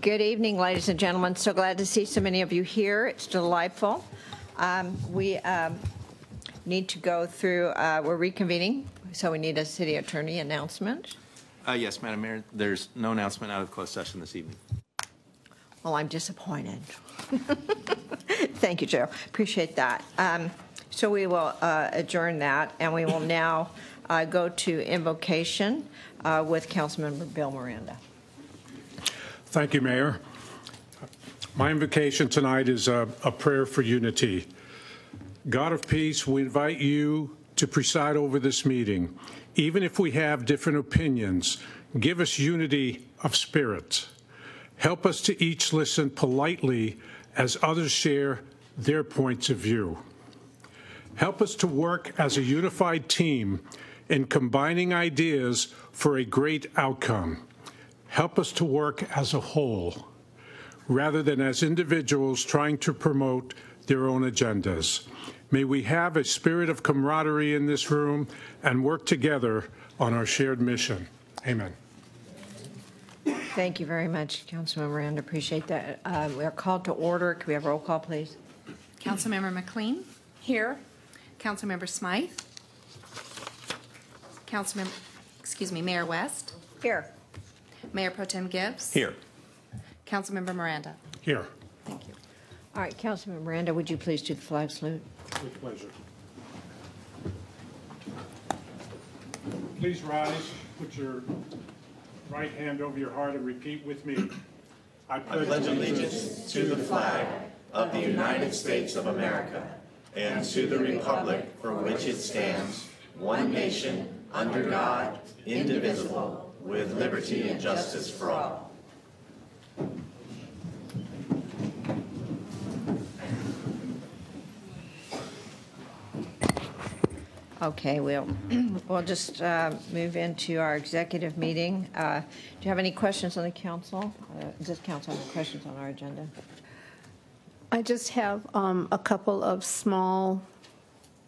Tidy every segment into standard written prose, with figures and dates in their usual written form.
Good evening, ladies and gentlemen. So glad to see so many of you here. It's delightful. We need to go through, we're reconvening, so we need a city attorney announcement. Yes, Madam Mayor, there's no announcement out of closed session this evening. Well, I'm disappointed. Thank you, Joe. Appreciate that. So we will adjourn that, and we will now go to invocation with Councilmember Bill Miranda. Thank you, Mayor. My invocation tonight is a prayer for unity. God of peace, we invite you to preside over this meeting. Even if we have different opinions, give us unity of spirit. Help us to each listen politely as others share their points of view. Help us to work as a unified team in combining ideas for a great outcome. Help us to work as a whole, rather than as individuals trying to promote their own agendas. May we have a spirit of camaraderie in this room and work together on our shared mission. Amen. Thank you very much, Councilmember Miranda. Appreciate that. We are called to order. Can we have a roll call, please? Councilmember McLean? Here. Councilmember Smythe? Mayor West? Here. Mayor Pro Tem Gibbs? Here. Councilmember Miranda? Here. Thank you. All right, Councilmember Miranda, would you please do the flag salute? With pleasure. Please rise, put your right hand over your heart and repeat with me. I pledge allegiance to the flag of the United States of America and to the republic for which it stands, one nation, under God, indivisible, with liberty and justice for all. Okay, we'll just move into our executive meeting. Do you have any questions on the council? Does this council have questions on our agenda? I just have a couple of small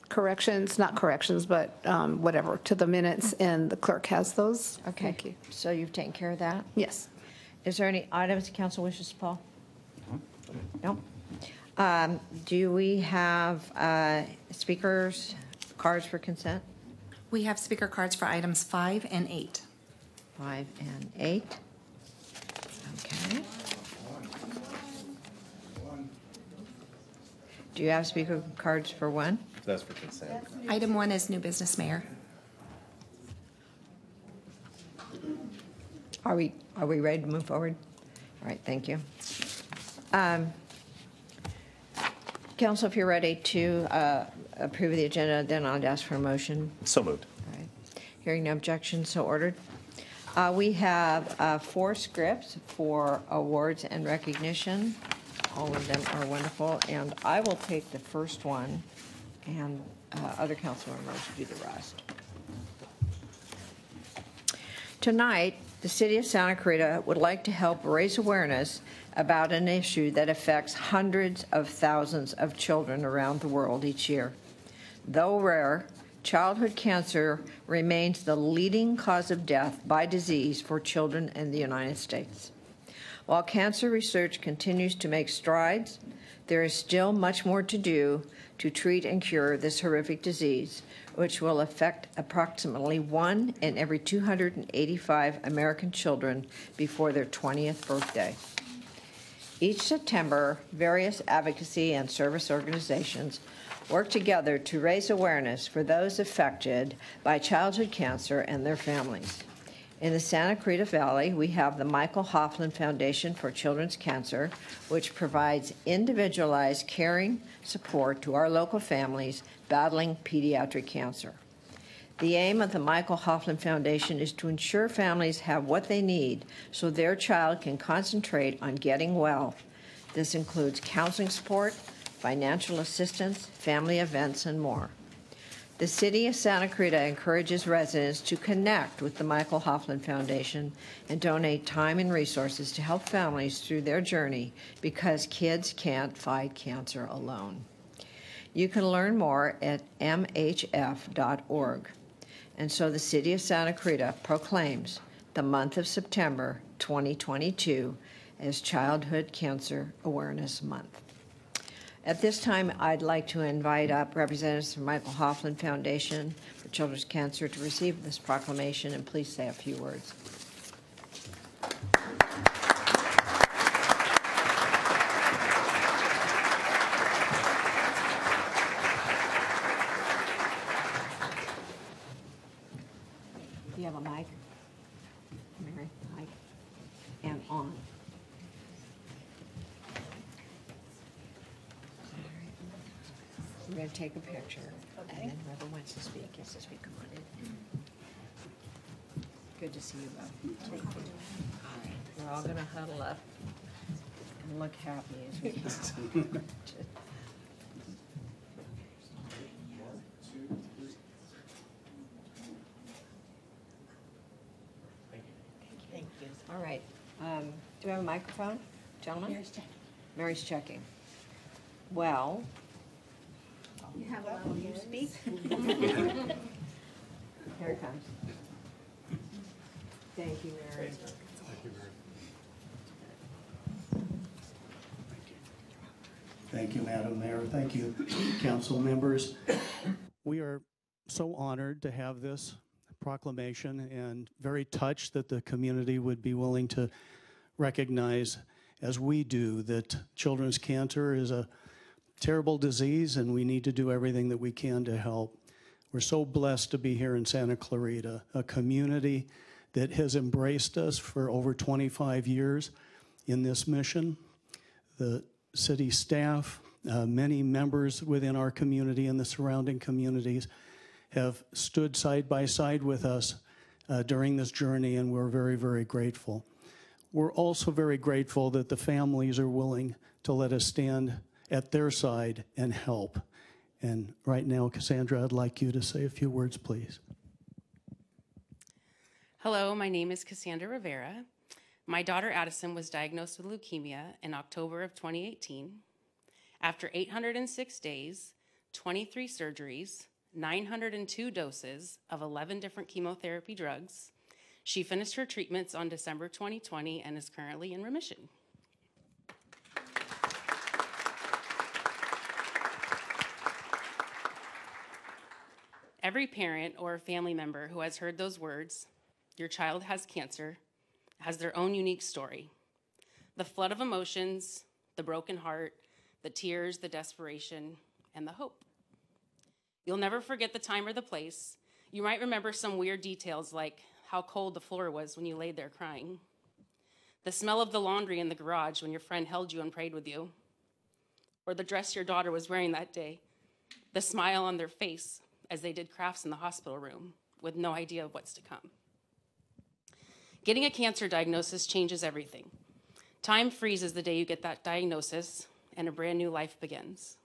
corrections, not corrections, but whatever, to the minutes, and the clerk has those. Okay. Thank you. So you've taken care of that? Yes. Is there any items the council wishes to pull? No. Do we have speakers cards for consent? We have speaker cards for items 5 and 8. 5 and 8. Okay. Do you have speaker cards for 1? That's for consent. Item 1 is new business, Mayor. Are we ready to move forward? All right, thank you. Council, if you're ready to approve the agenda, then I'll ask for a motion. So moved. All right. Hearing no objection, so ordered. We have 4 scripts for awards and recognition. All of them are wonderful, and I will take the first one, and other council members do the rest. Tonight, the City of Santa Clarita would like to help raise awareness about an issue that affects hundreds of thousands of children around the world each year. Though rare, childhood cancer remains the leading cause of death by disease for children in the United States. While cancer research continues to make strides, there is still much more to do to treat and cure this horrific disease, which will affect approximately 1 in every 285 American children before their 20th birthday. Each September, various advocacy and service organizations work together to raise awareness for those affected by childhood cancer and their families. In the Santa Clarita Valley, we have the Michael Hoffman Foundation for Children's Cancer, which provides individualized caring support to our local families battling pediatric cancer. The aim of the Michael Hoffman Foundation is to ensure families have what they need so their child can concentrate on getting well. This includes counseling support, financial assistance, family events, and more. The City of Santa Clarita encourages residents to connect with the Michael Hoffman Foundation and donate time and resources to help families through their journey because kids can't fight cancer alone. You can learn more at mhf.org. And so the City of Santa Clarita proclaims the month of September 2022 as Childhood Cancer Awareness Month. At this time, I'd like to invite up representatives from Michael Hoffman Foundation for Children's Cancer to receive this proclamation, and please say a few words. Do you have a mic? Mary, mic, and on. We're going to take a picture, and then whoever wants to speak gets to speak. Come on in. Good to see you both. Take care. All right, we're all going to huddle up and look happy as we can. Thank you. All right. Do we have a microphone, gentlemen? Mary's checking. Mary's checking. Well. You have allowed you to speak. Here it comes. Thank you, Mary. Thank you, Mary. Thank you, Madam Mayor. Thank you, council members. We are so honored to have this proclamation and very touched that the community would be willing to recognize, as we do, that children's cancer is a terrible disease and we need to do everything that we can to help. We're so blessed to be here in Santa Clarita, a community that has embraced us for over 25 years in this mission. The city staff, many members within our community and the surrounding communities have stood side by side with us during this journey, and we're very, very grateful. We're also very grateful that the families are willing to let us stand at their side and help. And right now, Cassandra, I'd like you to say a few words, please. Hello, my name is Cassandra Rivera. My daughter Addison was diagnosed with leukemia in October of 2018. After 806 days, 23 surgeries, 902 doses of 11 different chemotherapy drugs, she finished her treatments on December 2020 and is currently in remission. Every parent or family member who has heard those words, "Your child has cancer," has their own unique story. The flood of emotions, the broken heart, the tears, the desperation, and the hope. You'll never forget the time or the place. You might remember some weird details like how cold the floor was when you laid there crying, the smell of the laundry in the garage when your friend held you and prayed with you, or the dress your daughter was wearing that day, the smile on their face as they did crafts in the hospital room with no idea of what's to come. Getting a cancer diagnosis changes everything. Time freezes the day you get that diagnosis and a brand new life begins.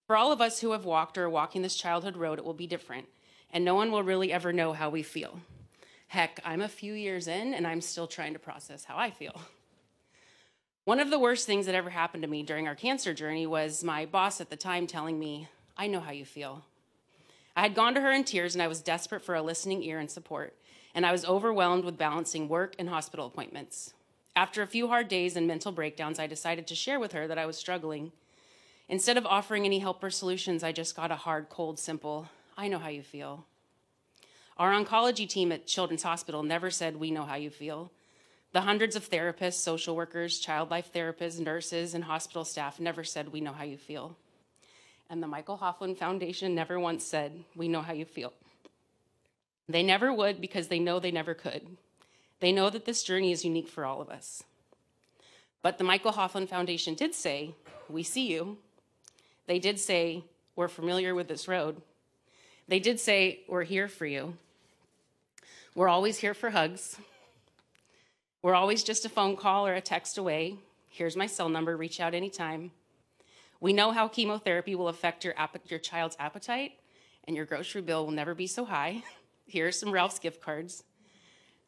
For all of us who have walked or are walking this childhood road, it will be different, and no one will really ever know how we feel. Heck, I'm a few years in and I'm still trying to process how I feel. One of the worst things that ever happened to me during our cancer journey was my boss at the time telling me, "I know how you feel." I had gone to her in tears and I was desperate for a listening ear and support, and I was overwhelmed with balancing work and hospital appointments. After a few hard days and mental breakdowns, I decided to share with her that I was struggling. Instead of offering any help or solutions, I just got a hard, cold, simple, "I know how you feel." Our oncology team at Children's Hospital never said, "We know how you feel." The hundreds of therapists, social workers, child life therapists, nurses, and hospital staff never said, "We know how you feel." And the Michael Hoffman Foundation never once said, "We know how you feel." They never would because they know they never could. They know that this journey is unique for all of us. But the Michael Hoffman Foundation did say, "We see you." They did say, "We're familiar with this road." They did say, "We're here for you." We're always here for hugs. We're always just a phone call or a text away. Here's my cell number, reach out anytime. We know how chemotherapy will affect your child's appetite, and your grocery bill will never be so high. Here are some Ralph's gift cards.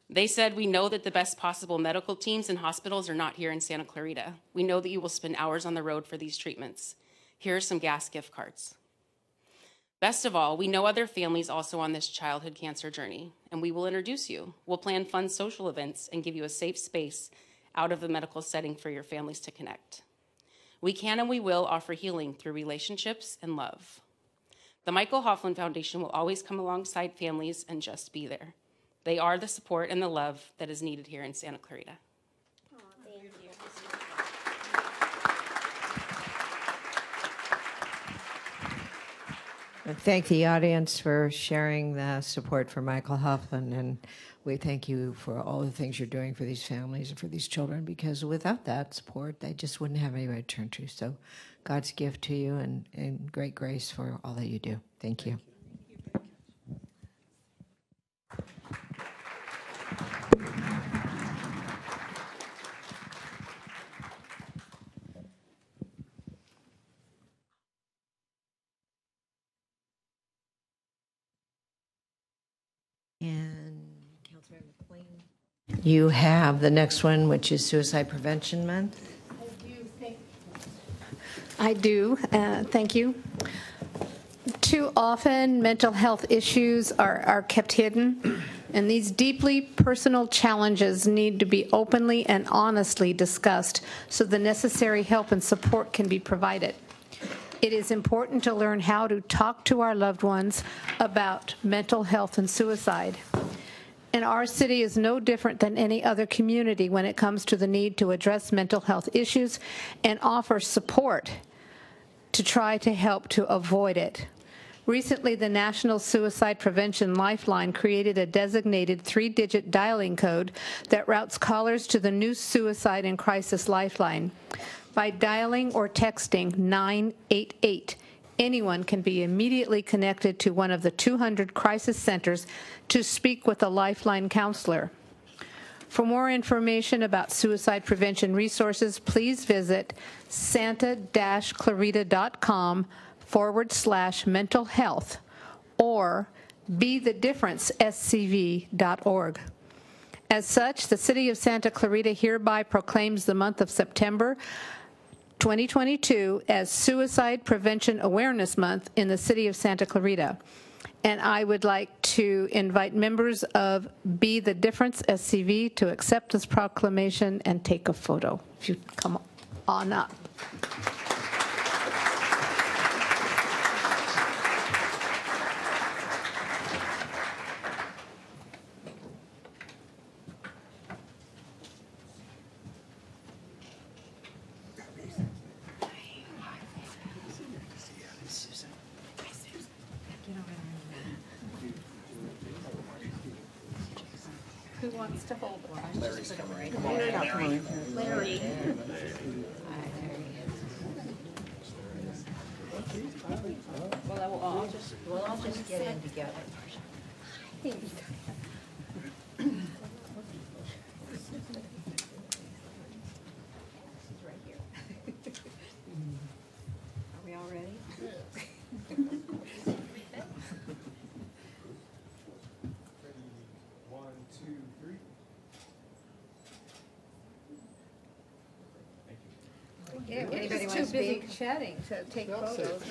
They said, "We know that the best possible medical teams and hospitals are not here in Santa Clarita. We know that you will spend hours on the road for these treatments. Here are some gas gift cards." Best of all, we know other families also on this childhood cancer journey, and we will introduce you. We'll plan fun social events and give you a safe space out of the medical setting for your families to connect. We can and we will offer healing through relationships and love. The Michael Hoffman Foundation will always come alongside families and just be there. They are the support and the love that is needed here in Santa Clarita. And thank the audience for sharing the support for Michael Hoffman, and we thank you for all the things you're doing for these families and for these children, because without that support, they just wouldn't have anybody to turn to. So God's gift to you and great grace for all that you do. Thank you. And Councilmember McLean, you have the next one, which is Suicide Prevention Month. I do. Thank you. Too often, mental health issues are kept hidden, and these deeply personal challenges need to be openly and honestly discussed so the necessary help and support can be provided. It is important to learn how to talk to our loved ones about mental health and suicide. And our city is no different than any other community when it comes to the need to address mental health issues and offer support to try to help to avoid it. Recently, the National Suicide Prevention Lifeline created a designated 3-digit dialing code that routes callers to the new Suicide and Crisis Lifeline. By dialing or texting 988, anyone can be immediately connected to one of the 200 crisis centers to speak with a Lifeline counselor. For more information about suicide prevention resources, please visit santa-clarita.com/mental health or Be the Difference SCV.org. As such, the City of Santa Clarita hereby proclaims the month of September 2022 as Suicide Prevention Awareness Month in the City of Santa Clarita. And I would like to invite members of Be the Difference SCV to accept this proclamation and take a photo. If you come on up. Who wants to hold it? Larry's coming right here. Larry. Well, I'll just get in together. Right here. Are we all ready? Yeah, we're just too busy chatting to take photos.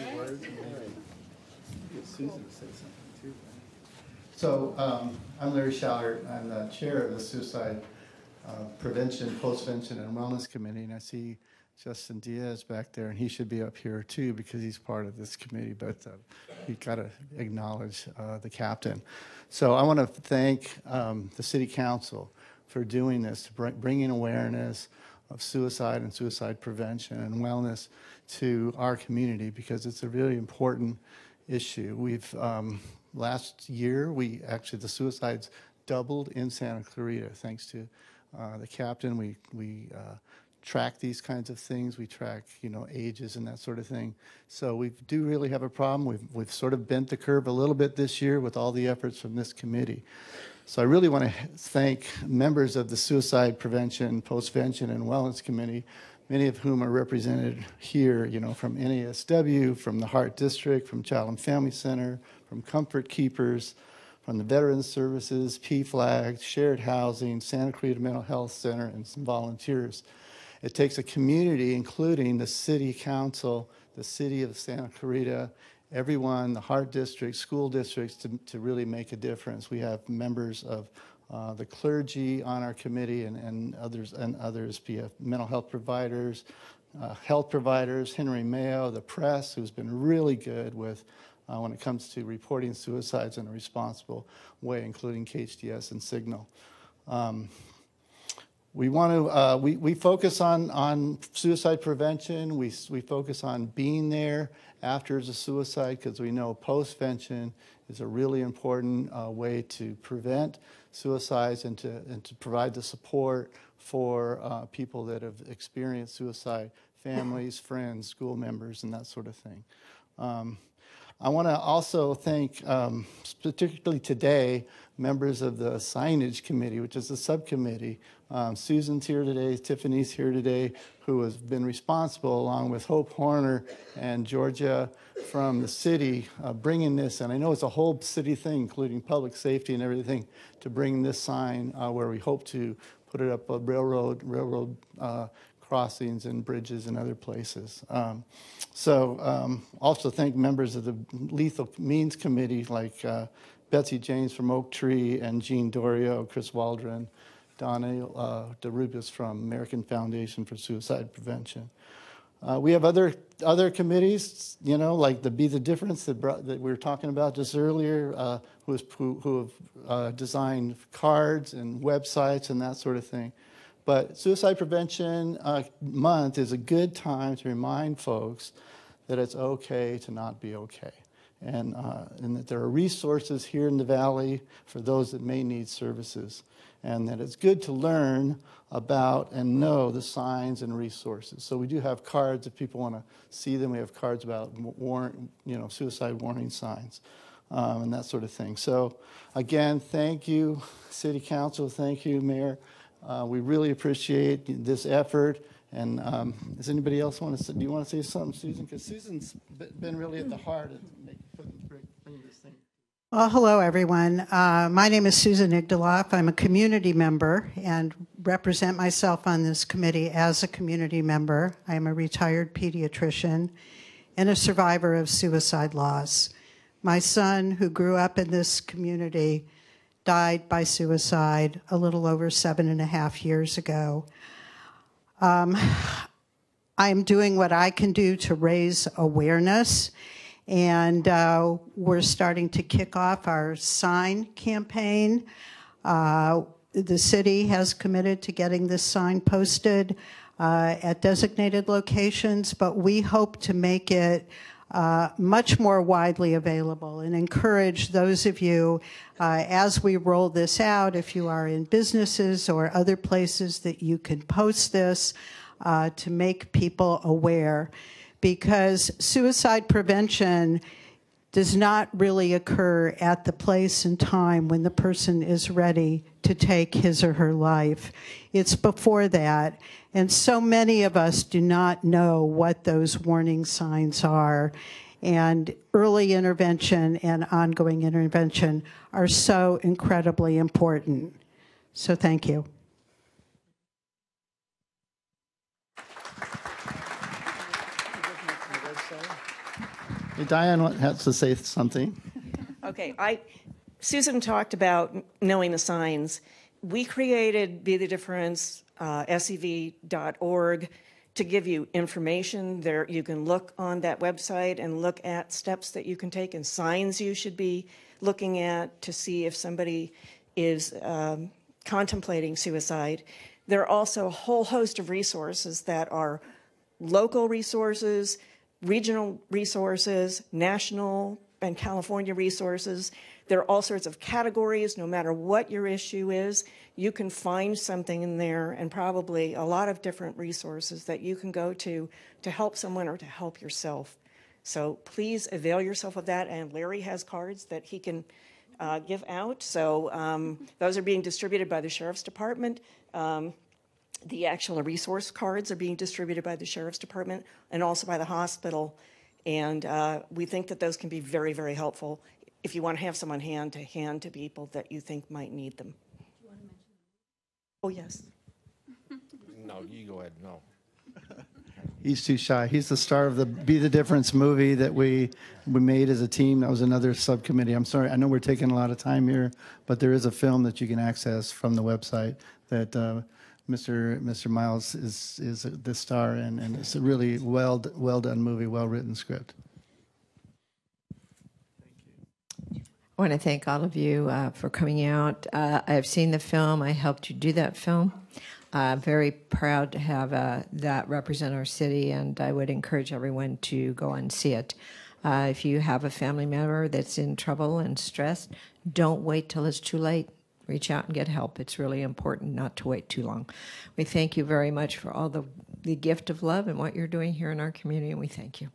So I'm Larry Schallert. I'm the chair of the Suicide Prevention, Postvention, and Wellness Committee, and I see Justin Diaz back there, and he should be up here too because he's part of this committee, but you've got to acknowledge the captain. So I want to thank the City Council for doing this, bringing awareness of suicide and suicide prevention and wellness to our community because it's a really important issue. We've last year, the suicides doubled in Santa Clarita thanks to the captain. We track these kinds of things. We track, ages and that sort of thing. So we do really have a problem. We've sort of bent the curve a little bit this year with all the efforts from this committee. So I really want to thank members of the Suicide Prevention, Postvention, and Wellness Committee, many of whom are represented here, from NASW, from the Heart District, from Child and Family Center, from Comfort Keepers, from the Veterans Services, PFLAG, Shared Housing, Santa Clarita Mental Health Center, and some volunteers. It takes a community, including the City Council, the City of Santa Clarita, everyone, the Heart District, school districts, to really make a difference. We have members of the clergy on our committee and others, be mental health providers, Henry Mayo, the press, who's been really good with when it comes to reporting suicides in a responsible way, including KHDS and Signal. We want to, we focus on suicide prevention. We focus on being there after there's a suicide, because we know postvention is a really important way to prevent suicides and to provide the support for people that have experienced suicide, families, friends, school members, and that sort of thing. I want to also thank, particularly today, members of the Signage Committee, which is a subcommittee. Susan's here today, Tiffany's here today, who has been responsible, along with Hope Horner and Georgia from the city, bringing this, and I know it's a whole city thing, including public safety and everything, to bring this sign where we hope to put it up on railroad crossings and bridges and other places. Also thank members of the Lethal Means Committee, like Betsy James from Oak Tree and Jean Dorio, Chris Waldron, Donna DeRubis from American Foundation for Suicide Prevention. We have other committees, you know, like the Be the Difference that we were talking about just earlier, who have designed cards and websites and that sort of thing. But Suicide Prevention Month is a good time to remind folks that it's okay to not be okay, and that there are resources here in the Valley for those that may need services, and that it's good to learn about and know the signs and resources. So we do have cards if people want to see them. We have cards about suicide warning signs and that sort of thing. So again, thank you, City Council. Thank you, Mayor. We really appreciate this effort. And does anybody else want to say, do you want to say something, Susan? Because Susan's been really at the heart of bringing this thing. Well, hello, everyone. My name is Susan Igdaloff. I'm a community member and represent myself on this committee as a community member. I am a retired pediatrician and a survivor of suicide loss. My son, who grew up in this community, died by suicide a little over 7.5 years ago. I'm doing what I can do to raise awareness, and we're starting to kick off our sign campaign. The city has committed to getting this sign posted at designated locations, but we hope to make it much more widely available and encourage those of you, as we roll this out, if you are in businesses or other places, that you can post this to make people aware, because suicide prevention does not really occur at the place and time when the person is ready to take his or her life. It's before that. And so many of us do not know what those warning signs are. And early intervention and ongoing intervention are so incredibly important. So thank you. Hey, Diane has to say something. Okay, Susan talked about knowing the signs. We created Be the Difference SCV.org to give you information. There, you can look on that website and look at steps that you can take and signs you should be looking at to see if somebody is contemplating suicide. There are also a whole host of resources that are local resources, regional resources, national and California resources. There are all sorts of categories. No matter what your issue is, you can find something in there, and probably a lot of different resources that you can go to help someone or to help yourself. So please avail yourself of that, and Larry has cards that he can give out. So those are being distributed by the Sheriff's Department. The actual resource cards are being distributed by the Sheriff's Department and also by the hospital. And we think that those can be very, very helpful if you want to have someone hand to people that you think might need them. Do you want to mention them? Oh, yes. No, you go ahead. No. He's too shy. He's the star of the Be the Difference movie that we made as a team. That was another subcommittee. I'm sorry. I know we're taking a lot of time here, but there is a film that you can access from the website that Mr. Miles is the star in, and it's a really well done movie, well written script. I want to thank all of you for coming out. I have seen the film. I helped you do that film. Very proud to have that represent our city, and I would encourage everyone to go and see it. If you have a family member that's in trouble and stressed, don't wait till it's too late. Reach out and get help. It's really important not to wait too long. We thank you very much for all the gift of love and what you're doing here in our community, and we thank you.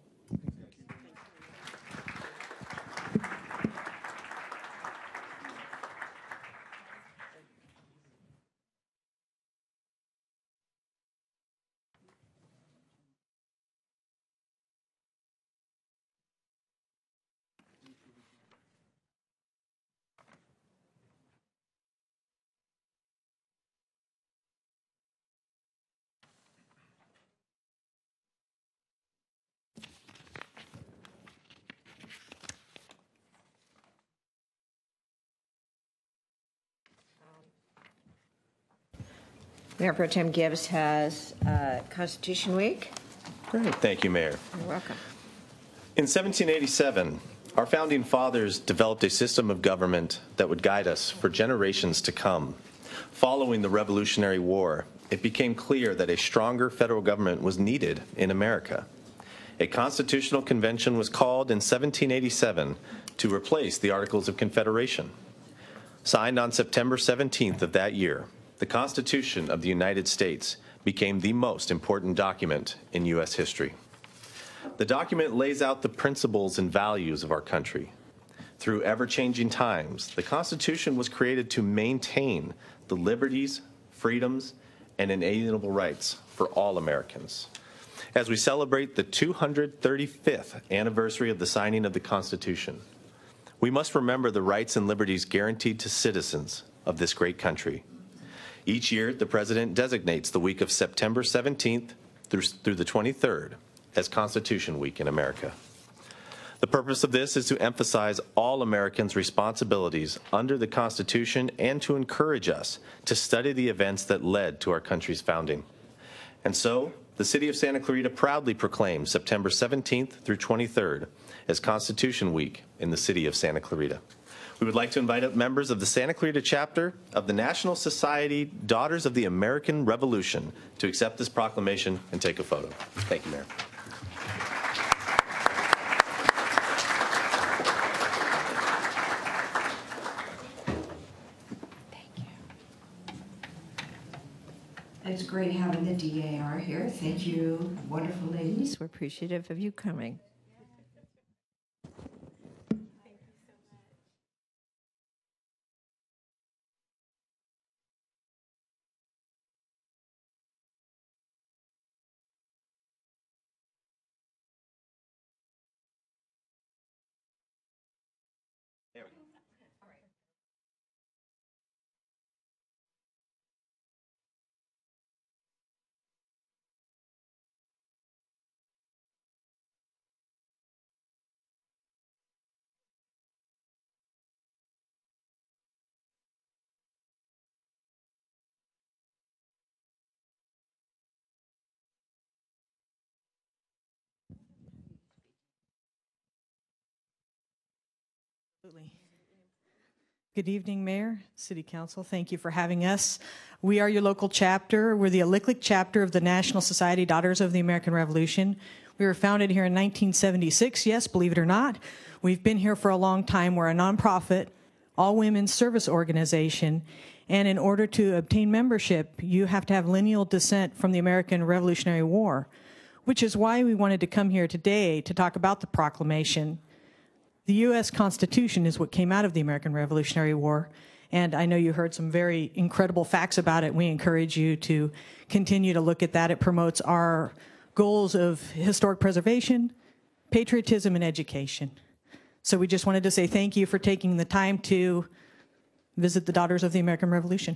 Mayor Pro Tem Gibbs has Constitution Week. Great. Thank you, Mayor. You're welcome. In 1787, our founding fathers developed a system of government that would guide us for generations to come. Following the Revolutionary War, it became clear that a stronger federal government was needed in America. A constitutional convention was called in 1787 to replace the Articles of Confederation. Signed on September 17th of that year, the Constitution of the United States became the most important document in U.S. history. The document lays out the principles and values of our country. Through ever-changing times, the Constitution was created to maintain the liberties, freedoms, and inalienable rights for all Americans. As we celebrate the 235th anniversary of the signing of the Constitution, we must remember the rights and liberties guaranteed to citizens of this great country. Each year, the President designates the week of September 17th through the 23rd as Constitution Week in America. The purpose of this is to emphasize all Americans' responsibilities under the Constitution and to encourage us to study the events that led to our country's founding. And so, the City of Santa Clarita proudly proclaims September 17th through 23rd as Constitution Week in the City of Santa Clarita. We would like to invite up members of the Santa Clarita chapter of the National Society Daughters of the American Revolution to accept this proclamation and take a photo. Thank you, Mayor. Thank you. It's great having the DAR here. Thank you, wonderful ladies. We're appreciative of you coming. There we go. All right. Absolutely. Good evening, Mayor, City Council. Thank you for having us. We are your local chapter. We're the Alicklick chapter of the National Society Daughters of the American Revolution. We were founded here in 1976, yes, believe it or not. We've been here for a long time. We're a nonprofit, all-women's service organization, and in order to obtain membership, you have to have lineal descent from the American Revolutionary War, which is why we wanted to come here today to talk about the proclamation. The U.S. Constitution is what came out of the American Revolutionary War, and I know you heard some very incredible facts about it. We encourage you to continue to look at that. It promotes our goals of historic preservation, patriotism, and education. So we just wanted to say thank you for taking the time to visit the Daughters of the American Revolution.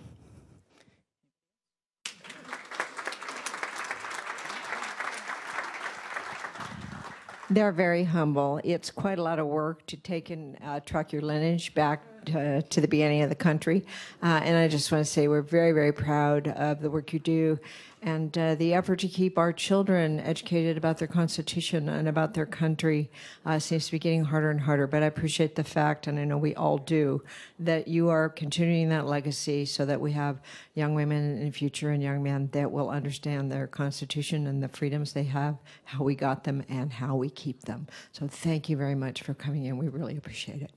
They're very humble. It's quite a lot of work to take and truck your lineage back to the beginning of the country. And I just want to say we're very, very proud of the work you do and the effort to keep our children educated about their Constitution and about their country seems to be getting harder and harder. But I appreciate the fact, and I know we all do, that you are continuing that legacy so that we have young women in the future and young men that will understand their Constitution and the freedoms they have, how we got them, and how we keep them. So thank you very much for coming in. We really appreciate it.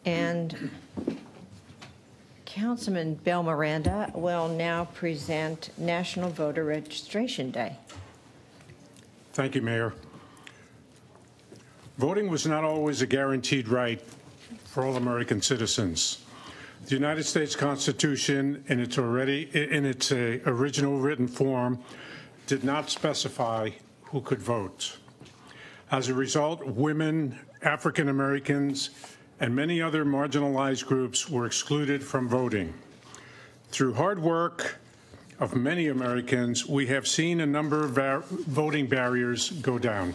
And Councilman Bill Miranda will now present National Voter Registration Day. Thank you, Mayor. Voting was not always a guaranteed right for all American citizens. The United States Constitution, in its original written form, did not specify who could vote. As a result, women, African Americans, and many other marginalized groups were excluded from voting. Through hard work of many Americans, we have seen a number of voting barriers go down.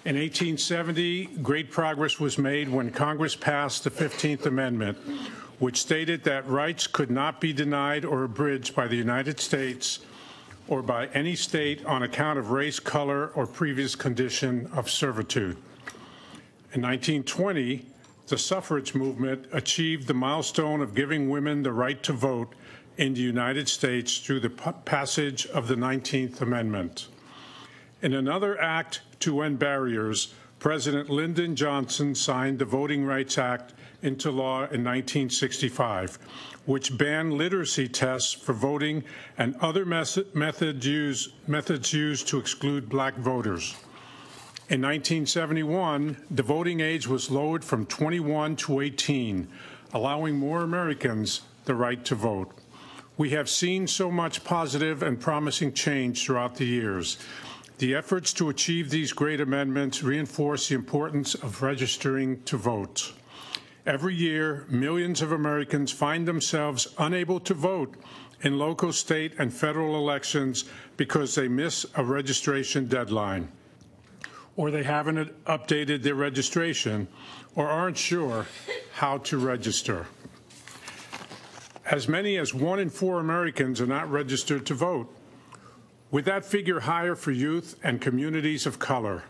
In 1870, great progress was made when Congress passed the 15th Amendment, which stated that rights could not be denied or abridged by the United States or by any state on account of race, color, or previous condition of servitude. In 1920, the suffrage movement achieved the milestone of giving women the right to vote in the United States through the passage of the 19th Amendment. In another act to end barriers, President Lyndon Johnson signed the Voting Rights Act into law in 1965, which banned literacy tests for voting and other methods used to exclude black voters. In 1971, the voting age was lowered from 21 to 18, allowing more Americans the right to vote. We have seen so much positive and promising change throughout the years. The efforts to achieve these great amendments reinforce the importance of registering to vote. Every year, millions of Americans find themselves unable to vote in local, state, and federal elections because they miss a registration deadline, or they haven't updated their registration, or aren't sure how to register. As many as 1 in 4 Americans are not registered to vote, with that figure higher for youth and communities of color.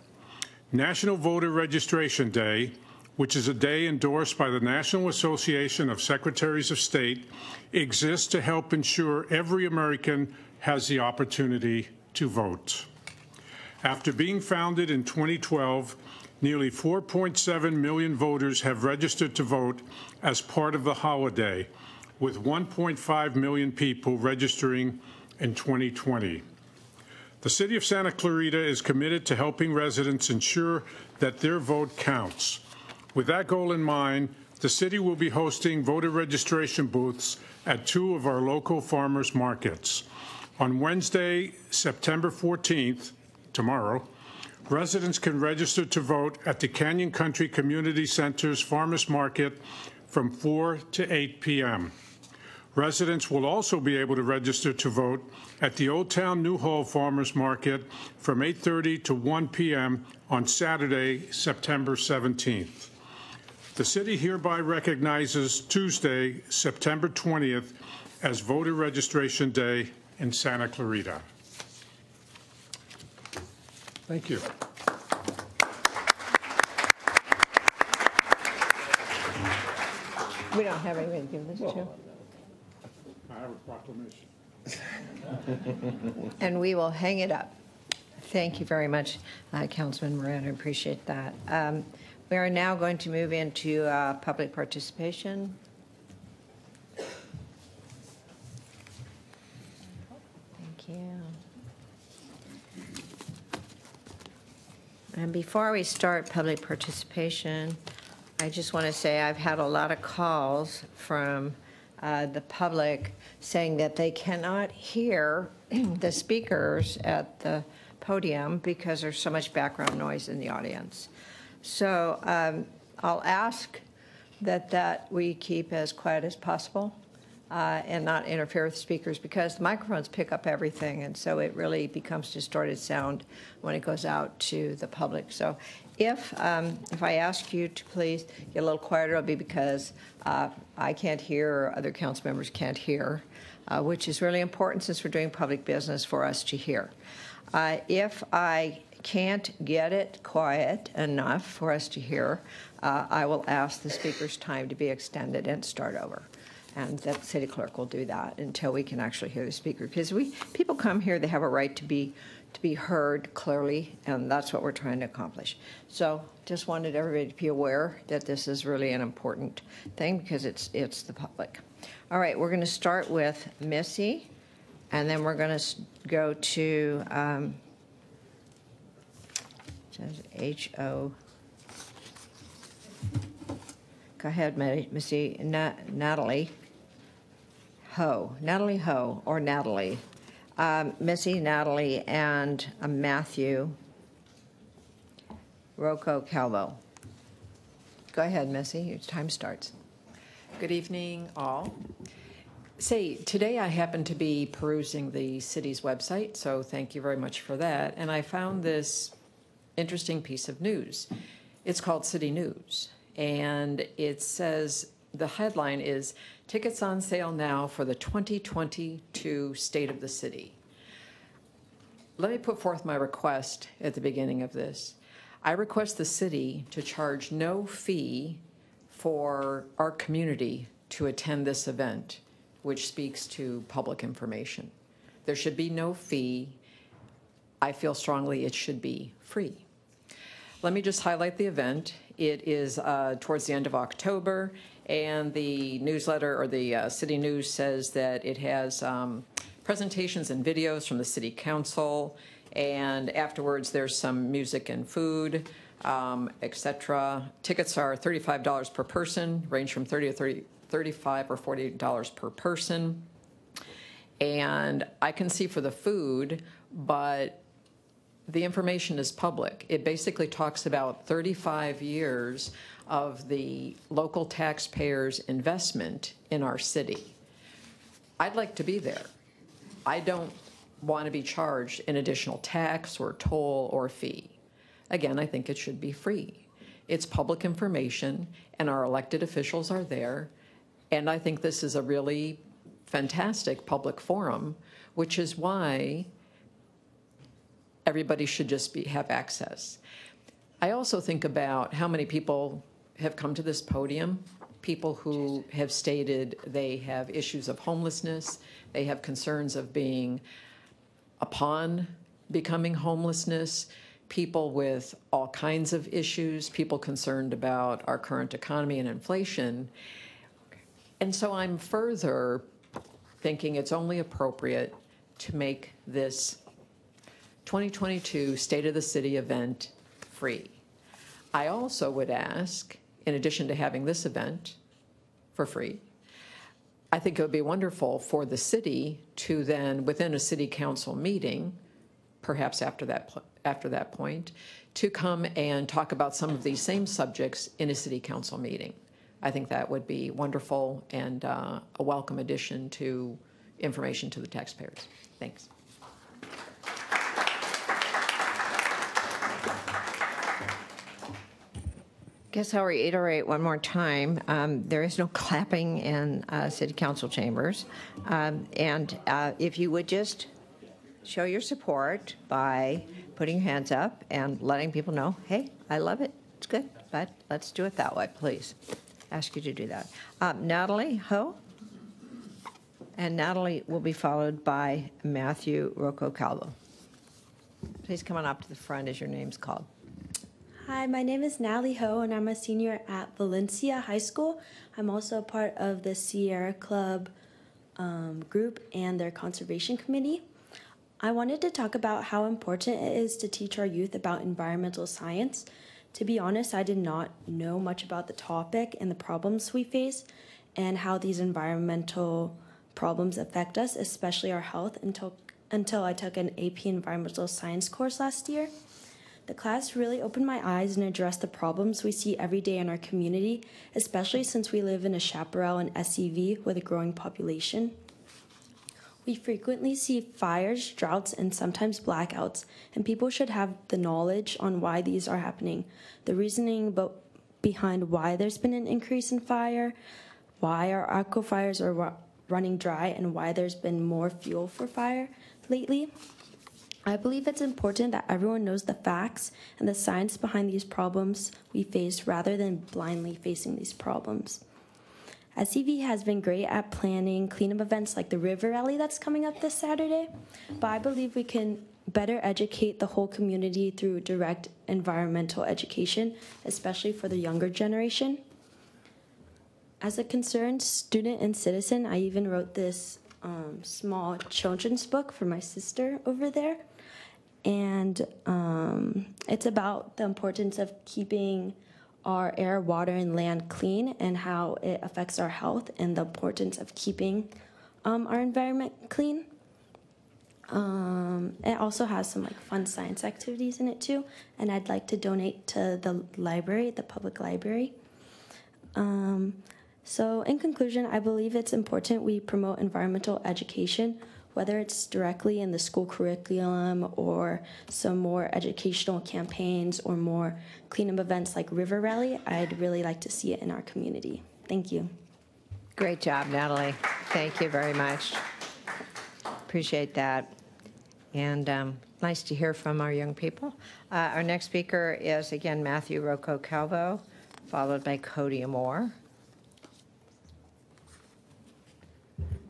National Voter Registration Day, which is a day endorsed by the National Association of Secretaries of State, exists to help ensure every American has the opportunity to vote. After being founded in 2012, nearly 4.7 million voters have registered to vote as part of the holiday, with 1.5 million people registering in 2020. The City of Santa Clarita is committed to helping residents ensure that their vote counts. With that goal in mind, the city will be hosting voter registration booths at 2 of our local farmers markets. On Wednesday, September 14th, tomorrow, residents can register to vote at the Canyon Country Community Center's Farmers Market from 4 to 8 p.m. Residents will also be able to register to vote at the Old Town Newhall Farmers Market from 8:30 to 1 p.m. on Saturday, September 17th. The city hereby recognizes Tuesday, September 20th, as Voter Registration Day in Santa Clarita. Thank you. We don't have anybody to give this to. I have a proclamation. And we will hang it up. Thank you very much, Councilman Moran. I appreciate that. We are now going to move into public participation. Thank you. And before we start public participation, I just want to say I've had a lot of calls from the public saying that they cannot hear the speakers at the podium because there's so much background noise in the audience. So I'll ask that we keep as quiet as possible and not interfere with speakers, because the microphones pick up everything, and so it really becomes distorted sound when it goes out to the public. So if I ask you to please get a little quieter, it'll be because I can't hear or other council members can't hear, which is really important since we're doing public business for us to hear. If I can't get it quiet enough for us to hear, I will ask the speaker's time to be extended and start over. And the city clerk will do that until we can actually hear the speaker. Because people come here, they have a right to be heard clearly, and that's what we're trying to accomplish. So just wanted everybody to be aware that this is really an important thing, because it's the public. All right, we're going to start with Missy, and then we're going to go to H-O. Go ahead, Missy. Natalie Ho. Natalie Ho, or Natalie. Missy, Natalie, and Matthew Rocco Calvo. Go ahead, Missy. Your time starts. Good evening, all. Today I happened to be perusing the city's website, so thank you very much for that. And I found this interesting piece of news. It's called City News, and it says, the headline is, "Tickets on sale now for the 2022 State of the City." Let me put forth my request at the beginning of this. I request the city to charge no fee for our community to attend this event, which speaks to public information. There should be no fee. I feel strongly it should be free. Let me just highlight the event. It is towards the end of October, and the newsletter, or the city news, says that it has presentations and videos from the city council, and afterwards there's some music and food, etc. Tickets are $35 per person, range from $35 or $40 per person. And I can see for the food, but the information is public. It basically talks about 35 years of the local taxpayers' investment in our city. I'd like to be there. I don't want to be charged an additional tax or toll or fee. Again, I think it should be free. It's public information, and our elected officials are there, and I think this is a really fantastic public forum, which is why everybody should just have access. I also think about how many people have come to this podium, people who have stated they have issues of homelessness, they have concerns of being upon becoming homelessness, people with all kinds of issues, people concerned about our current economy and inflation. And so I'm further thinking it's only appropriate to make this 2022 State of the City event free. I also would ask, in addition to having this event for free, I think it would be wonderful for the city to then, within a city council meeting, perhaps after that point, to come and talk about some of these same subjects in a city council meeting. I think that would be wonderful and a welcome addition to information to the taxpayers. Thanks. Guess I'll reiterate one more time. There is no clapping in city council chambers. If you would just show your support by putting your hands up and letting people know, hey, I love it. It's good, but let's do it that way, please. Ask you to do that. Natalie Ho. And Natalie will be followed by Matthew Rocco Calvo. Please come on up to the front as your name's called. Hi, my name is Natalie Ho, and I'm a senior at Valencia High School. I'm also a part of the Sierra Club group and their conservation committee. I wanted to talk about how important it is to teach our youth about environmental science. To be honest, I did not know much about the topic and the problems we face, and how these environmental problems affect us, especially our health, until I took an AP Environmental Science course last year. The class really opened my eyes and addressed the problems we see every day in our community, especially since we live in a chaparral and SCV with a growing population. We frequently see fires, droughts, and sometimes blackouts, and people should have the knowledge on why these are happening, the reasoning behind why there's been an increase in fire, why our aquifers are running dry, and why there's been more fuel for fire lately. I believe it's important that everyone knows the facts and the science behind these problems we face rather than blindly facing these problems. SCV has been great at planning cleanup events like the river rally that's coming up this Saturday, but I believe we can better educate the whole community through direct environmental education, especially for the younger generation. As a concerned student and citizen, I even wrote this small children's book for my sister over there. And it's about the importance of keeping our air, water, and land clean and how it affects our health and the importance of keeping our environment clean. It also has some fun science activities in it too, and I'd like to donate to the library, the public library. So in conclusion, I believe it's important we promote environmental education, whether it's directly in the school curriculum or some more educational campaigns or more cleanup events like River Rally. I'd really like to see it in our community. Thank you. Great job, Natalie. Thank you very much. Appreciate that. And nice to hear from our young people. Our next speaker is, again, Matthew Rocco Calvo, followed by Cody Amore.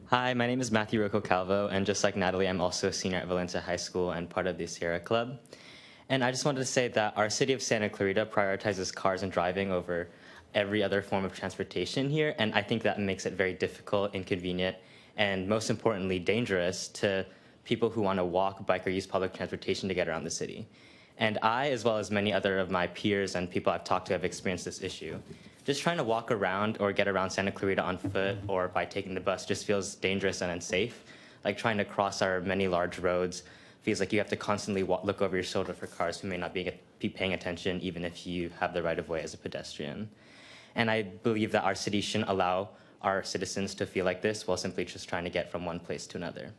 Hi, my name is Matthew Rocco Calvo, and just like Natalie, I'm also a senior at Valencia High School and part of the Sierra Club. And I just wanted to say that our city of Santa Clarita prioritizes cars and driving over every other form of transportation here, and I think that makes it very difficult, inconvenient, and most importantly, dangerous to people who want to walk, bike, or use public transportation to get around the city. And I, as well as many other of my peers and people I've talked to, have experienced this issue. Just trying to walk around or get around Santa Clarita on foot or by taking the bus just feels dangerous and unsafe. Like trying to cross our many large roads feels like you have to constantly look over your shoulder for cars who may not be paying attention, even if you have the right of way as a pedestrian. And I believe that our city shouldn't allow our citizens to feel like this while simply just trying to get from one place to another.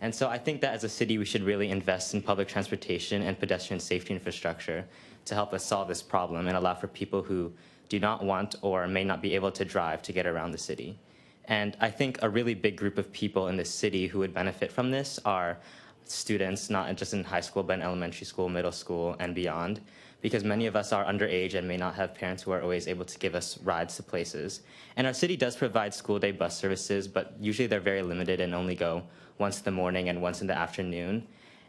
And so I think that as a city, we should really invest in public transportation and pedestrian safety infrastructure to help us solve this problem and allow for people who do not want or may not be able to drive to get around the city. And I think a really big group of people in this city who would benefit from this are students, not just in high school, but in elementary school, middle school, and beyond, because many of us are underage and may not have parents who are always able to give us rides to places. And our city does provide school day bus services, but usually they're very limited and only go once in the morning and once in the afternoon.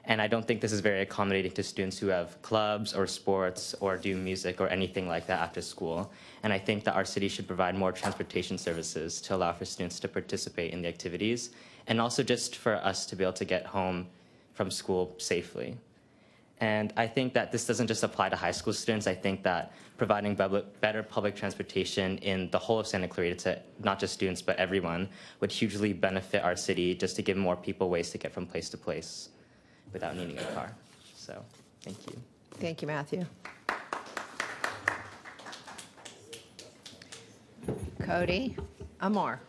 And I don't think this is very accommodating to students who have clubs or sports or do music or anything like that after school. And I think that our city should provide more transportation services to allow for students to participate in the activities and also just for us to be able to get home from school safely. And I think that this doesn't just apply to high school students. I think that providing better public transportation in the whole of Santa Clarita to not just students but everyone would hugely benefit our city just to give more people ways to get from place to place without needing a car. So, thank you. Thank you, Matthew. Cody Amore.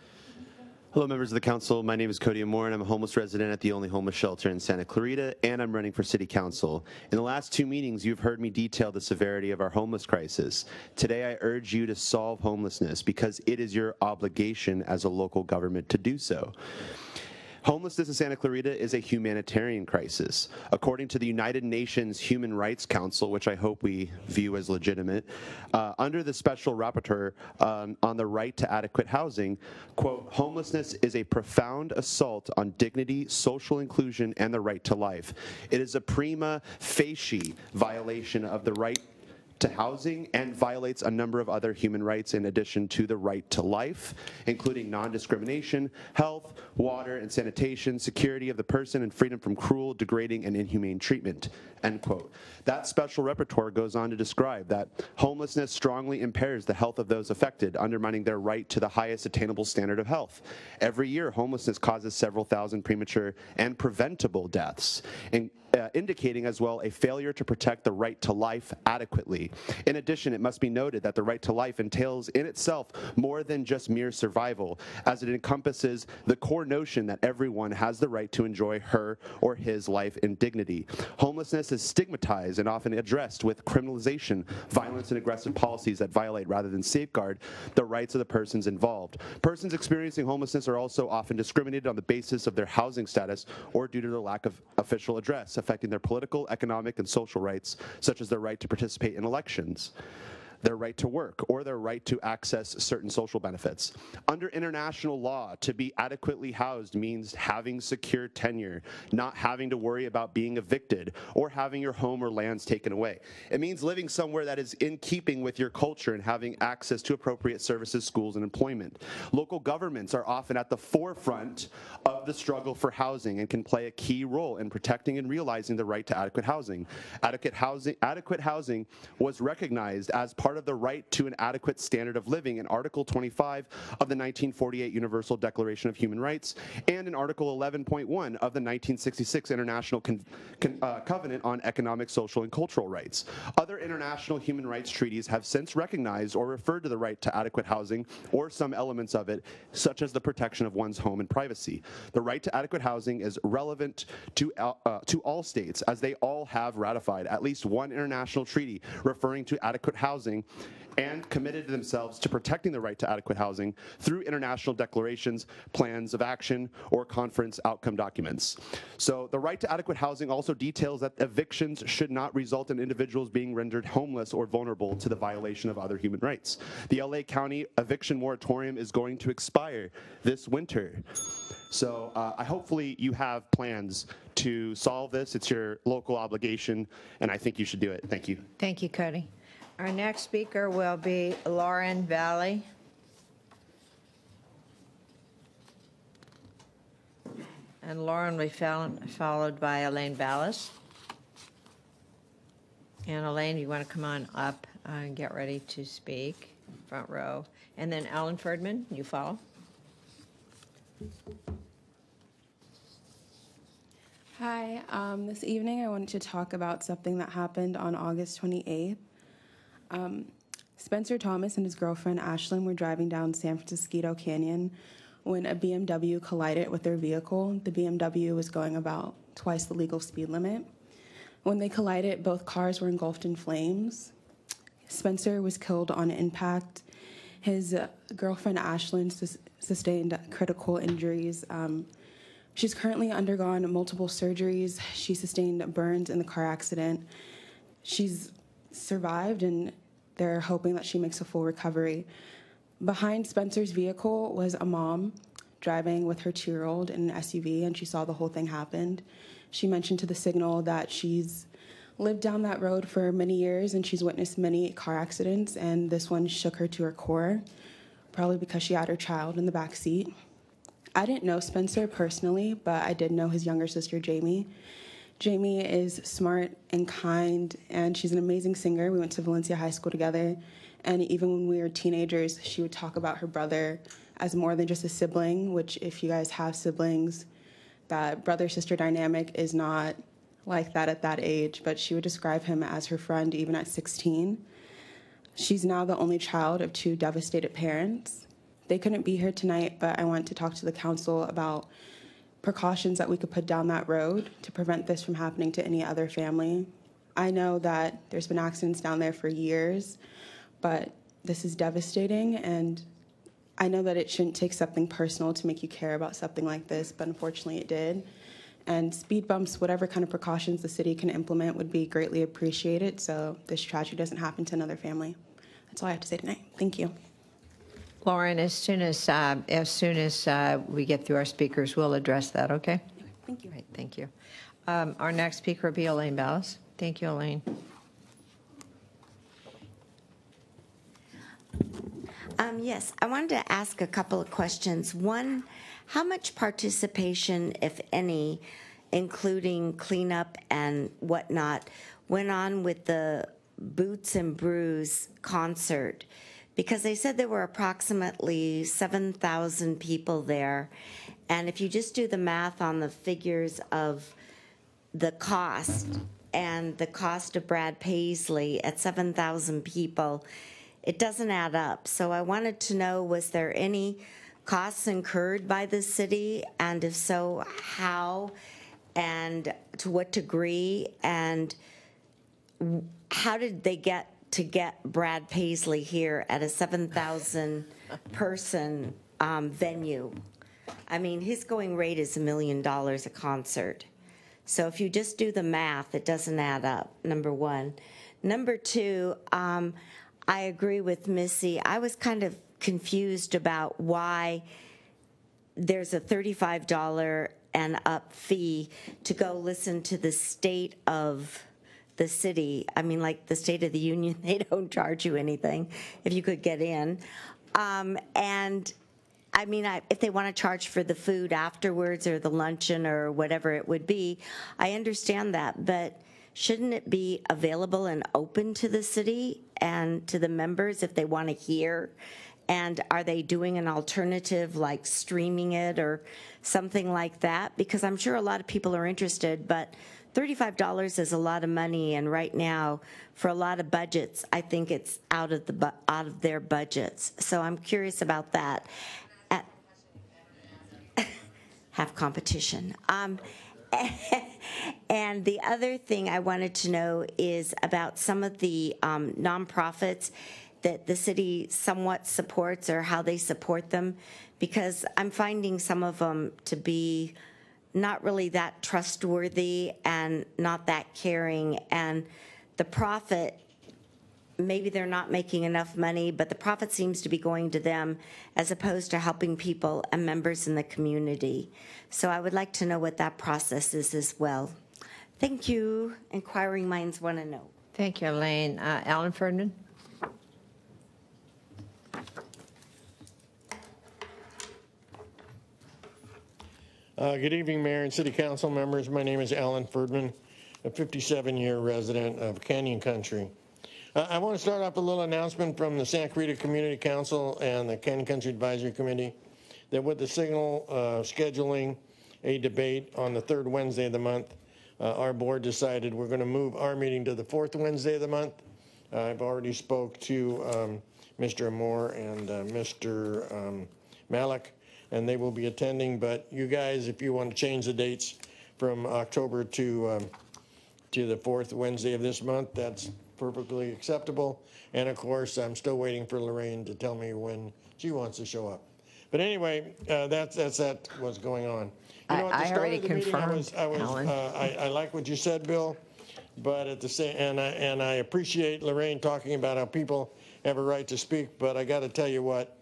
Hello, members of the council. My name is Cody Amore, and I'm a homeless resident at the only homeless shelter in Santa Clarita, and I'm running for city council. In the last 2 meetings, you've heard me detail the severity of our homeless crisis. Today, I urge you to solve homelessness because it is your obligation as a local government to do so. Homelessness in Santa Clarita is a humanitarian crisis. According to the United Nations Human Rights Council, which I hope we view as legitimate, under the Special Rapporteur on the right to adequate housing, quote, homelessness is a profound assault on dignity, social inclusion, and the right to life. It is a prima facie violation of the right to housing and violates a number of other human rights in addition to the right to life, including non-discrimination, health, water and sanitation, security of the person, and freedom from cruel, degrading, and inhumane treatment, end quote. That special rapporteur goes on to describe that homelessness strongly impairs the health of those affected, undermining their right to the highest attainable standard of health. Every year, homelessness causes several thousand premature and preventable deaths, indicating as well a failure to protect the right to life adequately. In addition, it must be noted that the right to life entails in itself more than just mere survival, as it encompasses the core notion that everyone has the right to enjoy her or his life in dignity. Homelessness is stigmatized and often addressed with criminalization, violence, and aggressive policies that violate rather than safeguard the rights of the persons involved. Persons experiencing homelessness are also often discriminated on the basis of their housing status or due to their lack of official address, affecting their political, economic, and social rights, such as their right to participate in elections, their right to work, or their right to access certain social benefits. Under international law, to be adequately housed means having secure tenure, not having to worry about being evicted or having your home or lands taken away. It means living somewhere that is in keeping with your culture and having access to appropriate services, schools, and employment. Local governments are often at the forefront of the struggle for housing and can play a key role in protecting and realizing the right to adequate housing. Adequate housing was recognized as part of the right to an adequate standard of living in Article 25 of the 1948 Universal Declaration of Human Rights and in Article 11.1 of the 1966 International Covenant on Economic, Social, and Cultural Rights. Other international human rights treaties have since recognized or referred to the right to adequate housing or some elements of it, such as the protection of one's home and privacy. The right to adequate housing is relevant to all states, as they all have ratified at least one international treaty referring to adequate housing and committed themselves to protecting the right to adequate housing through international declarations, plans of action, or conference outcome documents. So the right to adequate housing also details that evictions should not result in individuals being rendered homeless or vulnerable to the violation of other human rights. The LA County eviction moratorium is going to expire this winter. So hopefully you have plans to solve this. It's your local obligation, and I think you should do it. Thank you. Thank you, Cody. Our next speaker will be Lauren Valley. And Lauren will be followed by Elaine Ballas. And Elaine, you want to come on up and get ready to speak, front row. And then Alan Ferdman, you follow. Hi, this evening I wanted to talk about something that happened on August 28th. Spencer Thomas and his girlfriend Ashlyn were driving down San Francisco Canyon when a BMW collided with their vehicle. The BMW was going about twice the legal speed limit. When they collided, both cars were engulfed in flames. Spencer was killed on impact. His girlfriend Ashlyn sustained critical injuries. She's currently undergone multiple surgeries. She sustained burns in the car accident. She's survived, and they're hoping that she makes a full recovery. Behind Spencer's vehicle was a mom driving with her 2-year-old in an SUV, and she saw the whole thing happen. She mentioned to the Signal that she's lived down that road for many years, and she's witnessed many car accidents, and this one shook her to her core, probably because she had her child in the back seat. I didn't know Spencer personally, but I did know his younger sister, Jamie. Jamie is smart and kind, and she's an amazing singer. We went to Valencia High School together, and even when we were teenagers, she would talk about her brother as more than just a sibling, which if you guys have siblings, that brother-sister dynamic is not like that at that age, but she would describe him as her friend even at 16. She's now the only child of 2 devastated parents. They couldn't be here tonight, but I want to talk to the council about precautions that we could put down that road to prevent this from happening to any other family. I know that there's been accidents down there for years, but this is devastating, and I know that it shouldn't take something personal to make you care about something like this, but unfortunately it did. And speed bumps, whatever kind of precautions the city can implement would be greatly appreciated so this tragedy doesn't happen to another family. That's all I have to say tonight. Thank you. Lauren, as soon as we get through our speakers, we'll address that, okay? Thank you. Great, thank you. Our next speaker will be Elaine Ballas. Thank you, Elaine. Yes, I wanted to ask a couple of questions. One, how much participation, if any, including cleanup and whatnot, went on with the Boots and Brews concert? Because they said there were approximately 7,000 people there. And if you just do the math on the figures of the cost and the cost of Brad Paisley at 7,000 people, it doesn't add up. So I wanted to know, was there any costs incurred by the city? And if so, how and to what degree? And how did they get Brad Paisley here at a 7,000 person venue? I mean, his going rate is $1 million a concert. So if you just do the math, it doesn't add up, number one. Number two, I agree with Missy. I was kind of confused about why there's a $35 and up fee to go listen to the state of the city. I mean, like the State of the Union, they don't charge you anything if you could get in. And I mean, if they want to charge for the food afterwards or the luncheon or whatever it would be, I understand that, but shouldn't it be available and open to the city and to the members if they want to hear? And are they doing an alternative like streaming it or something like that? Because I'm sure a lot of people are interested, but $35 is a lot of money, and right now, for a lot of budgets, I think it's out of their budgets. So I'm curious about that. Have competition. And the other thing I wanted to know is about some of the nonprofits that the city somewhat supports, or how they support them, because I'm finding some of them to be not really that trustworthy and not that caring, and the profit, maybe they're not making enough money, but the profit seems to be going to them as opposed to helping people and members in the community. So I would like to know what that process is as well. Thank you. Inquiring minds want to know. Thank you, Elaine. Alan Ferdinand. Good evening, Mayor and City Council members. My name is Alan Ferdman, a 57-year resident of Canyon Country. I want to start off with a little announcement from the Santa Clarita Community Council and the Canyon Country Advisory Committee that with the signal scheduling a debate on the third Wednesday of the month, our board decided we're going to move our meeting to the fourth Wednesday of the month. I've already spoke to Mr. Moore and Mr. Malik, and they will be attending. But you guys, if you want to change the dates from October to the fourth Wednesday of this month, that's perfectly acceptable. And of course, I'm still waiting for Lorraine to tell me when she wants to show up. But anyway, that's what's going on. You know, at the I start already of the meeting, confirmed, Alan. I like what you said, Bill, but at the same, and I appreciate Lorraine talking about how people have a right to speak. But I got to tell you what,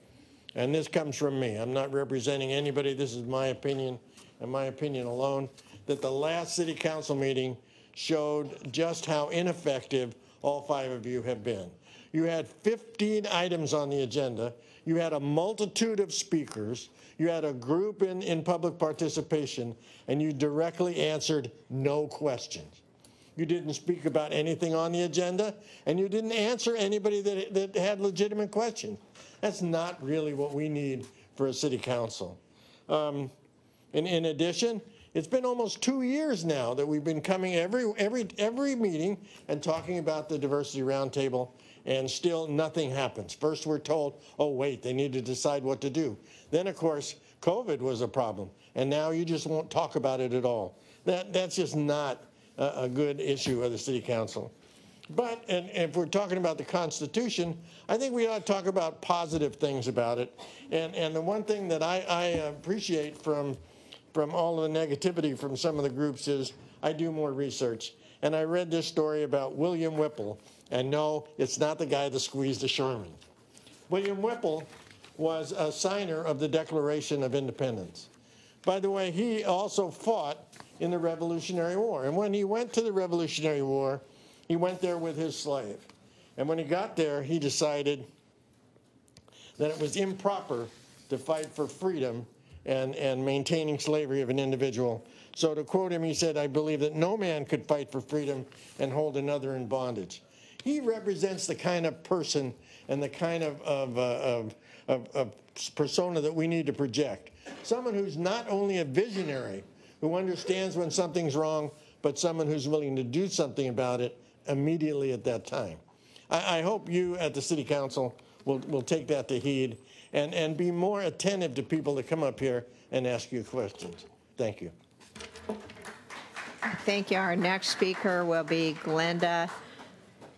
and this comes from me. I'm not representing anybody. This is my opinion, and my opinion alone. That the last City Council meeting showed just how ineffective all five of you have been. You had 15 items on the agenda. You had a multitude of speakers. You had a group in public participation, and you directly answered no questions. You didn't speak about anything on the agenda, and you didn't answer anybody that had legitimate questions. That's not really what we need for a city council. In addition, it's been almost 2 years now that we've been coming every meeting and talking about the diversity roundtable, and still nothing happens. First we're told, oh wait, they need to decide what to do. Then of course, COVID was a problem, and now you just won't talk about it at all. That's just not a good issue of the City Council. But and if we're talking about the Constitution, I think we ought to talk about positive things about it. And the one thing that I appreciate from all of the negativity from some of the groups is I do more research. And I read this story about William Whipple, and no, it's not the guy that squeezed a Sherman. William Whipple was a signer of the Declaration of Independence. By the way, he also fought in the Revolutionary War. And when he went to the Revolutionary War, he went there with his slave. And when he got there, he decided that it was improper to fight for freedom and maintaining slavery of an individual. So to quote him, he said, "I believe that no man could fight for freedom and hold another in bondage." He represents the kind of person and the kind of persona that we need to project. Someone who's not only a visionary, who understands when something's wrong, but someone who's willing to do something about it immediately at that time. I hope you at the City Council will take that to heed and be more attentive to people that come up here and ask you questions. Thank you. Thank you. Our next speaker will be Glenda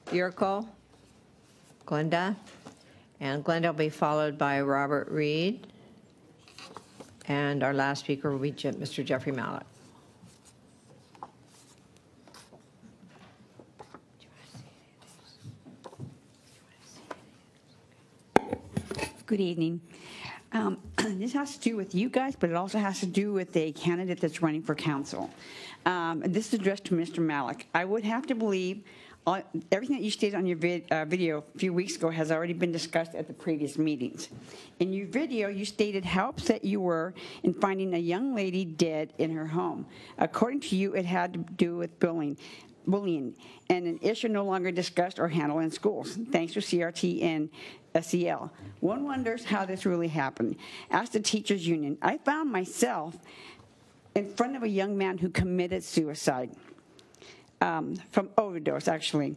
Yurko. Glenda. And Glenda will be followed by Robert Reed. And our last speaker will be Mr. Jeffrey Mallett. Good evening. This has to do with you guys, but it also has to do with a candidate that's running for council. This is addressed to Mr. Malik. I would have to believe everything that you stated on your video a few weeks ago has already been discussed at the previous meetings. In your video, you stated how upset you were in finding a young lady dead in her home. According to you, it had to do with bullying, and an issue no longer discussed or handled in schools, thanks to CRT and SEL. One wonders how this really happened. Ask the teachers union. I found myself in front of a young man who committed suicide from overdose, actually.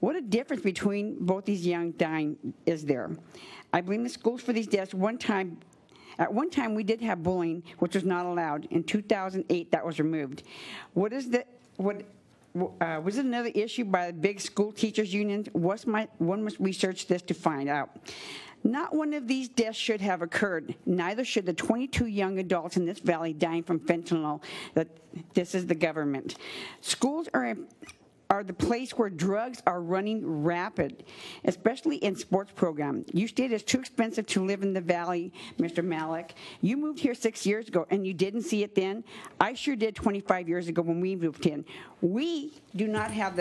What a difference between both these young dying is there. I blame the schools for these deaths. At one time, we did have bullying, which was not allowed. In 2008, that was removed. Was it another issue by the big school teachers unions? One must research this to find out. Not one of these deaths should have occurred. Neither should the 22 young adults in this valley dying from fentanyl. This is the government. Schools are the place where drugs are running rapid, especially in sports programs. You stated it's too expensive to live in the valley, Mr. Malik. You moved here 6 years ago, and you didn't see it then. I sure did 25 years ago when we moved in. We do not have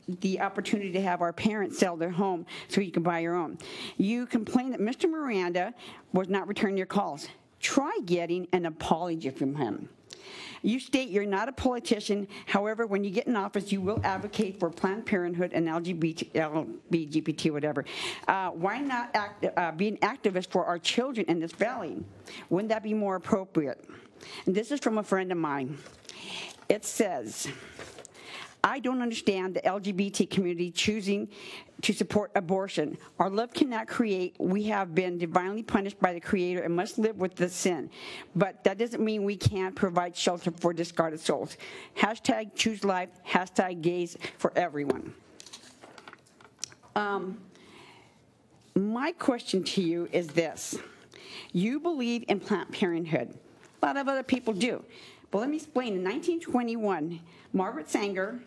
the opportunity to have our parents sell their home so you can buy your own. You complain that Mr. Miranda was not returning your calls. Try getting an apology from him. You state you're not a politician. However, when you get in office, you will advocate for Planned Parenthood and LGBT, whatever. Why not be an activist for our children in this valley? Wouldn't that be more appropriate? And this is from a friend of mine. It says, I don't understand the LGBT community choosing to support abortion. Our love cannot create. We have been divinely punished by the Creator and must live with the sin. But that doesn't mean we can't provide shelter for discarded souls. Hashtag choose life, hashtag gays for everyone. My question to you is this. You believe in Planned Parenthood. A lot of other people do. But let me explain. In 1921, Margaret Sanger,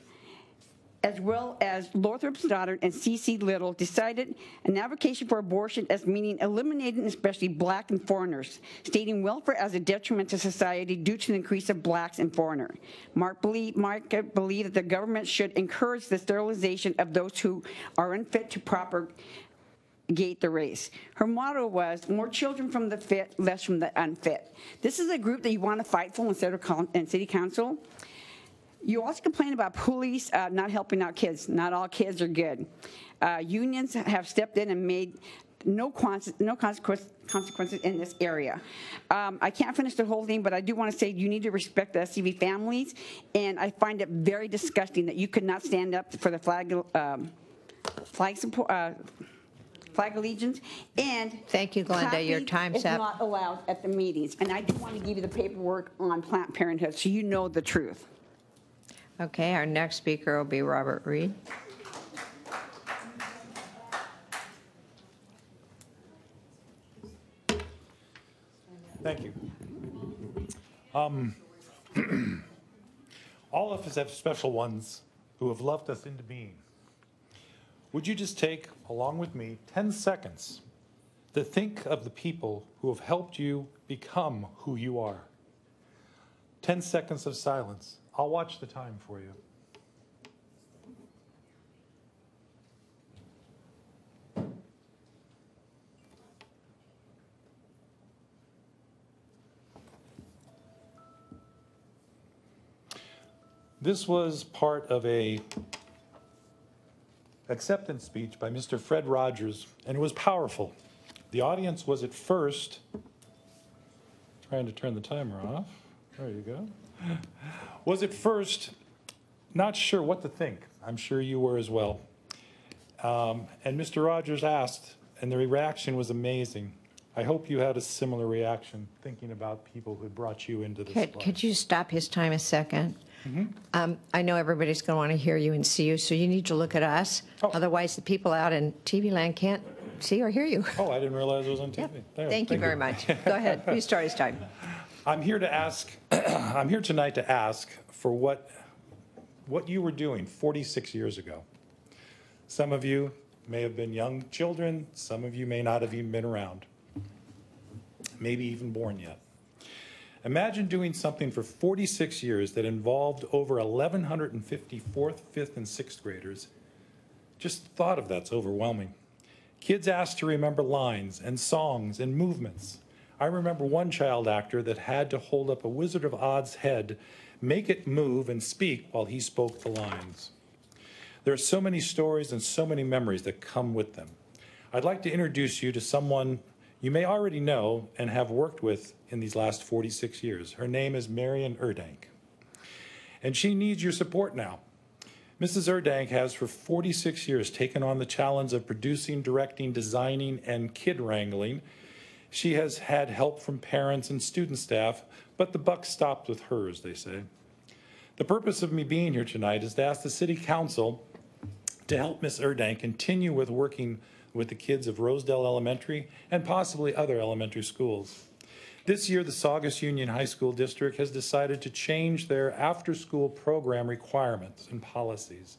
as well as Lothrop Stoddard and C.C. Little, decided an advocacy for abortion as meaning eliminating especially black and foreigners, stating welfare as a detriment to society due to the increase of blacks and foreigners. Mark believed that the government should encourage the sterilization of those who are unfit to propagate the race. Her motto was, more children from the fit, less from the unfit. This is a group that you want to fight for in City Council. You also complain about police not helping out kids. Not all kids are good. Unions have stepped in and made no consequences in this area. I can't finish the whole thing, but I do want to say you need to respect the SCV families, and I find it very disgusting that you could not stand up for the flag allegiance, and thank you, Glenda. Your time's up. It's not allowed at the meetings, and I do want to give you the paperwork on Planned Parenthood so you know the truth. Okay, our next speaker will be Robert Reed. Thank you. All of us have special ones who have loved us into being. Would you just take, along with me, 10 seconds to think of the people who have helped you become who you are? 10 seconds of silence. I'll watch the time for you. This was part of a acceptance speech by Mr. Fred Rogers, and it was powerful. The audience was at first, trying to turn the timer off, there you go, was at first not sure what to think. I'm sure you were as well. And Mr. Rogers asked, and the reaction was amazing. I hope you had a similar reaction thinking about people who brought you into this place. Could you stop his time a second? Mm-hmm. I know everybody's going to want to hear you and see you, so you need to look at us. Oh. Otherwise, the people out in TV land can't see or hear you. Oh, I didn't realize it was on TV. Yep. There, Thank you very much. Go ahead. You start his time. I'm here to ask, I'm here tonight to ask for what you were doing 46 years ago. Some of you may have been young children. Some of you may not have even been around, maybe even born yet. Imagine doing something for 46 years that involved over 1,150 4th, 5th, and 6th graders. Just the thought of that's overwhelming. Kids asked to remember lines and songs and movements. I remember one child actor that had to hold up a Wizard of Oz head, make it move and speak while he spoke the lines. There are so many stories and so many memories that come with them. I'd like to introduce you to someone you may already know and have worked with in these last 46 years. Her name is Marion Erdang, and she needs your support now. Mrs. Erdang has for 46 years taken on the challenge of producing, directing, designing, and kid wrangling. She has had help from parents and student staff, but the buck stopped with her, as they say. The purpose of me being here tonight is to ask the City Council to help Ms. Erdang continue with working with the kids of Rosedale Elementary and possibly other elementary schools. This year, the Saugus Union High School District has decided to change their after-school program requirements and policies.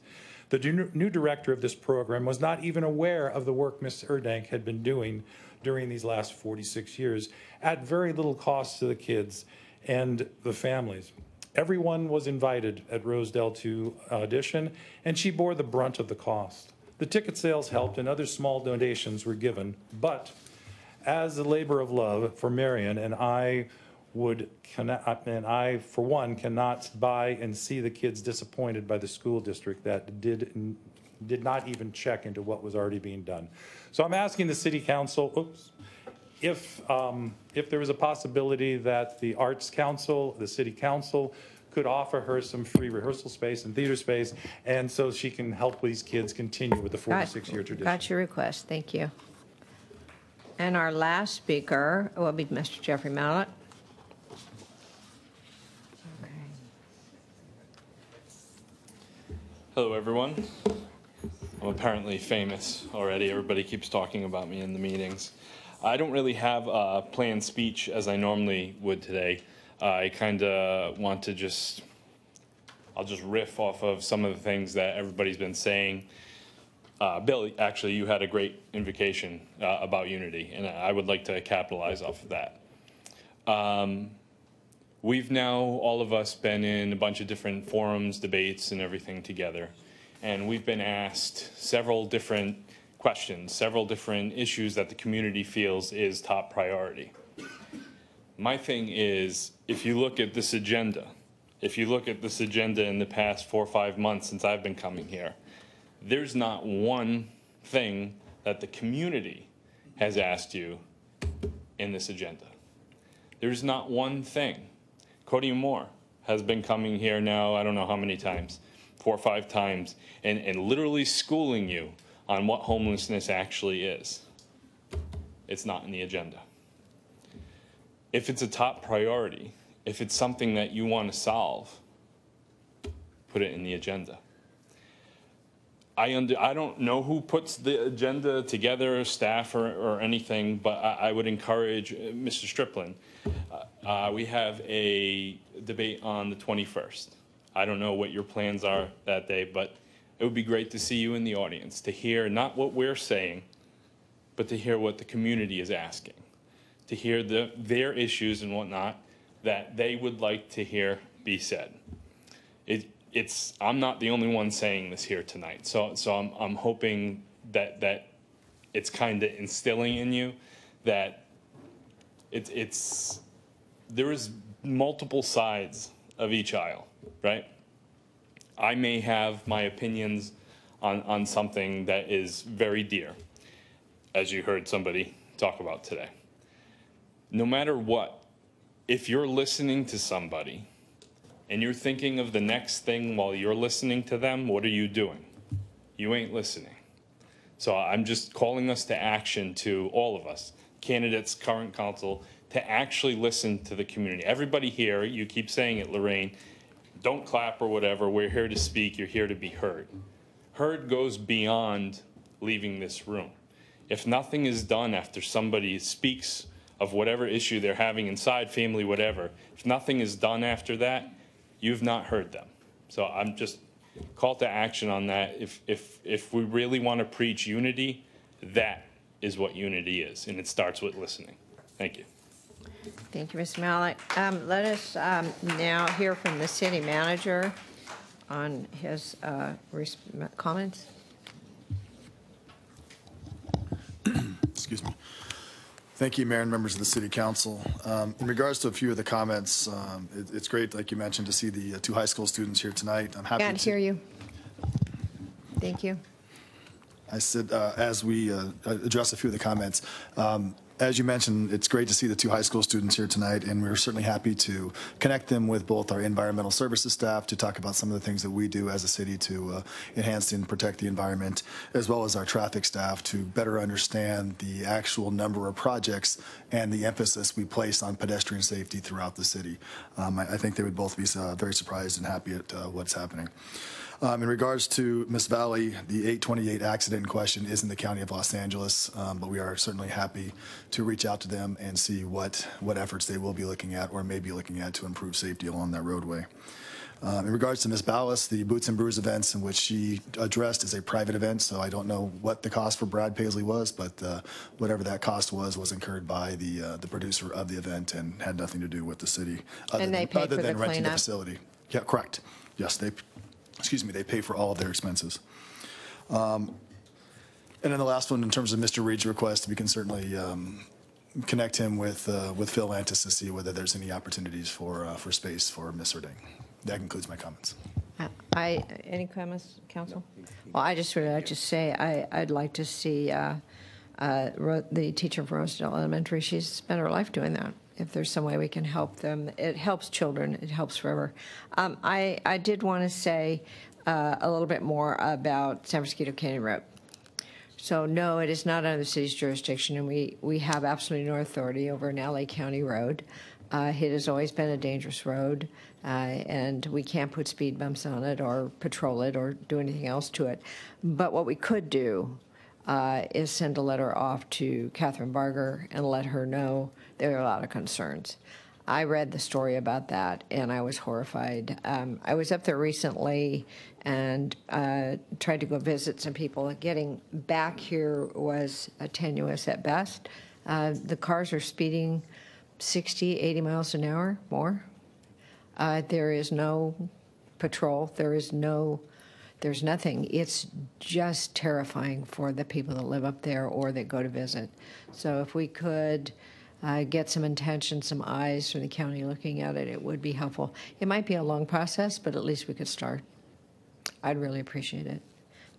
The new director of this program was not even aware of the work Ms. Erdang had been doing during these last 46 years at very little cost to the kids and the families. Everyone was invited at Rosedale to audition, and she bore the brunt of the cost. The ticket sales helped and other small donations were given, but as a labor of love for Marion, and I for one cannot buy and see the kids disappointed by the school district that did not even check into what was already being done. So I'm asking the City Council, if there was a possibility that the Arts Council, the City Council, could offer her some free rehearsal space and theater space, and so she can help these kids continue with the 46-year tradition. Got your request. Thank you. And our last speaker will be Mr. Jeffrey Mallett. Okay. Hello, everyone. I'm apparently famous already. Everybody keeps talking about me in the meetings. I don't really have a planned speech as I normally would today. I kind of want to I'll just riff off of some of the things that everybody's been saying. Bill, actually, you had a great invocation about unity, and I would like to capitalize off of that. We've now, all of us, been in a bunch of different forums, debates, and everything together, and we've been asked several different questions, several different issues that the community feels is top priority. My thing is, if you look at this agenda, in the past 4 or 5 months since I've been coming here, there's not one thing that the community has asked you in this agenda. There's not one thing. Cody Moore has been coming here now, I don't know how many times, 4 or 5 times, and literally schooling you on what homelessness actually is. It's not in the agenda. If it's a top priority, if it's something that you want to solve, put it in the agenda. I don't know who puts the agenda together, staff or anything, but I would encourage Mr. Striplin. We have a debate on the 21st. I don't know what your plans are that day, but it would be great to see you in the audience, to hear not what we're saying, but to hear what the community is asking, to hear their issues and whatnot that they would like to hear be said. I'm not the only one saying this here tonight, so I'm hoping that it's kind of instilling in you that there is multiple sides of each aisle, right? I may have my opinions on something that is very dear, as you heard somebody talk about today. No matter what, if you're listening to somebody and you're thinking of the next thing while you're listening to them, what are you doing? You ain't listening. So I'm just calling us to action, to all of us, candidates, current council, to actually listen to the community. Everybody here, you keep saying it, Lorraine, don't clap or whatever. We're here to speak. You're here to be heard. Heard goes beyond leaving this room. If nothing is done after somebody speaks of whatever issue they're having inside, family, whatever, if nothing is done after that, you've not heard them. So I'm just call to action on that. If we really want to preach unity, that is what unity is, and it starts with listening. Thank you. Thank you, Mr. Malik. Let us now hear from the city manager on his comments. Excuse me. Thank you, Mayor and members of the City Council. In regards to a few of the comments, it's great, like you mentioned, to see the two high school students here tonight. I'm happy Can't hear you. Thank you. I said, as we address a few of the comments, as you mentioned, it's great to see the two high school students here tonight, and we're certainly happy to connect them with both our environmental services staff to talk about some of the things that we do as a city to enhance and protect the environment, as well as our traffic staff to better understand the actual number of projects and the emphasis we place on pedestrian safety throughout the city. I think they would both be very surprised and happy at what's happening. In regards to Miss Valley, the 828 accident in question is in the county of Los Angeles, but we are certainly happy to reach out to them and see what efforts they will be looking at or may be looking at to improve safety along that roadway. In regards to Ms. Ballas, the Boots and Brews events in which she addressed is a private event, so I don't know what the cost for Brad Paisley was, but whatever that cost was incurred by the producer of the event and had nothing to do with the city other than renting the facility. Yeah, correct. Yes, they pay for all of their expenses. And then the last one, in terms of Mr. Reed's request, we can certainly connect him with Phil Antis to see whether there's any opportunities for space for Ms. Erdang. That concludes my comments. Any comments, Council? Well, I just would like to say I'd like to see the teacher from Rosedale Elementary. She's spent her life doing that. If there's some way we can help them, it helps children. It helps forever. I did want to say a little bit more about San Francisco Canyon Road. So no, it is not under the city's jurisdiction, and we have absolutely no authority over an LA County road. It has always been a dangerous road, and we can't put speed bumps on it or patrol it or do anything else to it. But what we could do is send a letter off to Catherine Barger and let her know there are a lot of concerns. I read the story about that, and I was horrified. I was up there recently and tried to go visit some people. Getting back here was tenuous at best. The cars are speeding 60, 80 miles an hour, more. There is no patrol. There's nothing. It's just terrifying for the people that live up there or that go to visit. So if we could get some attention, some eyes from the county looking at it, it would be helpful. It might be a long process, but at least we could start. I'd really appreciate it.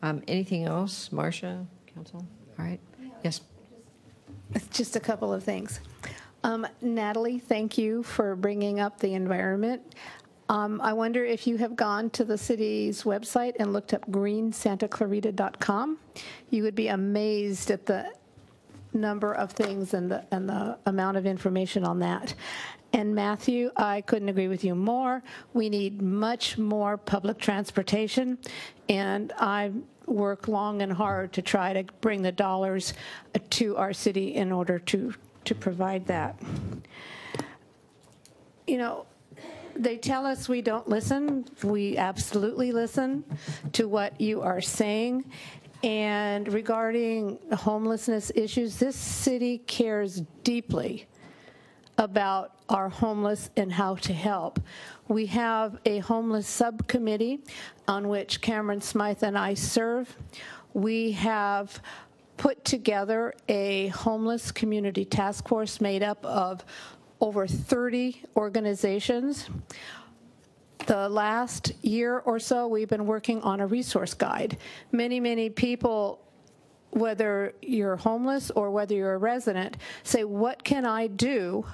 Anything else, Marcia, Council? All right. Yes. Just a couple of things. Natalie, thank you for bringing up the environment. I wonder if you have gone to the city's website and looked up greensantaclarita.com. You would be amazed at the number of things and the amount of information on that. And Matthew, I couldn't agree with you more. We need much more public transportation, and I work long and hard to try to bring the dollars to our city in order to provide that. You know, they tell us we don't listen. We absolutely listen to what you are saying. And regarding homelessness issues, this city cares deeply about our homeless and how to help. We have a homeless subcommittee on which Cameron Smythe and I serve. We have put together a homeless community task force made up of over 30 organizations. The last year or so, we've been working on a resource guide. Many people, whether you're homeless or whether you're a resident, say, what can I do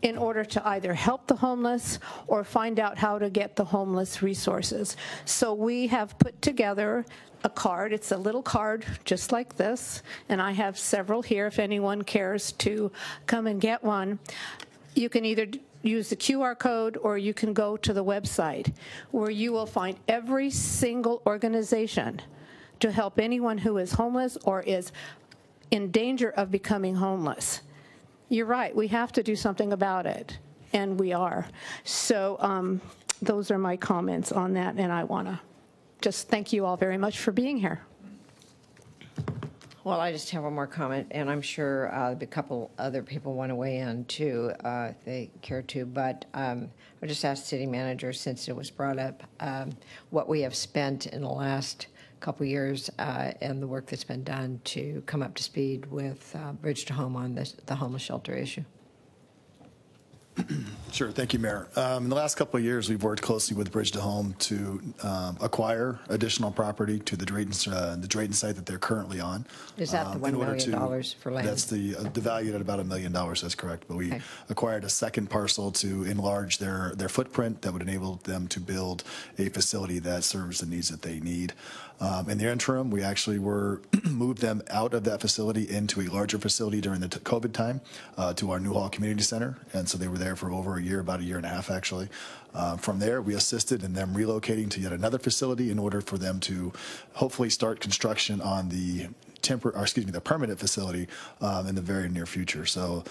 in order to either help the homeless or find out how to get the homeless resources? So we have put together a card. It's a little card just like this, and I have several here if anyone cares to come and get one. You can either use the QR code or you can go to the website where you will find every single organization to help anyone who is homeless or is in danger of becoming homeless. You're right, we have to do something about it, and we are. So those are my comments on that, and I want to just thank you all very much for being here. Well, I just have one more comment, and I'm sure a couple other people want to weigh in too, if they care to. But I'll just ask the city manager, since it was brought up, what we have spent in the last couple years and the work that's been done to come up to speed with Bridge to Home on the homeless shelter issue. Sure. Thank you, Mayor. In the last couple of years, we've worked closely with Bridge to Home to acquire additional property to the Drayton site that they're currently on. Is that the $1 million for land? That's the valued at about $1 million. That's correct. But we acquired a second parcel to enlarge their footprint that would enable them to build a facility that serves the needs that they need. In the interim, we actually moved them out of that facility into a larger facility during the COVID time to our Newhall Community Center, and so they were there for over a year, about a year and a half actually. From there, we assisted in them relocating to yet another facility in order for them to hopefully start construction on the the permanent facility in the very near future. So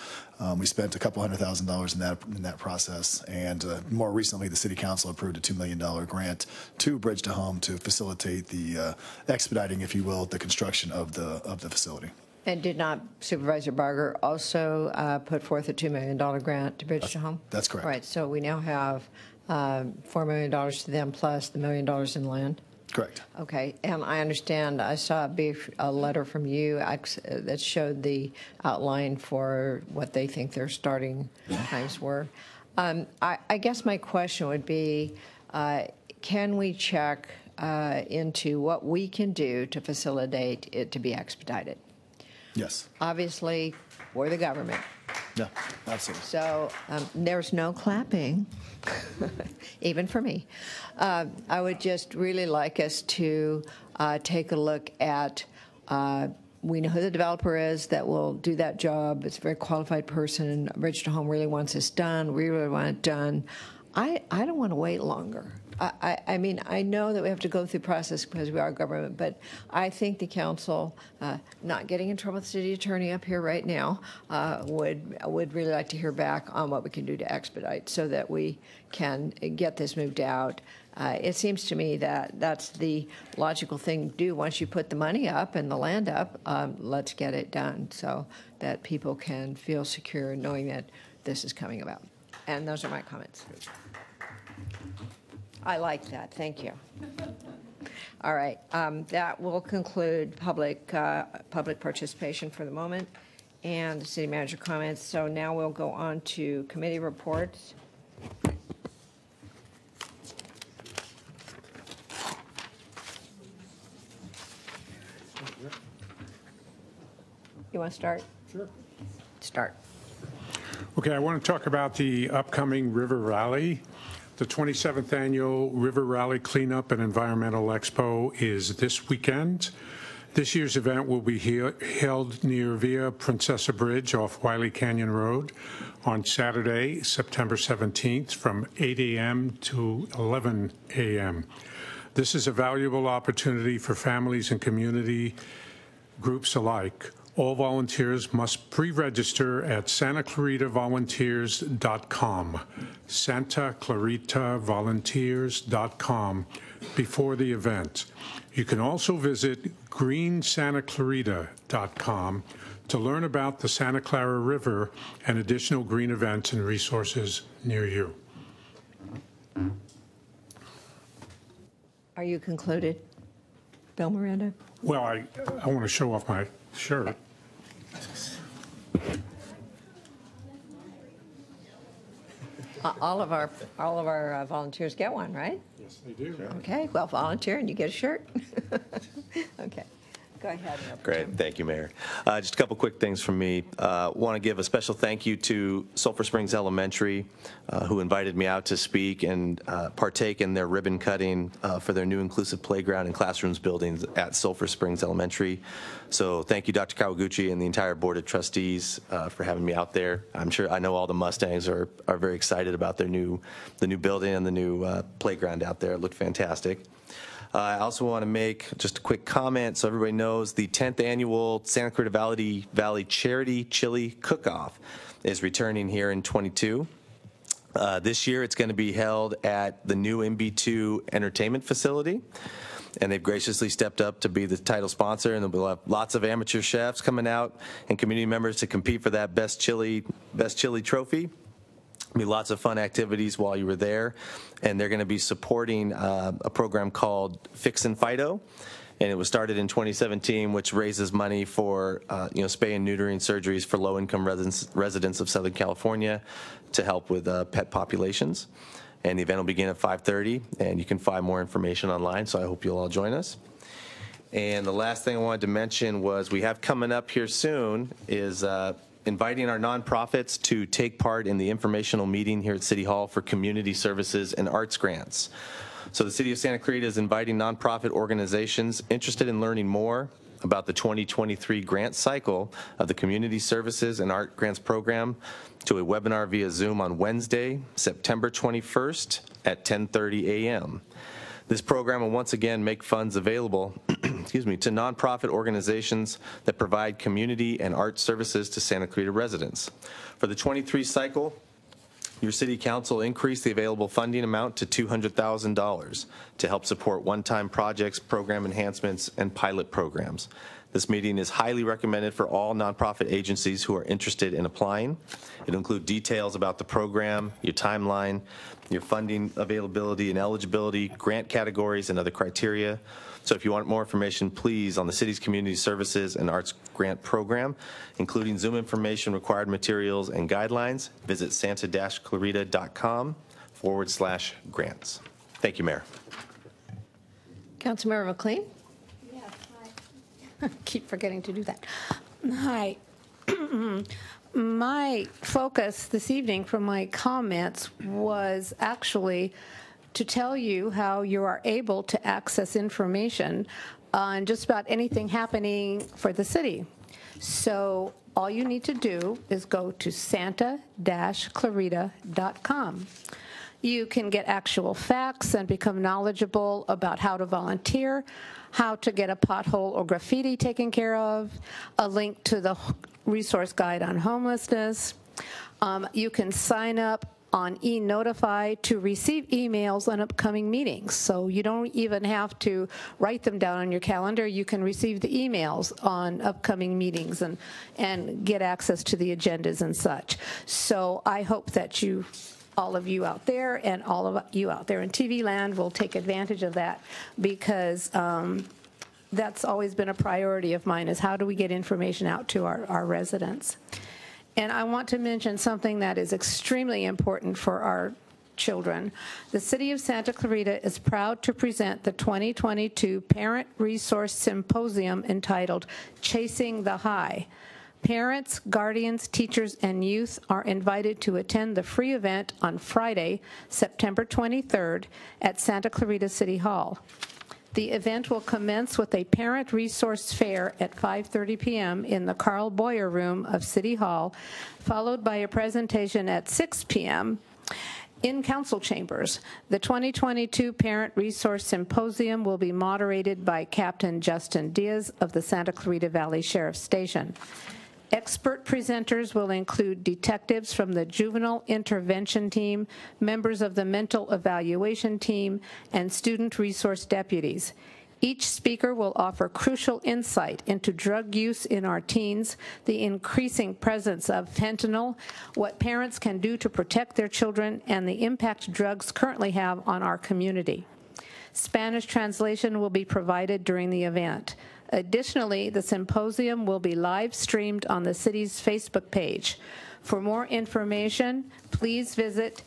we spent a couple $100,000 in that process, and more recently, the City Council approved a $2 million grant to Bridge to Home to facilitate the expediting, if you will, the construction of the facility. And did not Supervisor Barger also put forth a $2 million grant to Bridge to Home? That's correct. Right. So we now have $4 million to them plus the $1 million in land. Correct. Okay, and I understand, I saw a letter from you that showed the outline for what they think their starting times were. I guess my question would be, can we check into what we can do to facilitate it to be expedited? Yes. Obviously, we're the government. Yeah, absolutely. So there's no clapping, even for me. I would just really like us to take a look at, we know who the developer is that will do that job. It's a very qualified person. Bridge to Home really wants this done. We really want it done. I don't want to wait longer. I mean, I know that we have to go through the process because we are government, but I think the council, not getting in trouble with the city attorney up here right now, would really like to hear back on what we can do to expedite so that we can get this moved out. It seems to me that that's the logical thing to do. Once you put the money up and the land up, let's get it done so that people can feel secure knowing that this is coming about. And those are my comments. I like that. Thank you. All right. That will conclude public participation for the moment and the city manager comments. So now we'll go on to committee reports. You want to start? Sure. Start. Okay, I want to talk about the upcoming River Rally. The 27th Annual River Rally Cleanup and Environmental Expo is this weekend. This year's event will be held near Via Princesa Bridge off Wiley Canyon Road on Saturday, September 17th from 8 a.m. to 11 a.m. This is a valuable opportunity for families and community groups alike. All volunteers must pre-register at santaclaritavolunteers.com, santaclaritavolunteers.com before the event. You can also visit greensantaclarita.com to learn about the Santa Clara River and additional green events and resources near you. Are you concluded, Bill Miranda? Well, I want to show off my shirt. All of our volunteers get one, right? Yes, they do. Okay, well, volunteer and you get a shirt. Okay, go ahead. Great, thank you, Mayor. Just a couple quick things from me. Want to give a special thank you to Sulphur Springs Elementary, who invited me out to speak and partake in their ribbon cutting for their new inclusive playground and classrooms buildings at Sulphur Springs Elementary. So thank you, Dr. Kawaguchi and the entire Board of Trustees for having me out there. I know all the Mustangs are very excited about the new building and the new playground out there. It looked fantastic. I also want to make just a quick comment so everybody knows the 10th annual Santa Clarita Valley Charity Chili Cook-Off is returning here in 22. This year it's going to be held at the new MB2 entertainment facility, and they've graciously stepped up to be the title sponsor, and we'll have lots of amateur chefs coming out and community members to compete for that best chili trophy. Be lots of fun activities while you were there, and they're going to be supporting a program called Fixin' Fido, and it was started in 2017, which raises money for spay and neutering surgeries for low-income residents of Southern California to help with pet populations. And the event will begin at 5:30, and you can find more information online, so I hope you'll all join us. And the last thing I wanted to mention was we have coming up here soon is inviting our nonprofits to take part in the informational meeting here at City Hall for community services and arts grants. So the City of Santa Clarita is inviting nonprofit organizations interested in learning more about the 2023 grant cycle of the Community Services and Art Grants Program to a webinar via Zoom on Wednesday, September 21st at 10:30 a.m. This program will once again make funds available to nonprofit organizations that provide community and art services to Santa Clarita residents. For the 23 cycle, your City Council increased the available funding amount to $200,000 to help support one-time projects, program enhancements, and pilot programs. This meeting is highly recommended for all nonprofit agencies who are interested in applying. It'll include details about the program, your timeline, your funding availability and eligibility, grant categories, and other criteria. So if you want more information, please, on the city's community services and arts grant program, including Zoom information, required materials, and guidelines, visit santa-clarita.com/grants. Thank you, Mayor. Councilmember McLean? Keep forgetting to do that. Hi. My focus this evening from my comments was actually to tell you how you are able to access information on just about anything happening for the city. So all you need to do is go to santa-clarita.com. You can get actual facts and become knowledgeable about how to volunteer, how to get a pothole or graffiti taken care of, a link to the resource guide on homelessness. You can sign up on e-Notify to receive emails on upcoming meetings. So you don't even have to write them down on your calendar. You can receive the emails on upcoming meetings and get access to the agendas and such. So I hope that all of you out there and all of you out there in TV land will take advantage of that, because that's always been a priority of mine, is how do we get information out to our residents. And I want to mention something that is extremely important for our children. The City of Santa Clarita is proud to present the 2022 Parent Resource Symposium entitled Chasing the High. Parents, guardians, teachers, and youth are invited to attend the free event on Friday, September 23rd at Santa Clarita City Hall. The event will commence with a parent resource fair at 5:30 p.m. in the Carl Boyer Room of City Hall, followed by a presentation at 6 p.m. in council chambers. The 2022 Parent Resource Symposium will be moderated by Captain Justin Diaz of the Santa Clarita Valley Sheriff's Station. Expert presenters will include detectives from the Juvenile Intervention Team, members of the Mental Evaluation Team, and student resource deputies. Each speaker will offer crucial insight into drug use in our teens, the increasing presence of fentanyl, what parents can do to protect their children, and the impact drugs currently have on our community. Spanish translation will be provided during the event. Additionally, the symposium will be live streamed on the city's Facebook page. For more information, please visit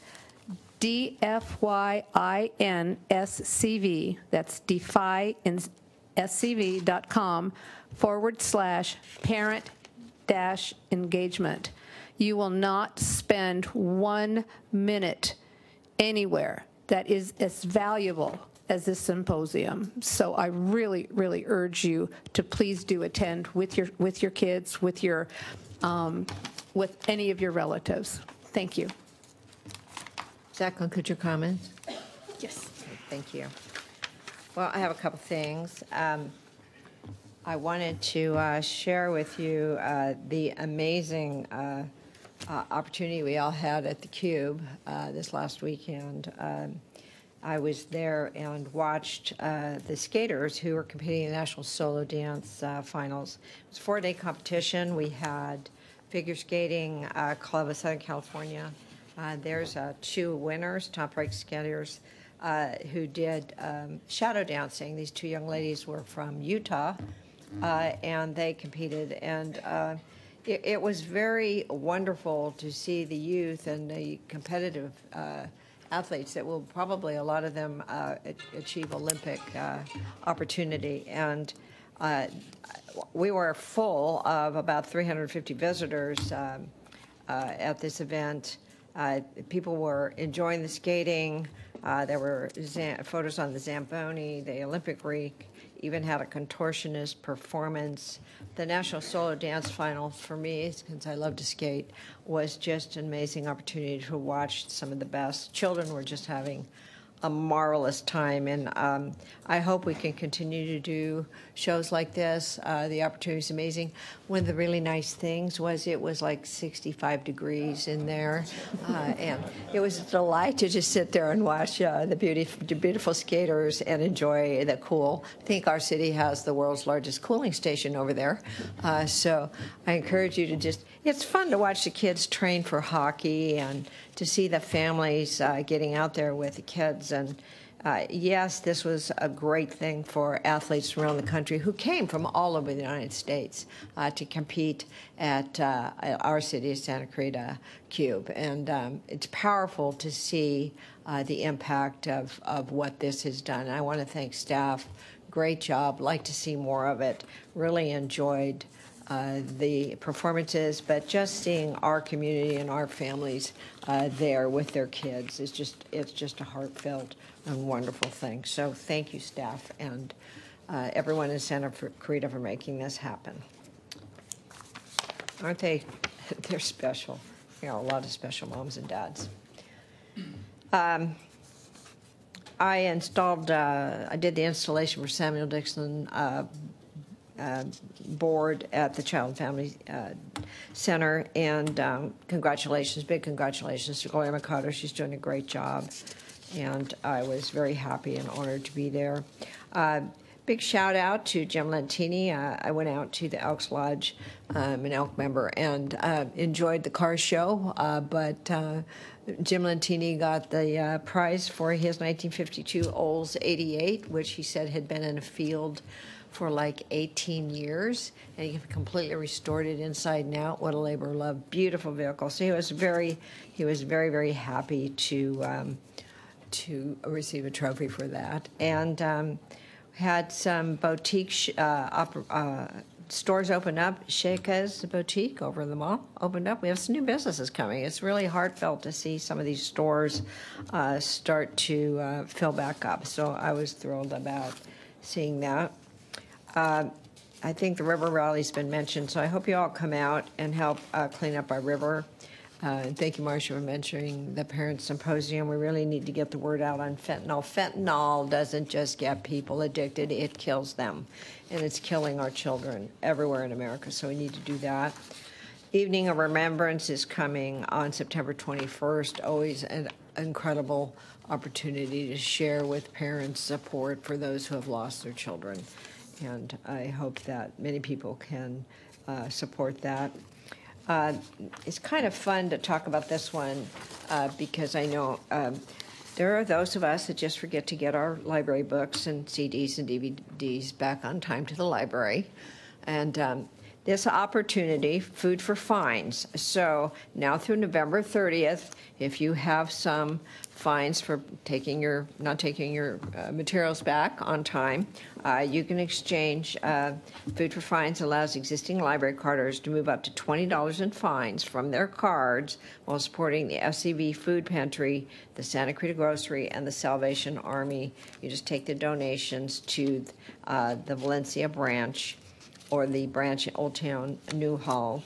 DFYINSCV, that's defyinscv.com/parent-engagement. You will not spend 1 minute anywhere that is as valuable as this symposium. So I really, really urge you to please do attend with your kids, with your with any of your relatives. Thank you. Does that conclude your comments? Yes. Thank you. Well, I have a couple things. I wanted to share with you the amazing opportunity we all had at the Cube this last weekend. I was there and watched the skaters who were competing in the National Solo Dance Finals. It was a 4-day competition. We had Figure Skating Club of Southern California. There's 2 winners, top-ranked skaters, who did shadow dancing. These 2 young ladies were from Utah, and they competed. And it was very wonderful to see the youth and the competitive athletes that will probably, a lot of them, achieve Olympic opportunity. And we were full of about 350 visitors at this event. People were enjoying the skating. There were photos on the Zamboni, the Olympic rink, even had a contortionist performance. The National Solo Dance Final, for me, since I love to skate, was just an amazing opportunity to watch some of the best. Children were just having a marvelous time, and I hope we can continue to do shows like this. The opportunity is amazing. One of the really nice things was it was like 65 degrees in there, and it was a delight to just sit there and watch the beautiful skaters and enjoy the cool. I think our city has the world's largest cooling station over there, so I encourage you to just, it's fun to watch the kids train for hockey and to see the families getting out there with the kids. And yes, this was a great thing for athletes around the country who came from all over the United States to compete at our city, Santa Clarita Cube. And it's powerful to see the impact of what this has done. I want to thank staff. Great job. Like to see more of it. Really enjoyed the performances, but just seeing our community and our families there with their kids is it's just a heartfelt and wonderful thing. So thank you, staff, and everyone in Santa Clarita for making this happen. Aren't they? They're special. You know, a lot of special moms and dads. I installed, I did the installation for Samuel Dixon board at the Child and Family Center, and congratulations, big congratulations to Gloria Mikado. She's doing a great job, and I was very happy and honored to be there. Big shout out to Jim Lentini. I went out to the Elks Lodge, an Elk member, and enjoyed the car show, but Jim Lentini got the prize for his 1952 Olds 88, which he said had been in a field for like 18 years, and he completely restored it inside and out. What a labor of love. Beautiful vehicle. So he was very, very happy to receive a trophy for that. And had some boutique stores open up. Sheikah's boutique over in the mall opened up. We have some new businesses coming. It's really heartfelt to see some of these stores start to fill back up. So I was thrilled about seeing that. I think the river rally's been mentioned, so I hope you all come out and help clean up our river. And thank you, Marcia, for mentioning the Parent Symposium. We really need to get the word out on fentanyl. Fentanyl doesn't just get people addicted, it kills them. And it's killing our children everywhere in America, so we need to do that. Evening of Remembrance is coming on September 21st. Always an incredible opportunity to share with parents support for those who have lost their children. And I hope that many people can support that. It's kind of fun to talk about this one because I know there are those of us that just forget to get our library books and CDs and DVDs back on time to the library. And this opportunity, Food for Fines. So now through November 30th, if you have some fines for not taking your materials back on time, you can exchange. Food for Fines allows existing library carders to move up to $20 in fines from their cards while supporting the SCV Food Pantry, the Santa Clarita Grocery, and the Salvation Army. You just take the donations to the Valencia branch or the branch at Old Town Newhall,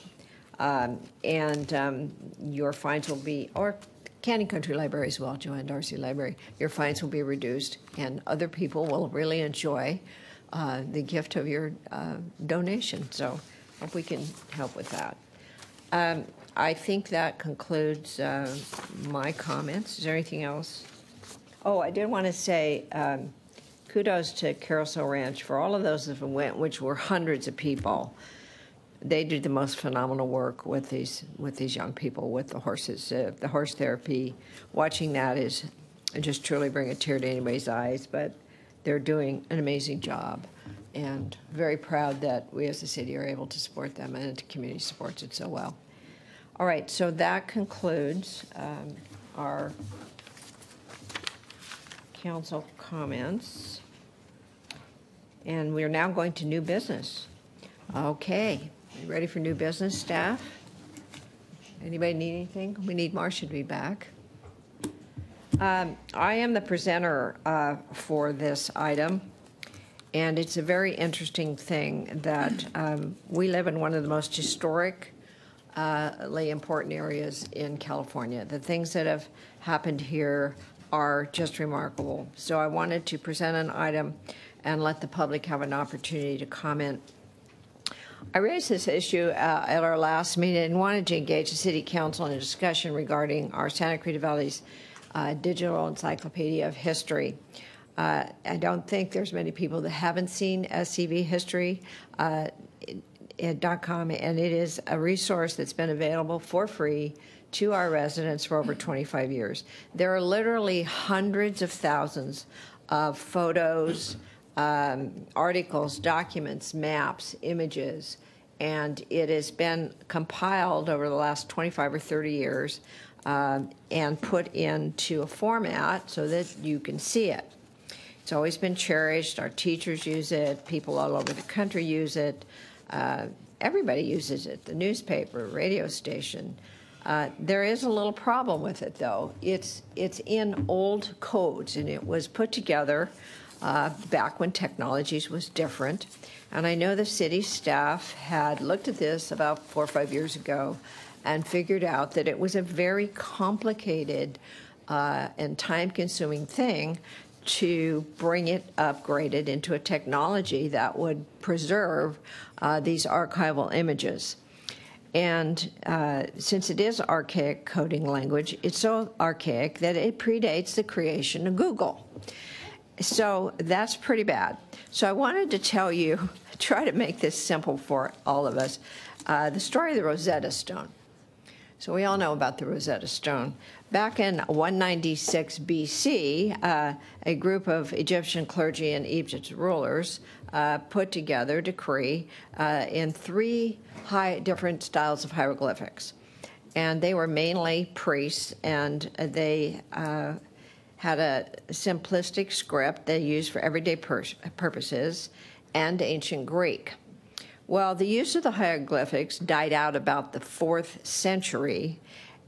and your fines will be, or Canyon Country Library as well, Joanne Darcy Library, your fines will be reduced, and other people will really enjoy the gift of your donation. So hope we can help with that. I think that concludes my comments. Is there anything else? Oh, I did want to say kudos to Carousel Ranch for all of those that went, which were hundreds of people. They did the most phenomenal work with these young people, with the horses, the horse therapy. Watching that is just truly bring a tear to anybody's eyes, but they're doing an amazing job, and very proud that we as a city are able to support them, and the community supports it so well. All right, so that concludes our council comments, and we're now going to new business. Okay. You ready for new business, staff? Anybody need anything? We need Marcia to be back. I am the presenter for this item, and it's a very interesting thing that we live in one of the most historically important areas in California. The things that have happened here are just remarkable. So I wanted to present an item and let the public have an opportunity to comment. I raised this issue at our last meeting and wanted to engage the City Council in a discussion regarding our Santa Clarita Valley's digital Encyclopedia of History. I don't think there's many people that haven't seen SCV History .com, and it is a resource that's been available for free to our residents for over 25 years. There are literally hundreds of thousands of photos, articles, documents, maps, images, and it has been compiled over the last 25 or 30 years and put into a format so that you can see it. It's always been cherished. Our teachers use it. People all over the country use it. Everybody uses it, the newspaper, radio station. There is a little problem with it, though. It's in old codes, and it was put together back when technologies was different. And I know the city staff had looked at this about 4 or 5 years ago and figured out that it was a very complicated and time-consuming thing to bring it upgraded into a technology that would preserve these archival images. And since it is archaic coding language, it's so archaic that it predates the creation of Google. So that's pretty bad. So I wanted to tell you, try to make this simple for all of us, the story of the Rosetta Stone. So we all know about the Rosetta Stone. Back in 196 BC, a group of Egyptian clergy and Egypt's rulers put together a decree in 3 different styles of hieroglyphics. And they were mainly priests, and they had a simplistic script they used for everyday purposes, and ancient Greek. Well, the use of the hieroglyphics died out about the 4th century,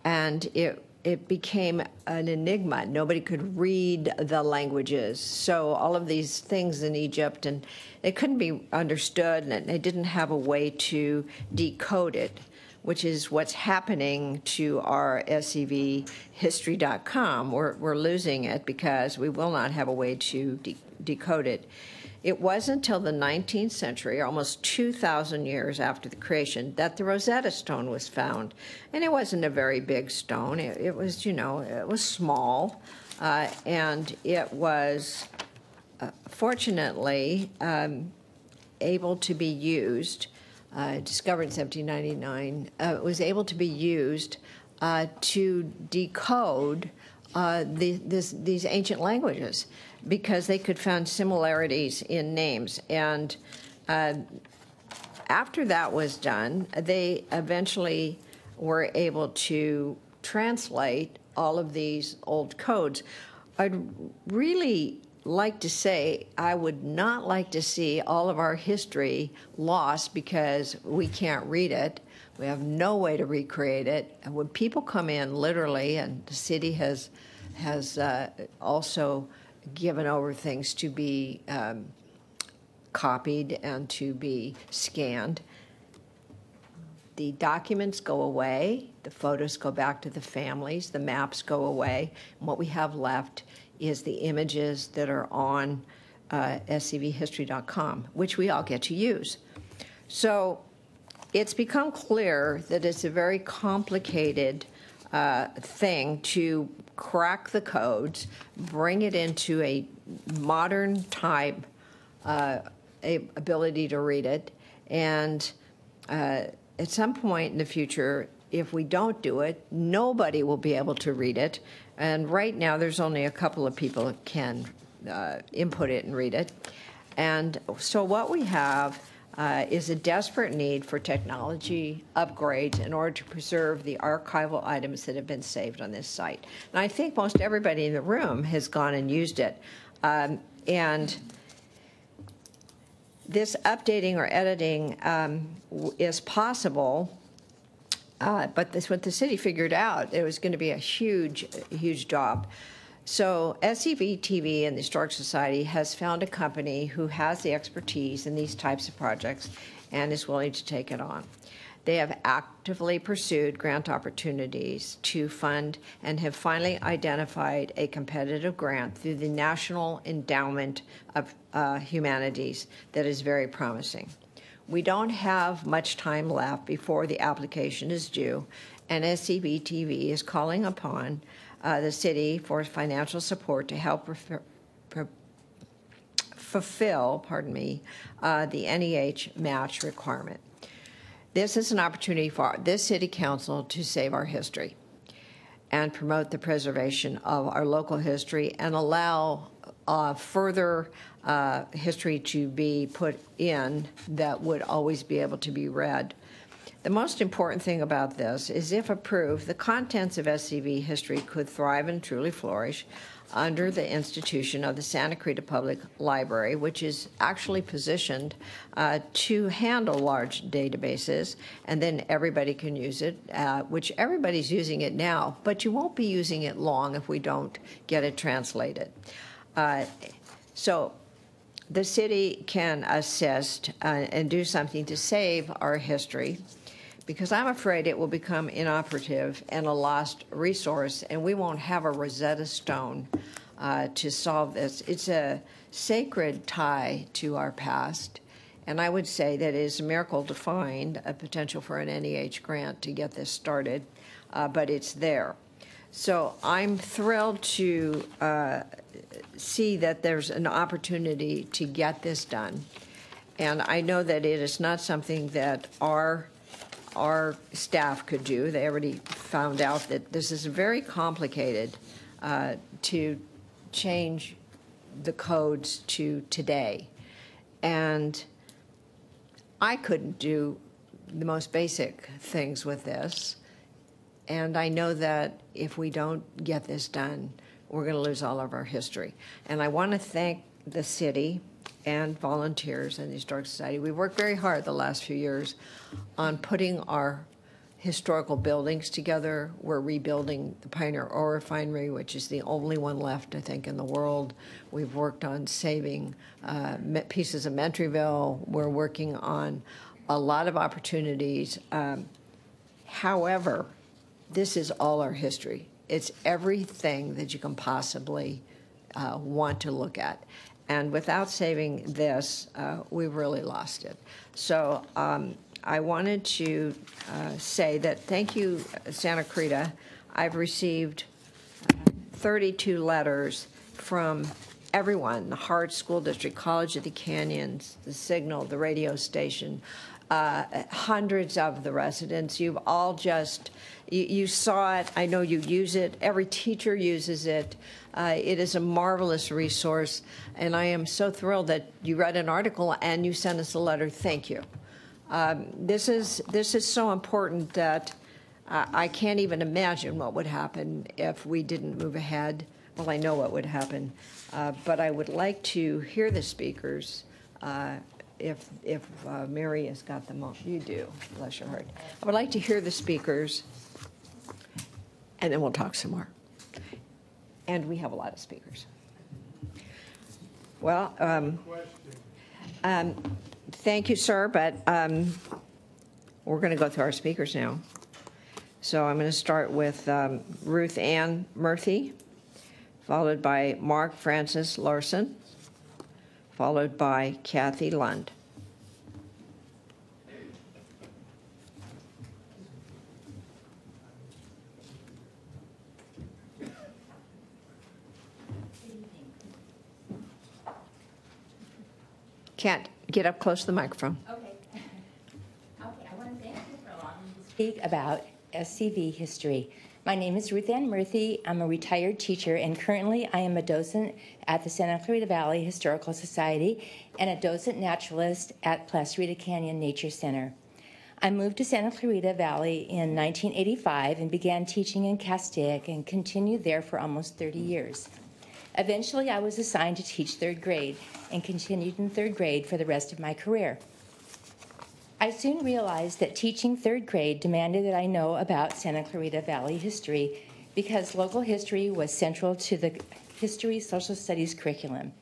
and it became an enigma. Nobody could read the languages. So all of these things in Egypt, and they couldn't be understood, and they didn't have a way to decode it, which is what's happening to our SCV History.com. We're losing it because we will not have a way to decode it. It wasn't until the 19th century, almost 2,000 years after the creation, that the Rosetta Stone was found. And it wasn't a very big stone. It was, you know, it was small. And it was, fortunately, able to be used, discovered in 1799, it was able to be used to decode these ancient languages, because they could find similarities in names. And after that was done, they eventually were able to translate all of these old codes. I'd really like to say I would not like to see all of our history lost because we can't read it. We have no way to recreate it. And when people come in, literally, and the city has also given over things to be copied and to be scanned, the documents go away, the photos go back to the families, the maps go away, and what we have left is the images that are on scvhistory.com, which we all get to use. So it's become clear that it's a very complicated thing to crack the codes, bring it into a modern type ability to read it, and at some point in the future, if we don't do it, nobody will be able to read it. And right now, there's only a couple of people that can input it and read it. And so what we have is a desperate need for technology upgrades in order to preserve the archival items that have been saved on this site. And I think most everybody in the room has gone and used it. And this updating or editing is possible, but this what the city figured out. It was going to be a huge, huge job. So SCV TV and the Historical Society has found a company who has the expertise in these types of projects and is willing to take it on. They have actively pursued grant opportunities to fund and have finally identified a competitive grant through the National Endowment of Humanities that is very promising. We don't have much time left before the application is due, and SCV TV is calling upon the city for financial support to help fulfill, the NEH match requirement. This is an opportunity for this city council to save our history and promote the preservation of our local history and allow further history to be put in that would always be able to be read. The most important thing about this is, if approved, the contents of SCV history could thrive and truly flourish under the institution of the Santa Clarita Public Library, which is actually positioned to handle large databases, and then everybody can use it, which everybody's using it now, but you won't be using it long if we don't get it translated. So the city can assist and do something to save our history, because I'm afraid it will become inoperative and a lost resource, and we won't have a Rosetta Stone to solve this. It's a sacred tie to our past, and I would say that it is a miracle to find a potential for an NEH grant to get this started, but it's there. So I'm thrilled to see that there's an opportunity to get this done, and I know that it is not something that our staff could do. They already found out that this is very complicated to change the codes to today. And I couldn't do the most basic things with this. And I know that if we don't get this done, we're going to lose all of our history. And I want to thank the city and volunteers and the Historical Society. We worked very hard the last few years on putting our historical buildings together. We're rebuilding the Pioneer Ore Refinery, which is the only one left, I think, in the world. We've worked on saving pieces of Mentryville. We're working on a lot of opportunities. However, this is all our history. It's everything that you can possibly want to look at. And without saving this, we've really lost it. So I wanted to say that thank you, Santa Clarita. I've received 32 letters from everyone, the Hart School District, College of the Canyons, the Signal, the radio station, hundreds of the residents. You've all just, you saw it. I know you use it. Every teacher uses it. It is a marvelous resource, and I am so thrilled that you read an article and you sent us a letter. Thank you. This is so important that I can't even imagine what would happen if we didn't move ahead. Well, I know what would happen, but I would like to hear the speakers. If Mary has got them all, you do, bless your heart. I would like to hear the speakers, and then we'll talk some more. And we have a lot of speakers. Well, thank you, sir, but we're going to go through our speakers now. So I'm going to start with Ruth Ann Murphy, followed by Mark Francis Larson, followed by Kathy Lund. Can't get up close to the microphone. Okay. I want to thank you for allowing me to speak about SCV history. My name is Ruth Ann Murphy. I'm a retired teacher, and currently I am a docent at the Santa Clarita Valley Historical Society and a docent naturalist at Planned Canyon Nature Center. I moved to Santa Clarita Valley in 1985 and began teaching in Castaic and continued there for almost 30 years. Eventually, I was assigned to teach third grade and continued in third grade for the rest of my career. I soon realized that teaching third grade demanded that I know about Santa Clarita Valley history because local history was central to the history social studies curriculum.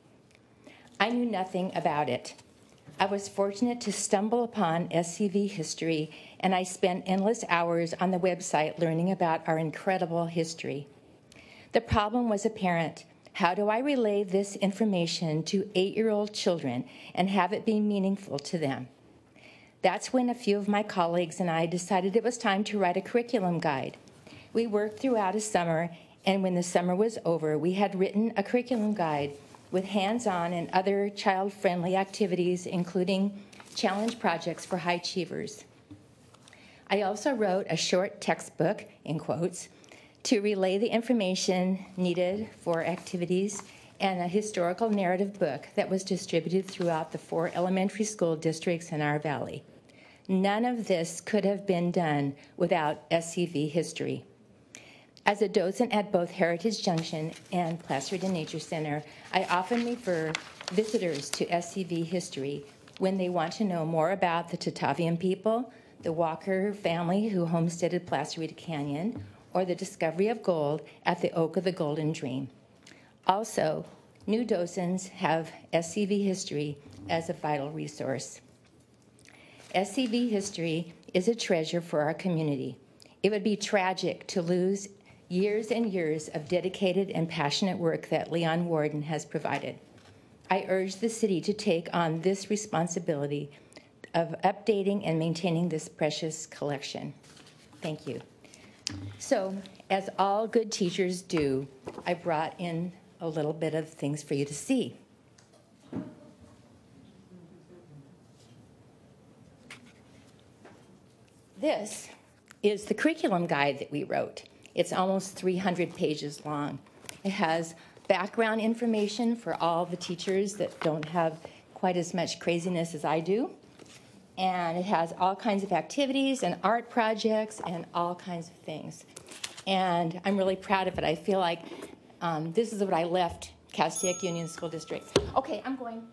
I knew nothing about it. I was fortunate to stumble upon SCV history, and I spent endless hours on the website learning about our incredible history. The problem was apparent. How do I relay this information to 8-year-old children and have it be meaningful to them? That's when a few of my colleagues and I decided it was time to write a curriculum guide. We worked throughout a summer, and when the summer was over, we had written a curriculum guide with hands-on and other child-friendly activities, including challenge projects for high achievers. I also wrote a short textbook, in quotes, to relay the information needed for activities, and a historical narrative book that was distributed throughout the 4 elementary school districts in our valley. None of this could have been done without SCV history. As a docent at both Heritage Junction and Planned Nature Center, I often refer visitors to SCV history when they want to know more about the Tatavian people, the Walker family who homesteaded Planned Canyon, or the discovery of gold at the Oak of the Golden Dream. Also, new docents have SCV history as a vital resource. SCV history is a treasure for our community. It would be tragic to lose years and years of dedicated and passionate work that Leon Warden has provided. I urge the city to take on this responsibility of updating and maintaining this precious collection. Thank you. So, as all good teachers do, I brought in a little bit of things for you to see. This is the curriculum guide that we wrote. It's almost 300 pages long. It has background information for all the teachers that don't have quite as much craziness as I do. And it has all kinds of activities and art projects and all kinds of things. And I'm really proud of it. I feel like this is what I left Castaic Union School District. Okay, I'm going.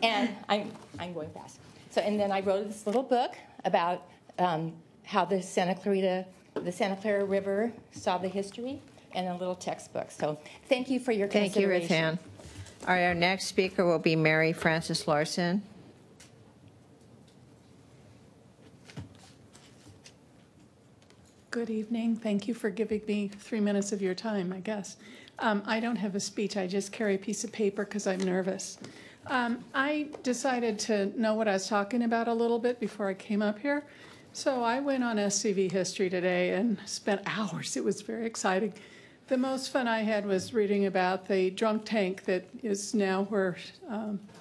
And I'm going fast. So, and then I wrote this little book about how the Santa Clara River saw the history, and a little textbook. So thank you for your consideration. Thank you, Ruth Ann. All right, our next speaker will be Mary Frances Larson. Good evening. Thank you for giving me 3 minutes of your time, I guess. I don't have a speech. I just carry a piece of paper because I'm nervous. I decided to know what I was talking about a little bit before I came up here. So I went on SCV History today and spent hours. It was very exciting. The most fun I had was reading about the drunk tank that is now where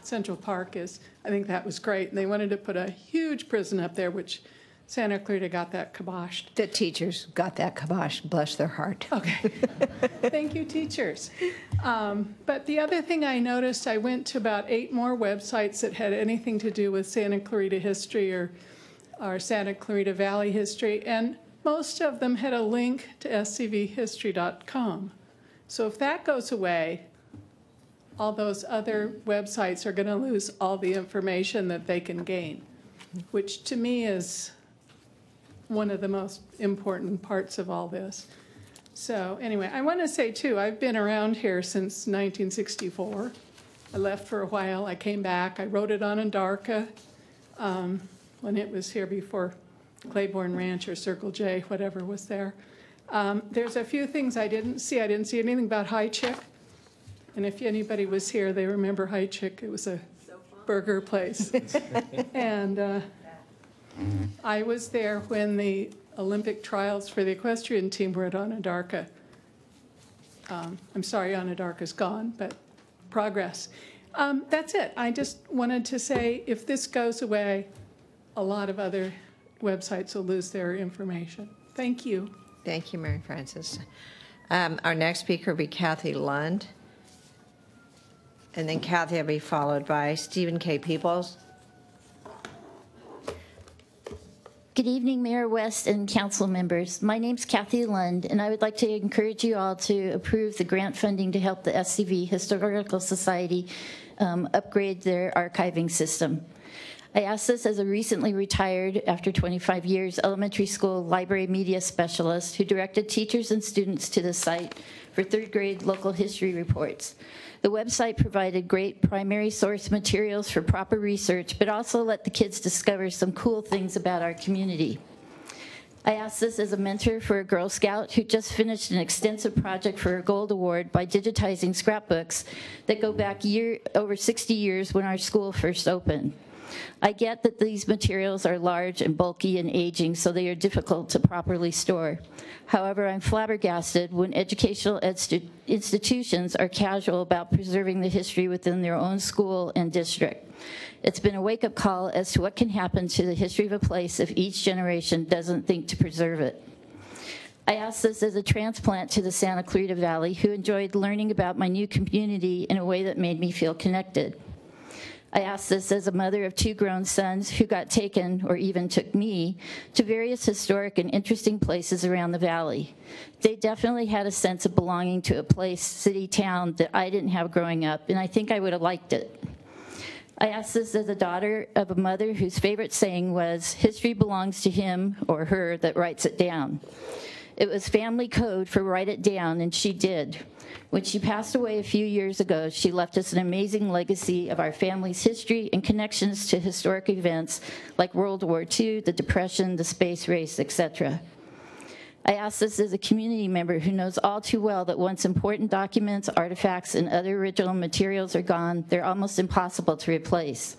Central Park is. I think that was great. And they wanted to put a huge prison up there, which Santa Clarita got that kiboshed. The teachers got that kiboshed, bless their heart. Okay. Thank you, teachers. But the other thing I noticed, I went to about 8 more websites that had anything to do with Santa Clarita history or Santa Clarita Valley history, and most of them had a link to scvhistory.com. So if that goes away, all those other websites are going to lose all the information that they can gain, which to me is one of the most important parts of all this. So anyway, I want to say too, I've been around here since 1964. I left for a while, I came back, I wrote it on Andarka when it was here before Claiborne Ranch or Circle J, whatever was there. There's a few things I didn't see. I didn't see anything about High Chick. And if anybody was here, they remember High Chick. It was a burger place. And I was there when the Olympic trials for the equestrian team were at Onondarka. I'm sorry, Onondarka's gone, but progress. That's it. I just wanted to say, if this goes away, a lot of other websites will lose their information. Thank you. Thank you, Mary Frances. Our next speaker will be Kathy Lund. And then Kathy will be followed by Stephen K. Peoples. Good evening, Mayor West and council members. My name's Kathy Lund, and I would like to encourage you all to approve the grant funding to help the SCV Historical Society upgrade their archiving system. I ask this as a recently retired, after 25 years, elementary school library media specialist who directed teachers and students to the site for 3rd grade local history reports. The website provided great primary source materials for proper research, but also let the kids discover some cool things about our community. I ask this as a mentor for a Girl Scout who just finished an extensive project for a gold award by digitizing scrapbooks that go back over 60 years when our school first opened. I get that these materials are large and bulky and aging, so they are difficult to properly store. However, I'm flabbergasted when educational institutions are casual about preserving the history within their own school and district. It's been a wake-up call as to what can happen to the history of a place if each generation doesn't think to preserve it. I ask this as a transplant to the Santa Clarita Valley who enjoyed learning about my new community in a way that made me feel connected. I ask this as a mother of 2 grown sons who got taken, or even took me, to various historic and interesting places around the valley. They definitely had a sense of belonging to a place, city, town that I didn't have growing up, and I think I would have liked it. I ask this as a daughter of a mother whose favorite saying was, "History belongs to him or her that writes it down." It was family code for write it down, and she did. When she passed away a few years ago, she left us an amazing legacy of our family's history and connections to historic events like World War II, the Depression, the space race, etc. I ask this as a community member who knows all too well that once important documents, artifacts, and other original materials are gone, they're almost impossible to replace.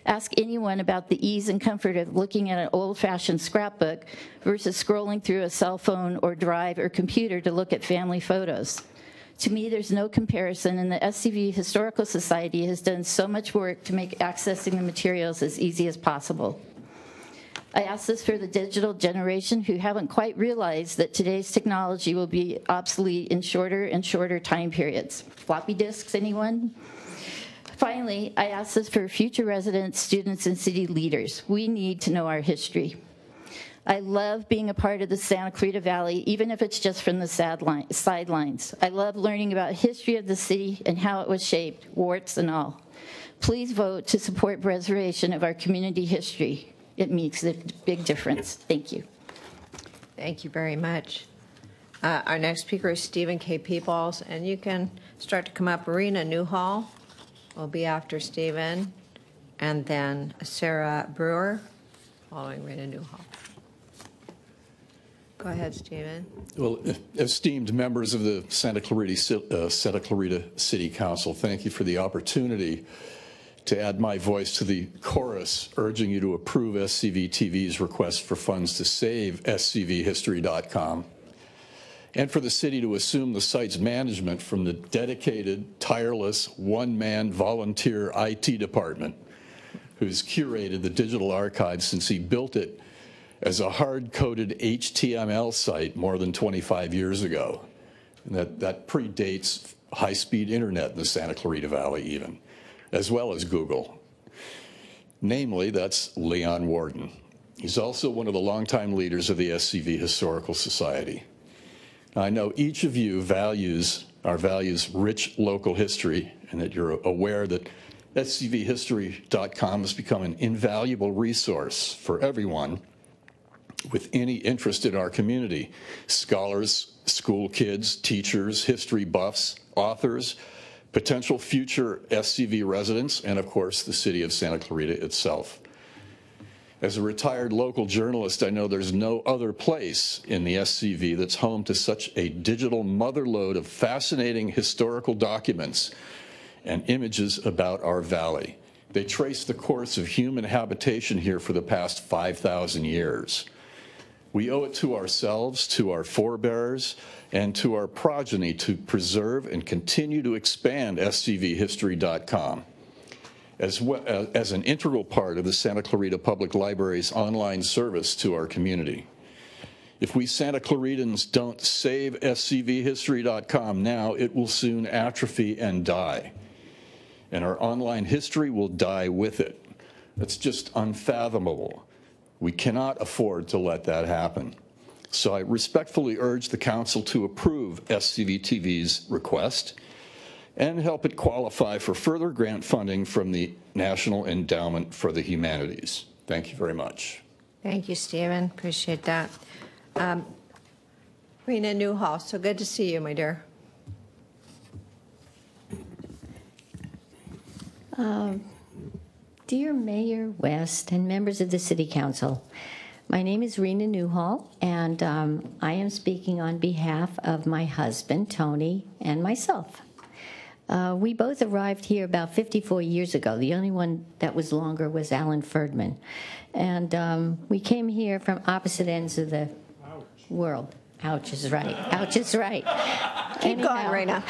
Ask anyone about the ease and comfort of looking at an old-fashioned scrapbook versus scrolling through a cell phone or drive or computer to look at family photos. To me, there's no comparison, and the SCV Historical Society has done so much work to make accessing the materials as easy as possible. I ask this for the digital generation who haven't quite realized that today's technology will be obsolete in shorter and shorter time periods. Floppy disks, anyone? Finally, I ask this for future residents, students, and city leaders. We need to know our history. I love being a part of the Santa Clarita Valley, even if it's just from the sidelines. I love learning about history of the city and how it was shaped, warts and all. Please vote to support preservation of our community history. It makes a big difference. Thank you. Thank you very much. Our next speaker is Stephen K. Peoples, and you can start to come up. Rena Newhall will be after Stephen, and then Sarah Brewer following Rena Newhall. Go ahead, Stephen. Well, esteemed members of the Santa Clarita City Council, thank you for the opportunity to add my voice to the chorus urging you to approve SCV TV's request for funds to save scvhistory.com and for the city to assume the site's management from the dedicated, tireless, one-man volunteer IT department who's curated the digital archive since he built it as a hard-coded HTML site more than 25 years ago. And that predates high-speed internet in the Santa Clarita Valley even, as well as Google. Namely, that's Leon Warden. He's also one of the longtime leaders of the SCV Historical Society. Now, I know each of you values rich local history, and that you're aware that scvhistory.com has become an invaluable resource for everyone with any interest in our community: scholars, school kids, teachers, history buffs, authors, potential future SCV residents, and of course the city of Santa Clarita itself. As a retired local journalist, I know there's no other place in the SCV that's home to such a digital motherlode of fascinating historical documents and images about our valley. They trace the course of human habitation here for the past 5,000 years. We owe it to ourselves, to our forebears, and to our progeny to preserve and continue to expand scvhistory.com. As an integral part of the Santa Clarita Public Library's online service to our community. If we Santa Claritans don't save scvhistory.com now, it will soon atrophy and die. And our online history will die with it. That's just unfathomable. We cannot afford to let that happen. So I respectfully urge the council to approve SCV TV's request and help it qualify for further grant funding from the National Endowment for the Humanities. Thank you very much. Thank you, Stephen. Appreciate that. Rena Newhall, so good to see you, my dear. Dear Mayor West and members of the City Council, my name is Rena Newhall, and I am speaking on behalf of my husband, Tony, and myself. We both arrived here about 54 years ago. The only one that was longer was Alan Ferdman. And we came here from opposite ends of the world. Ouch is right. Ouch is right. Keep going, Rena.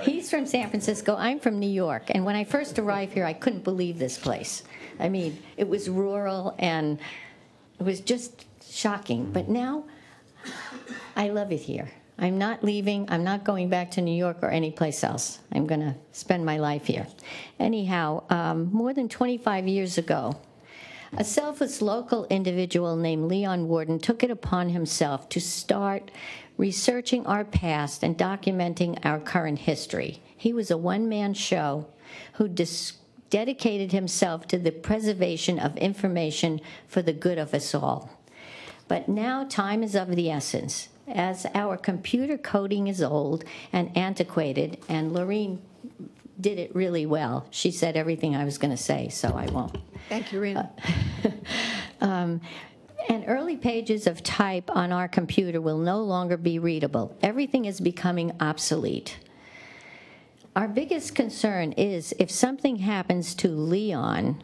He's from San Francisco. I'm from New York. And when I first arrived here, I couldn't believe this place. I mean, it was rural and it was just shocking. But now, I love it here. I'm not leaving. I'm not going back to New York or anyplace else. I'm going to spend my life here. Anyhow, more than 25 years ago, a selfless local individual named Leon Warden took it upon himself to start researching our past and documenting our current history. He was a one-man show who dedicated himself to the preservation of information for the good of us all. But now time is of the essence. As our computer coding is old and antiquated, and Lorene did it really well. She said everything I was going to say, so I won't. Thank you, Rena. And early pages of type on our computer will no longer be readable. Everything is becoming obsolete. Our biggest concern is if something happens to Leon,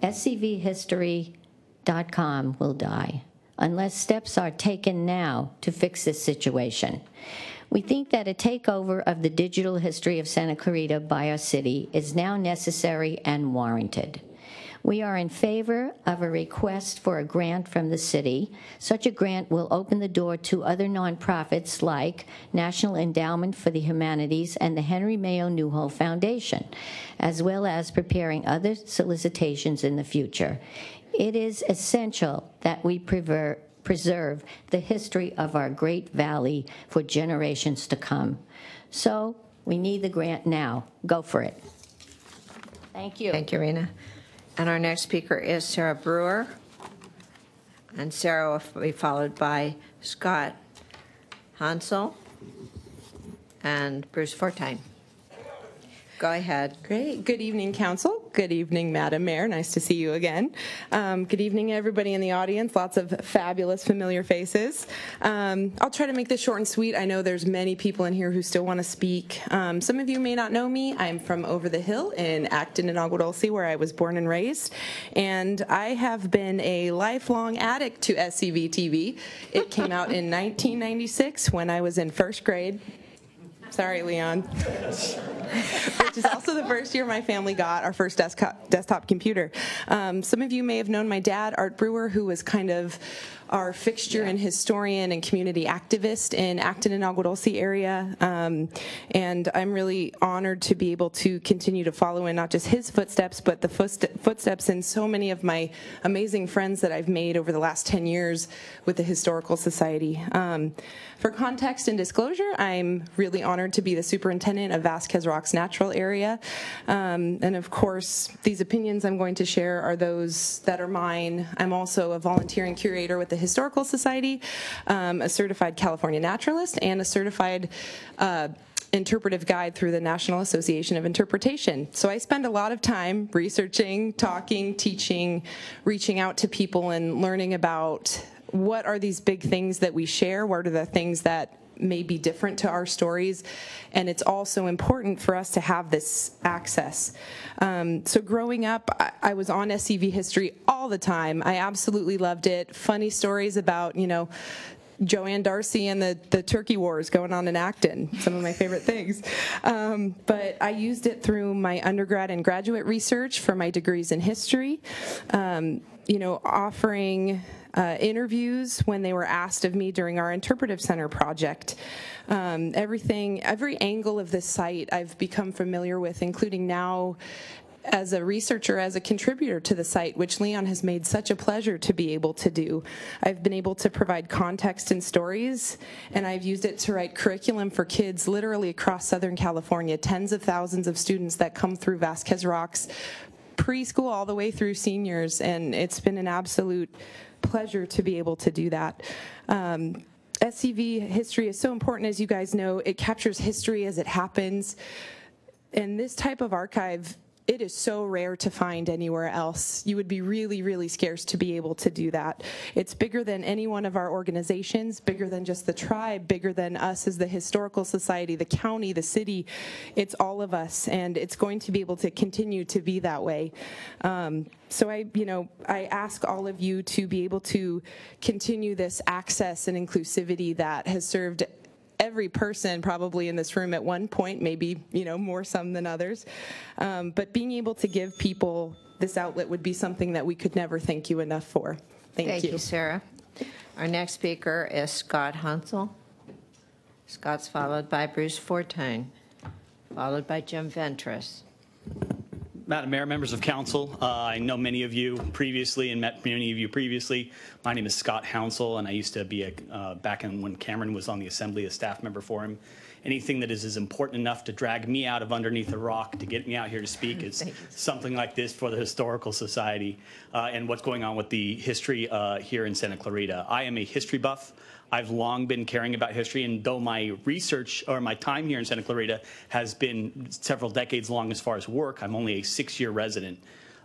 scvhistory.com will die, unless steps are taken now to fix this situation. We think that a takeover of the digital history of Santa Clarita by our city is now necessary and warranted. We are in favor of a request for a grant from the city. Such a grant will open the door to other nonprofits like National Endowment for the Humanities and the Henry Mayo Newhall Foundation, as well as preparing other solicitations in the future. It is essential that we preserve the history of our great valley for generations to come. So we need the grant now. Go for it. Thank you. Thank you, Rena. And our next speaker is Sarah Brewer. And Sarah will be followed by Scott Hansel and Bruce Fortine. Go ahead. Great. Good evening, Council. Good evening, Madam Mayor. Nice to see you again. Good evening, everybody in the audience. Lots of fabulous, familiar faces. I'll try to make this short and sweet. I know there's many people in here who still want to speak. Some of you may not know me. I'm from over the hill in Acton and Agua Dulce, where I was born and raised. And I have been a lifelong addict to SCV TV. It came out in 1996 when I was in first grade. Sorry, Leon. Which is also the first year my family got our first desktop computer. Some of you may have known my dad, Art Brewer, who was kind of our fixture and historian and community activist in Acton and Aguadulce area. And I'm really honored to be able to continue to follow in not just his footsteps, but the footsteps in so many of my amazing friends that I've made over the last 10 years with the Historical Society. For context and disclosure, I'm really honored to be the superintendent of Vasquez Rock's natural area. And of course, these opinions I'm going to share are those that are mine. I'm also a volunteering curator with the Historical Society, a certified California naturalist, and a certified interpretive guide through the National Association of Interpretation. So I spend a lot of time researching, talking, teaching, reaching out to people and learning about what are these big things that we share, what are the things that may be different to our stories, and it's also important for us to have this access. So growing up, I was on SCV History all the time. I absolutely loved it. Funny stories about, you know, Joanne Darcy and the turkey wars going on in Acton, some of my favorite things. But I used it through my undergrad and graduate research for my degrees in history, you know, offering interviews when they were asked of me during our interpretive center project. Every angle of this site I've become familiar with, including now as a researcher, as a contributor to the site, which Leon has made such a pleasure to be able to do. I've been able to provide context and stories, and I've used it to write curriculum for kids literally across Southern California, tens of thousands of students that come through Vasquez Rocks, preschool all the way through seniors, and it's been an absolute pleasure to be able to do that. SCV History is so important, as you guys know. It captures history as it happens, and this type of archive, it is so rare to find anywhere else. You would be really, really scarce to be able to do that. It's bigger than any one of our organizations, bigger than just the tribe, bigger than us as the Historical Society, the county, the city. It's all of us, and it's going to be able to continue to be that way. So I ask all of you to be able to continue this access and inclusivity that has served every person probably in this room at one point, maybe, you know, more some than others. But being able to give people this outlet would be something that we could never thank you enough for. Thank you. Thank you, Sarah. Our next speaker is Scott Hansel. Scott's followed by Bruce Fortune, followed by Jim Ventris. Madam Mayor, members of council, I know many of you previously and met many of you previously. My name is Scott Hounsell, and I used to be back when Cameron was on the assembly, a staff member for him. Anything that is important enough to drag me out of underneath a rock to get me out here to speak is something like this for the Historical Society and what's going on with the history here in Santa Clarita. I am a history buff. I've long been caring about history, and though my research or my time here in Santa Clarita has been several decades long as far as work, I'm only a 6-year resident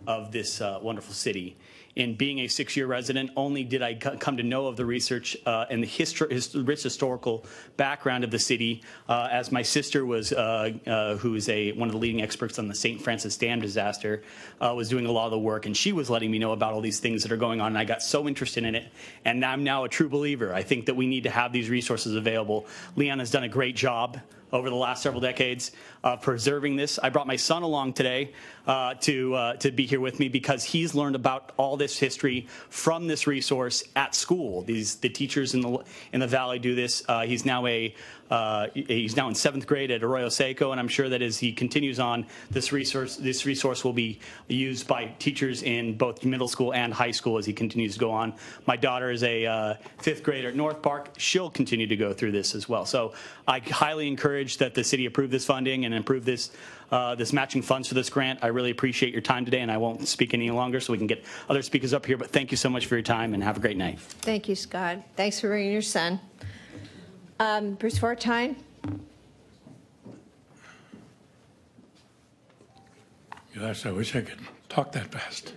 of this wonderful city. In being a 6-year resident, only did I come to know of the research and the rich historical background of the city, as my sister was, who is one of the leading experts on the St. Francis Dam disaster, was doing a lot of the work, and she was letting me know about all these things that are going on, and I got so interested in it, and I'm now a true believer. I think that we need to have these resources available. Leon has done a great job over the last several decades of preserving this. I brought my son along today to be here with me because he's learned about all this history from this resource at school. The teachers in the valley do this. He's now in 7th grade at Arroyo Seco, and I'm sure that as he continues on, this resource will be used by teachers in both middle school and high school as he continues to go on. My daughter is a 5th grader at North Park. She'll continue to go through this as well. So I highly encourage that the city approve this funding and approve this matching funds for this grant. I really appreciate your time today, and I won't speak any longer so we can get other speakers up here, but thank you so much for your time, and have a great night. Thank you, Scott. Thanks for bringing your son. Bruce Fortune. Gosh, I wish I could talk that fast.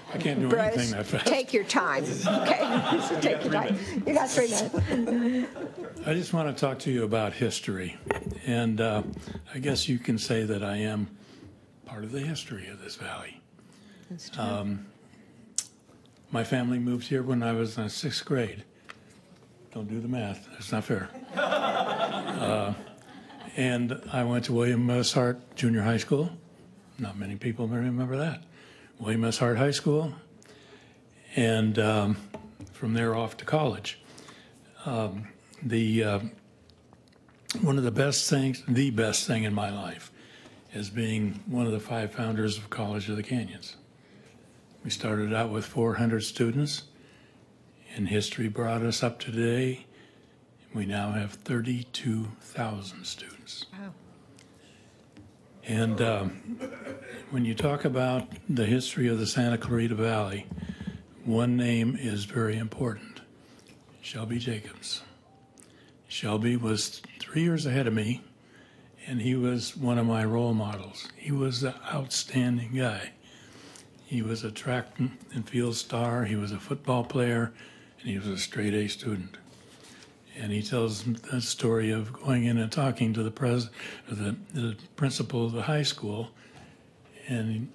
I can't do anything that fast. Take your time, okay? Take your time. You got 3 minutes. I just want to talk to you about history. And I guess you can say that I am part of the history of this valley. That's true. My family moved here when I was in 6th grade. Don't do the math. That's not fair. And I went to William S. Hart Junior High School. Not many people remember that. William S. Hart High School. And from there off to college. One of the best things, the best thing in my life, is being one of the 5 founders of College of the Canyons. We started out with 400 students, and history brought us up to today. We now have 32,000 students. Wow. And when you talk about the history of the Santa Clarita Valley, one name is very important, Shelby Jacobs. Shelby was 3 years ahead of me, and he was one of my role models. He was an outstanding guy. He was a track and field star, he was a football player, and he was a straight A student. And he tells that story of going in and talking to the principal of the high school, and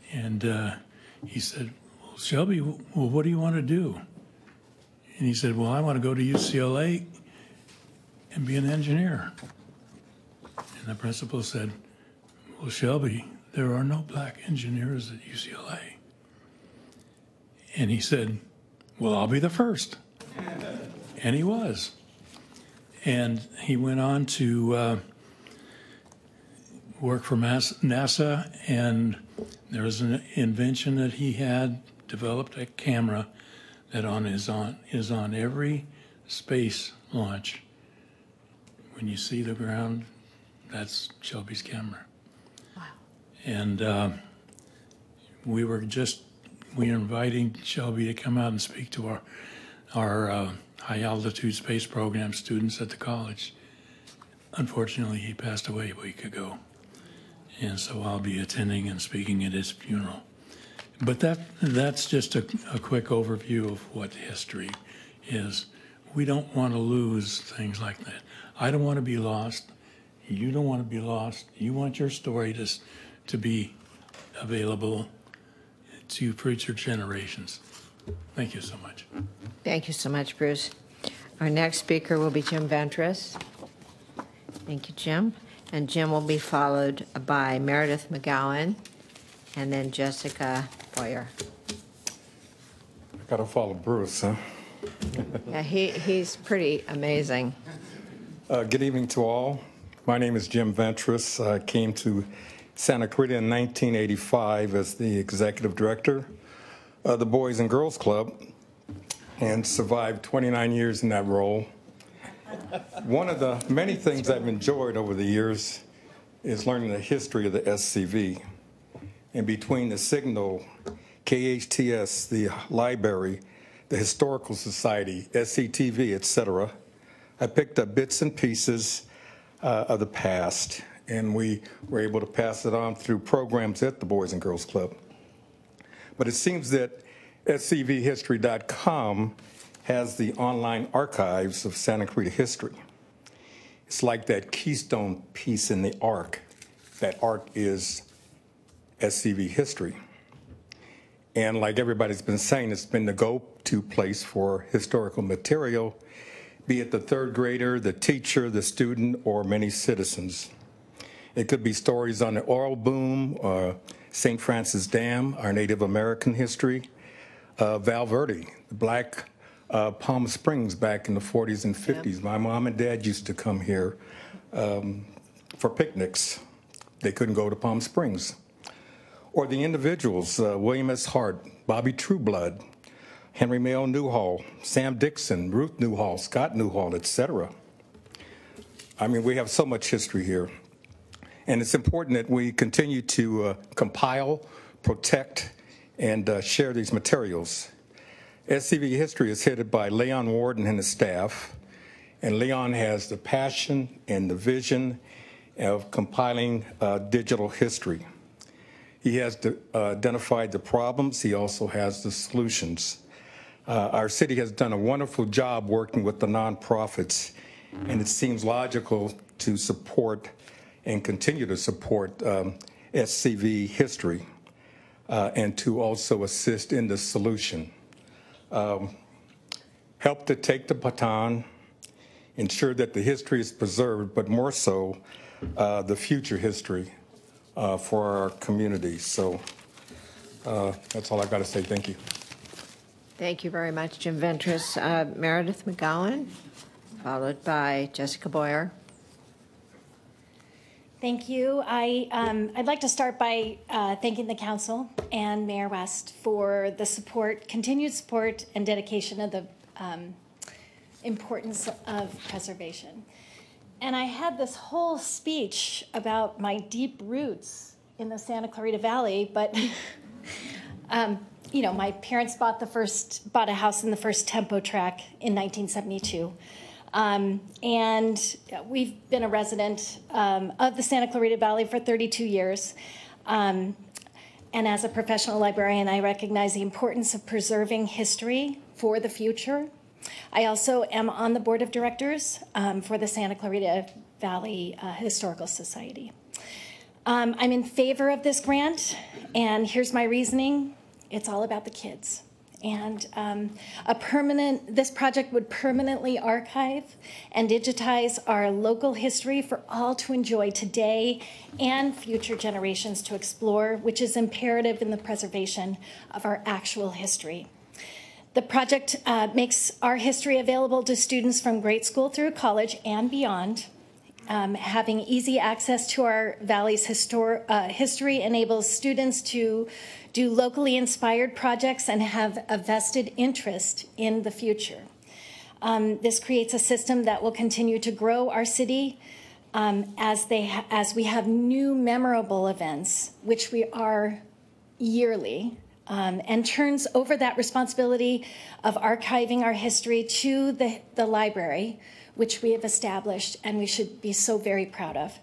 he said, "Well, Shelby, well, what do you want to do?" And he said, "Well, I want to go to UCLA and be an engineer." And the principal said, "Well, Shelby, there are no black engineers at UCLA." And he said, "Well, I'll be the first." And he was. And he went on to work for NASA, and there was an invention that he had developed, a camera that is on every space launch. When you see the ground, that's Shelby's camera. Wow. And we're inviting Shelby to come out and speak to our high altitude space program students at the college. Unfortunately, he passed away a week ago. And so I'll be attending and speaking at his funeral. But that's just a quick overview of what history is. We don't want to lose things like that. I don't want to be lost. You don't want to be lost. You want your story to be available to future generations. Thank you so much. Thank you so much, Bruce. Our next speaker will be Jim Ventris. Thank you, Jim. And Jim will be followed by Meredith McGowan and then Jessica Boyer. I gotta follow Bruce, huh? Yeah, he's pretty amazing. Good evening to all. My name is Jim Ventris. I came to Santa Clarita in 1985 as the executive director of the Boys and Girls Club and survived 29 years in that role. One of the many things I've enjoyed over the years is learning the history of the SCV. And between the Signal, KHTS, the library, the Historical Society, SCTV, etc., I picked up bits and pieces of the past, and we were able to pass it on through programs at the Boys and Girls Club. But it seems that scvhistory.com has the online archives of Santa Clarita history. It's like that keystone piece in the arc. That arc is SCV history. And like everybody's been saying, it's been the go-to place for historical material, be it the third grader, the teacher, the student, or many citizens. It could be stories on the oil boom, St. Francis Dam, our Native American history, Val Verde, the Black Palm Springs back in the 40s and 50s. Yep. My mom and dad used to come here for picnics. They couldn't go to Palm Springs. Or the individuals, William S. Hart, Bobby Trueblood, Henry Mayo Newhall, Sam Dixon, Ruth Newhall, Scott Newhall, etc. I mean, we have so much history here. And it's important that we continue to compile, protect, and share these materials. SCV History is headed by Leon Warden and his staff, and Leon has the passion and the vision of compiling digital history. He has identified the problems. He also has the solutions. Our city has done a wonderful job working with the nonprofits, and it seems logical to support and continue to support SCV History and to also assist in the solution. Help to take the baton ensure that the history is preserved, but more so the future history for our community. So that's all I got to say. Thank you. Thank you very much, Jim Ventris. Meredith McGowan, followed by Jessica Boyer. Thank you. I'd like to start by thanking the council and Mayor West for the support, continued support and dedication of the importance of preservation. And I had this whole speech about my deep roots in the Santa Clarita Valley, but you know, my parents bought a house in the first tempo track in 1972. And we've been a resident of the Santa Clarita Valley for 32 years. And as a professional librarian, I recognize the importance of preserving history for the future. I also am on the board of directors for the Santa Clarita Valley Historical Society. I'm in favor of this grant, and here's my reasoning. It's all about the kids. And this project would permanently archive and digitize our local history for all to enjoy today and future generations to explore, which is imperative in the preservation of our actual history. The project makes our history available to students from grade school through college and beyond. Having easy access to our Valley's history enables students to do locally inspired projects and have a vested interest in the future. This creates a system that will continue to grow our city as we have new memorable events, which we are yearly, and turns over that responsibility of archiving our history to the library, which we have established and we should be so very proud of.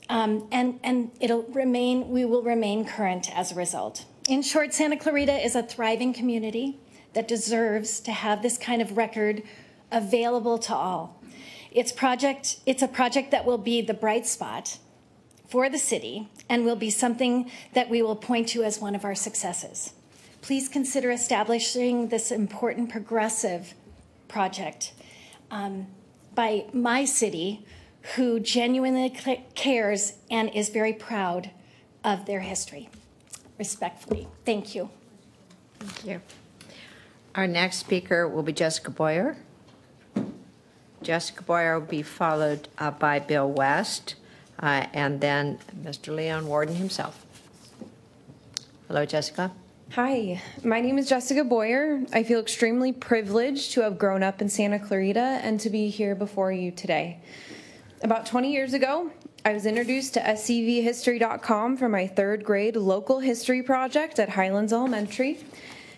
And we will remain current as a result. In short, Santa Clarita is a thriving community that deserves to have this kind of record available to all. It's a project that will be the bright spot for the city and will be something that we will point to as one of our successes. Please consider establishing this important progressive project by my city, who genuinely cares and is very proud of their history. Respectfully, thank you. Thank you. Our next speaker will be Jessica Boyer. Jessica Boyer will be followed by Bill West, and then Mr. Leon Warden himself. Hello, Jessica. Hi, my name is Jessica Boyer. I feel extremely privileged to have grown up in Santa Clarita and to be here before you today. About 20 years ago, I was introduced to scvhistory.com for my 3rd grade local history project at Highlands Elementary.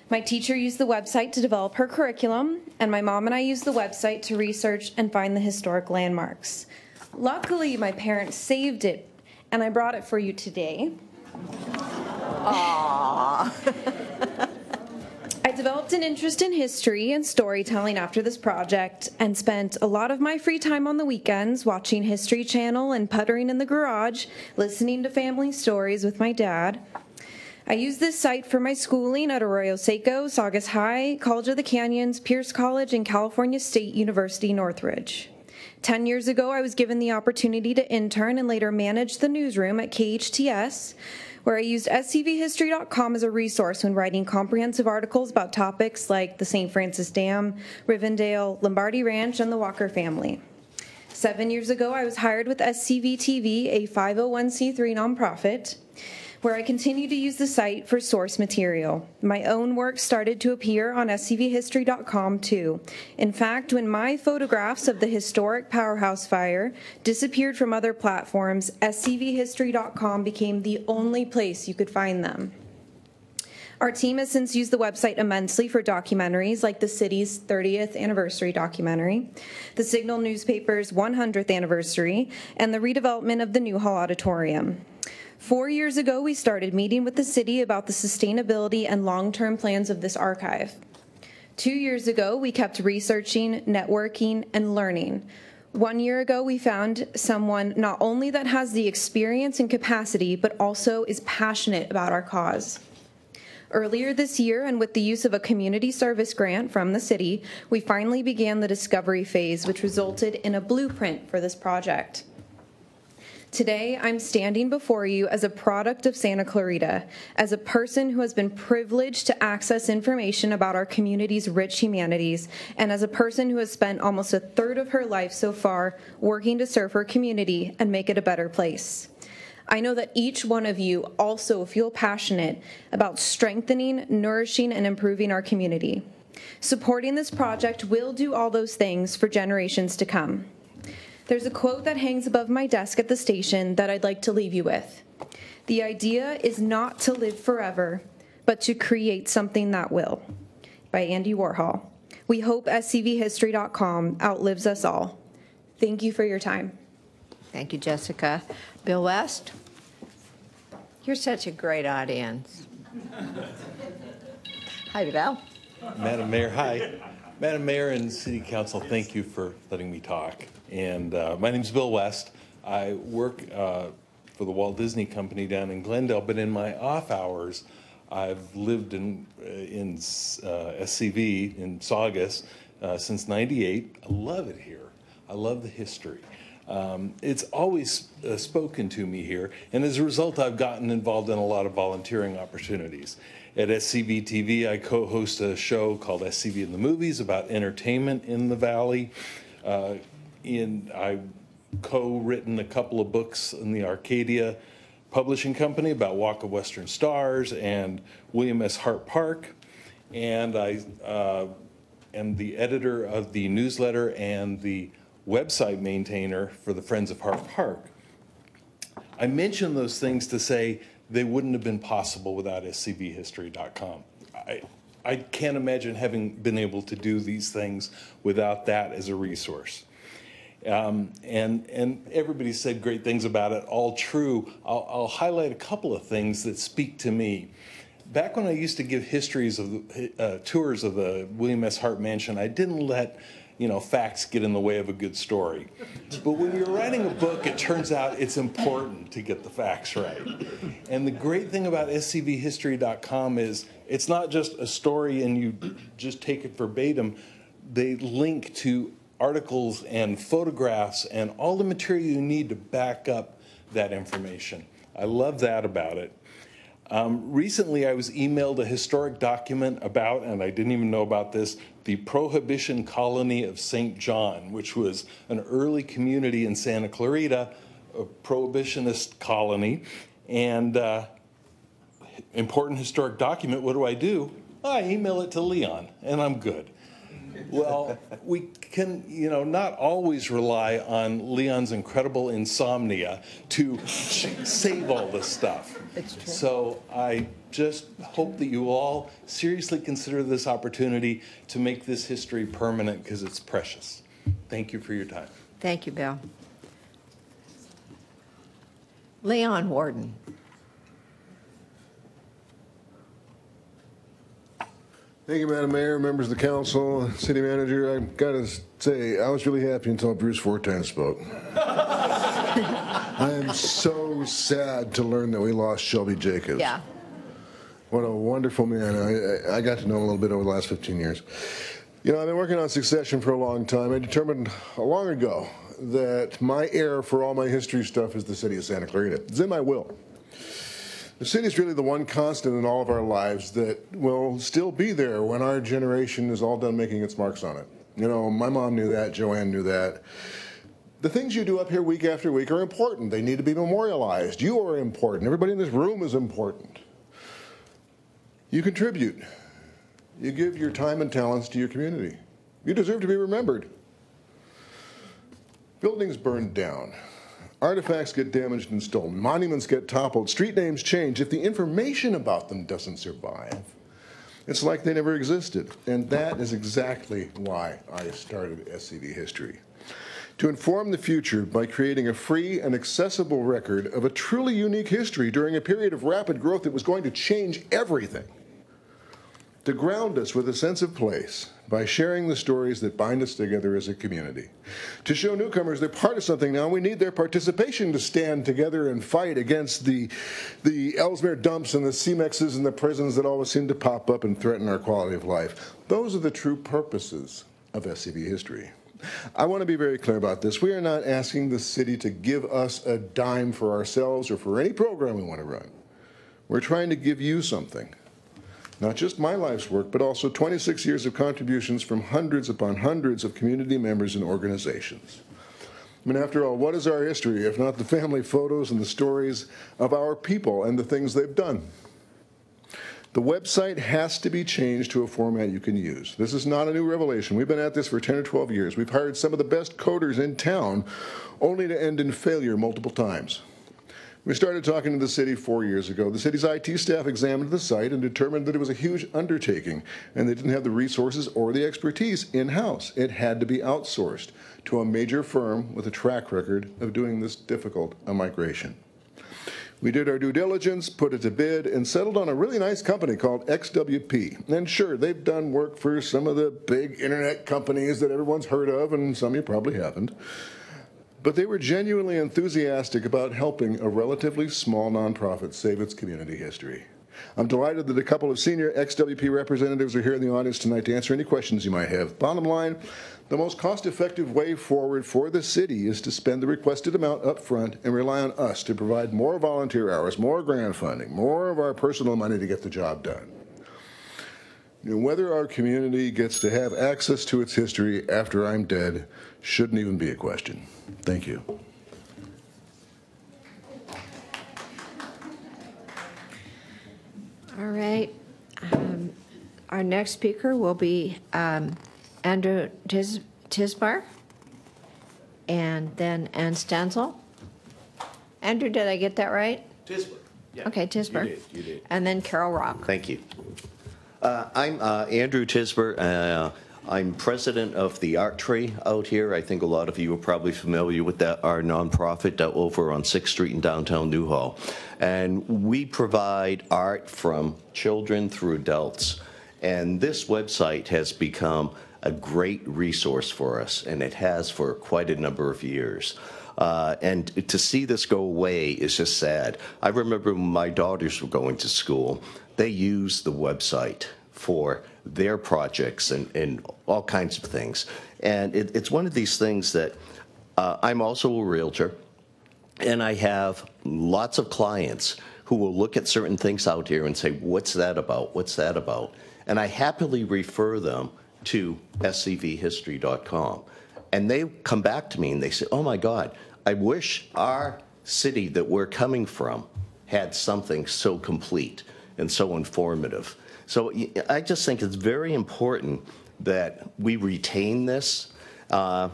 My teacher used the website to develop her curriculum, and my mom and I used the website to research and find the historic landmarks. Luckily, my parents saved it, and I brought it for you today. Aww. I developed an interest in history and storytelling after this project and spent a lot of my free time on the weekends watching History Channel and puttering in the garage, listening to family stories with my dad. I used this site for my schooling at Arroyo Seco, Saugus High, College of the Canyons, Pierce College, and California State University, Northridge. 10 years ago, I was given the opportunity to intern and later manage the newsroom at KHTS, where I used scvhistory.com as a resource when writing comprehensive articles about topics like the St. Francis Dam, Rivendell, Lombardi Ranch, and the Walker family. 7 years ago, I was hired with SCV TV, a 501c3 nonprofit, where I continue to use the site for source material. My own work started to appear on scvhistory.com too. In fact, when my photographs of the historic Powerhouse Fire disappeared from other platforms, scvhistory.com became the only place you could find them. Our team has since used the website immensely for documentaries like the city's 30th anniversary documentary, the Signal newspaper's 100th anniversary, and the redevelopment of the Newhall Auditorium. 4 years ago, we started meeting with the city about the sustainability and long-term plans of this archive. 2 years ago, we kept researching, networking, and learning. 1 year ago, we found someone not only that has the experience and capacity, but also is passionate about our cause. Earlier this year, and with the use of a community service grant from the city, we finally began the discovery phase, which resulted in a blueprint for this project. Today, I'm standing before you as a product of Santa Clarita, as a person who has been privileged to access information about our community's rich humanities, and as a person who has spent almost a third of her life so far working to serve her community and make it a better place. I know that each one of you also feel passionate about strengthening, nourishing, and improving our community. Supporting this project will do all those things for generations to come. There's a quote that hangs above my desk at the station that I'd like to leave you with. The idea is not to live forever, but to create something that will, by Andy Warhol. We hope scvhistory.com outlives us all. Thank you for your time. Thank you, Jessica. Bill West? You're such a great audience. Hi, Bill. Madam Mayor, hi. Madam Mayor and City Council, thank you for letting me talk. And my name's Bill West. I work for the Walt Disney Company down in Glendale, but in my off hours, I've lived in SCV in Saugus since '98. I love it here. I love the history. It's always spoken to me here, and as a result, I've gotten involved in a lot of volunteering opportunities. At SCV TV, I co-host a show called SCV in the Movies about entertainment in the Valley. I've co-written a couple of books in the Arcadia Publishing Company about Walk of Western Stars and William S. Hart Park. And I am the editor of the newsletter and the website maintainer for the Friends of Hart Park. I mention those things to say they wouldn't have been possible without scvhistory.com. I can't imagine having been able to do these things without that as a resource. And everybody said great things about it, all true. I'll highlight a couple of things that speak to me. Back when I used to give histories of tours of the William S. Hart Mansion, I didn't let facts get in the way of a good story. But when you're writing a book, it turns out it's important to get the facts right. And the great thing about scvhistory.com is it's not just a story and you just take it verbatim. They link to articles and photographs and all the material you need to back up that information. I love that about it. Recently, I was emailed a historic document about, and I didn't even know about this, the Prohibition Colony of St. John, which was an early community in Santa Clarita, a prohibitionist colony. And important historic document, what do? I email it to Leon, and I'm good. Well, we can, not always rely on Leon's incredible insomnia to save all this stuff. It's true. So I just hope that you all seriously consider this opportunity to make this history permanent because it's precious. Thank you for your time. Thank you, Bill. Leon Warden. Thank you, Madam Mayor, members of the council, city manager. I've got to say, I was really happy until Bruce Fortin spoke. I am so sad to learn that we lost Shelby Jacobs. Yeah. What a wonderful man. I got to know him a little bit over the last 15 years. I've been working on succession for a long time. I determined long ago that my heir for all my history stuff is the city of Santa Clarita. It's in my will. The city is really the one constant in all of our lives that will still be there when our generation is all done making its marks on it. My mom knew that, Joanne knew that. The things you do up here week after week are important. They need to be memorialized. You are important. Everybody in this room is important. You contribute. You give your time and talents to your community. You deserve to be remembered. Buildings burned down. Artifacts get damaged and stolen. Monuments get toppled. Street names change. If the information about them doesn't survive, it's like they never existed. And that is exactly why I started SCV History. To inform the future by creating a free and accessible record of a truly unique history during a period of rapid growth that was going to change everything. To ground us with a sense of place by sharing the stories that bind us together as a community. To show newcomers they're part of something now, we need their participation to stand together and fight against the Ellesmere dumps and the CMEXs and the prisons that always seem to pop up and threaten our quality of life. Those are the true purposes of SCV history. I want to be very clear about this. We are not asking the city to give us a dime for ourselves or for any program we want to run. We're trying to give you something. Not just my life's work, but also 26 years of contributions from hundreds upon hundreds of community members and organizations. I mean, after all, what is our history if not the family photos and the stories of our people and the things they've done? The website has to be changed to a format you can use. This is not a new revelation. We've been at this for 10 or 12 years. We've hired some of the best coders in town, only to end in failure multiple times. We started talking to the city 4 years ago. The city's IT staff examined the site and determined that it was a huge undertaking, and they didn't have the resources or the expertise in-house. It had to be outsourced to a major firm with a track record of doing this difficult a migration. We did our due diligence, put it to bid, and settled on a really nice company called XWP. And sure, they've done work for some of the big internet companies that everyone's heard of, and some you probably haven't. But they were genuinely enthusiastic about helping a relatively small nonprofit save its community history. I'm delighted that a couple of senior XWP representatives are here in the audience tonight to answer any questions you might have. Bottom line, the most cost-effective way forward for the city is to spend the requested amount up front and rely on us to provide more volunteer hours, more grant funding, more of our personal money to get the job done. Whether our community gets to have access to its history after I'm dead shouldn't even be a question. Thank you. All right. Our next speaker will be Andrew Tisbar, and then Ann Stanzel. Andrew, did I get that right? Tisbar. Yeah. Okay, Tisbar. You did. And then Carol Rock. Thank you. I'm Andrew Tisbar. I'm president of the Art Tree out here. I think a lot of you are probably familiar with that, our nonprofit over on 6th Street in downtown Newhall. And we provide art from children through adults. And this website has become a great resource for us, and it has for quite a number of years. And to see this go away is just sad. I remember when my daughters were going to school, they used the website for their projects and all kinds of things. And it's one of these things that I'm also a realtor, and I have lots of clients who will look at certain things out here and say, what's that about? What's that about? And I happily refer them to scvhistory.com. And they come back to me and they say, oh my God, I wish our city that we're coming from had something so complete and so informative. So I just think it's very important that we retain this. And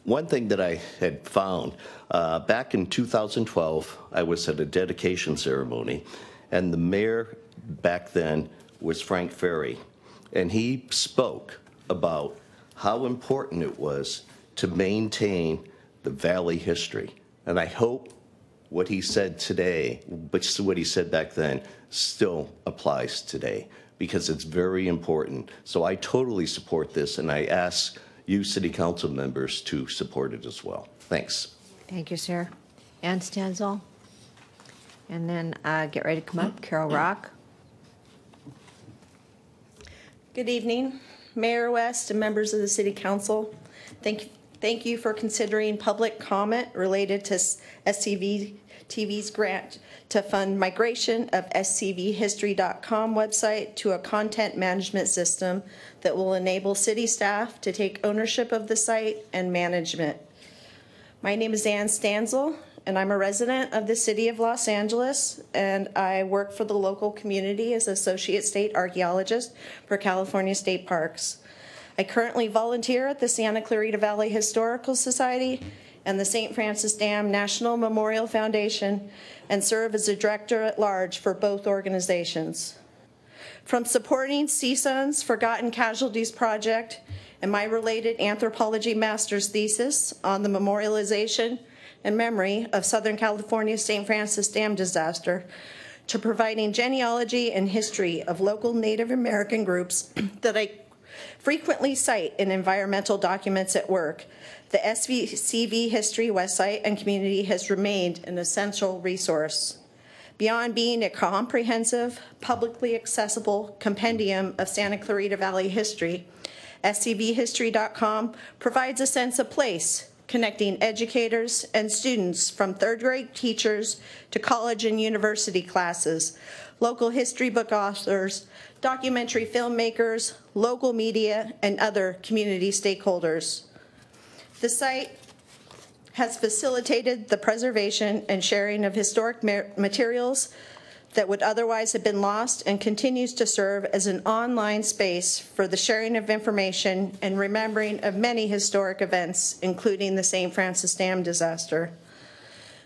one thing that I had found, back in 2012, I was at a dedication ceremony, and the mayor back then was Frank Ferry. And he spoke about how important it was to maintain the Valley history. And I hope what he said today, which is what he said back then, still applies today, because it's very important. So I totally support this, and I ask you city council members to support it as well. Thanks. Thank you, sir. Ann Stanzel. And then get ready to come up, Carol Rock. Good evening, Mayor West and members of the City Council. Thank you for considering public comment related to SCV TV's grant to fund migration of scvhistory.com website to a content management system that will enable city staff to take ownership of the site and management. My name is Ann Stanzel, and I'm a resident of the city of Los Angeles, and I work for the local community as Associate State Archaeologist for California State Parks. I currently volunteer at the Santa Clarita Valley Historical Society and the St. Francis Dam National Memorial Foundation, and serve as a director at large for both organizations. From supporting CSUN's Forgotten Casualties Project and my related anthropology master's thesis on the memorialization and memory of Southern California's St. Francis Dam disaster, to providing genealogy and history of local Native American groups that I frequently cite in environmental documents at work, the SCV History website and community has remained an essential resource. Beyond being a comprehensive, publicly accessible compendium of Santa Clarita Valley history, SCVhistory.com provides a sense of place, connecting educators and students from third grade teachers to college and university classes, local history book authors, documentary filmmakers, local media, and other community stakeholders. The site has facilitated the preservation and sharing of historic materials that would otherwise have been lost, and continues to serve as an online space for the sharing of information and remembering of many historic events, including the St. Francis Dam disaster.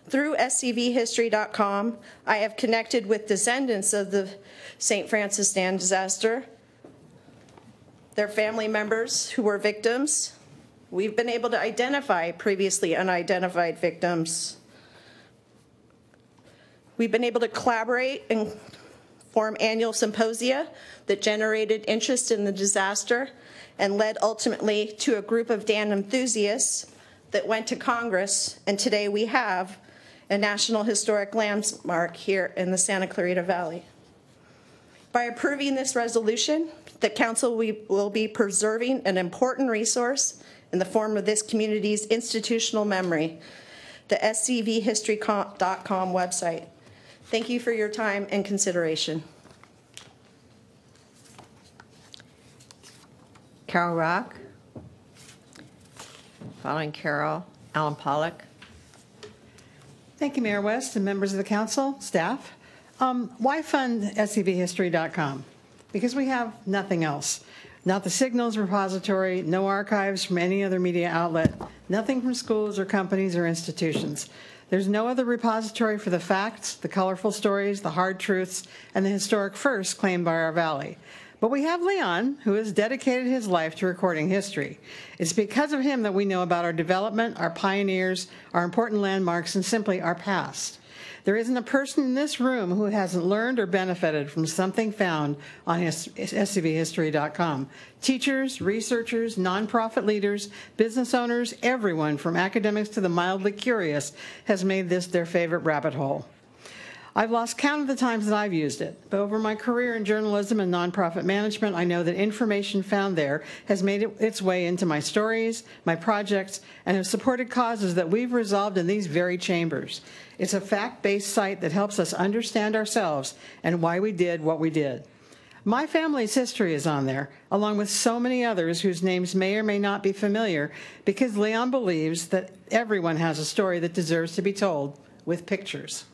Through scvhistory.com, I have connected with descendants of the St. Francis Dam disaster, their family members who were victims. We've been able to identify previously unidentified victims. We've been able to collaborate and form annual symposia that generated interest in the disaster and led ultimately to a group of dam enthusiasts that went to Congress, and today we have a National Historic Landmark here in the Santa Clarita Valley. By approving this resolution, the Council will be preserving an important resource in the form of this community's institutional memory, the scvhistory.com website. Thank you for your time and consideration. Carol Rock. Following Carol, Alan Pollock. Thank you, Mayor West and members of the council, staff. Why fund scvhistory.com? Because we have nothing else. Not the Signals repository, no archives from any other media outlet, nothing from schools or companies or institutions. There's no other repository for the facts, the colorful stories, the hard truths, and the historic firsts claimed by our valley. But we have Leon, who has dedicated his life to recording history. It's because of him that we know about our development, our pioneers, our important landmarks, and simply our past. There isn't a person in this room who hasn't learned or benefited from something found on scvhistory.com. Teachers, researchers, nonprofit leaders, business owners, everyone from academics to the mildly curious has made this their favorite rabbit hole. I've lost count of the times that I've used it, but over my career in journalism and nonprofit management, I know that information found there has made its way into my stories, my projects, and has supported causes that we've resolved in these very chambers. It's a fact-based site that helps us understand ourselves and why we did what we did. My family's history is on there, along with so many others whose names may or may not be familiar, because Leon believes that everyone has a story that deserves to be told with pictures.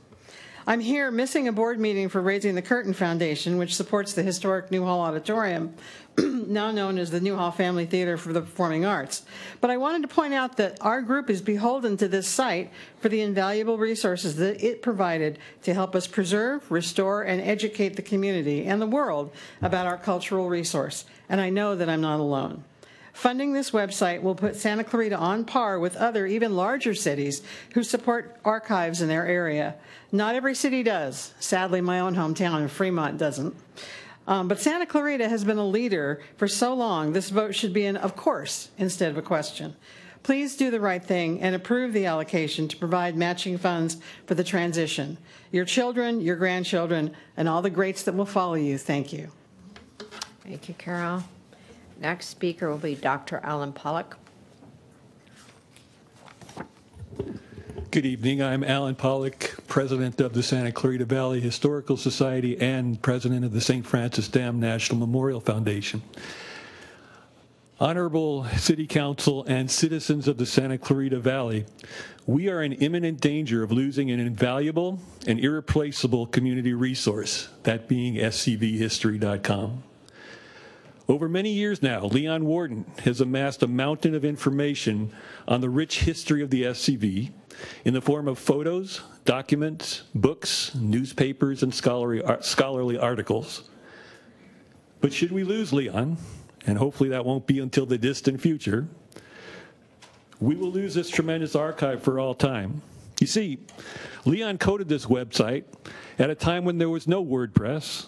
I'm here missing a board meeting for Raising the Curtain Foundation, which supports the historic Newhall Auditorium, now known as the Newhall Family Theater for the Performing Arts. But I wanted to point out that our group is beholden to this site for the invaluable resources that it provided to help us preserve, restore, and educate the community and the world about our cultural resource. And I know that I'm not alone. Funding this website will put Santa Clarita on par with other, even larger cities who support archives in their area. Not every city does. Sadly, my own hometown in Fremont doesn't. But Santa Clarita has been a leader for so long, this vote should be an of course instead of a question. Please do the right thing and approve the allocation to provide matching funds for the transition. Your children, your grandchildren, and all the greats that will follow you, thank you. Thank you, Carol. Next speaker will be Dr. Alan Pollock. Good evening. I'm Alan Pollock, president of the Santa Clarita Valley Historical Society and president of the St. Francis Dam National Memorial Foundation. Honorable City Council and citizens of the Santa Clarita Valley, we are in imminent danger of losing an invaluable and irreplaceable community resource, that being scvhistory.com. Over many years now, Leon Warden has amassed a mountain of information on the rich history of the SCV in the form of photos, documents, books, newspapers, and scholarly articles. But should we lose Leon, and hopefully that won't be until the distant future, we will lose this tremendous archive for all time. You see, Leon coded this website at a time when there was no WordPress,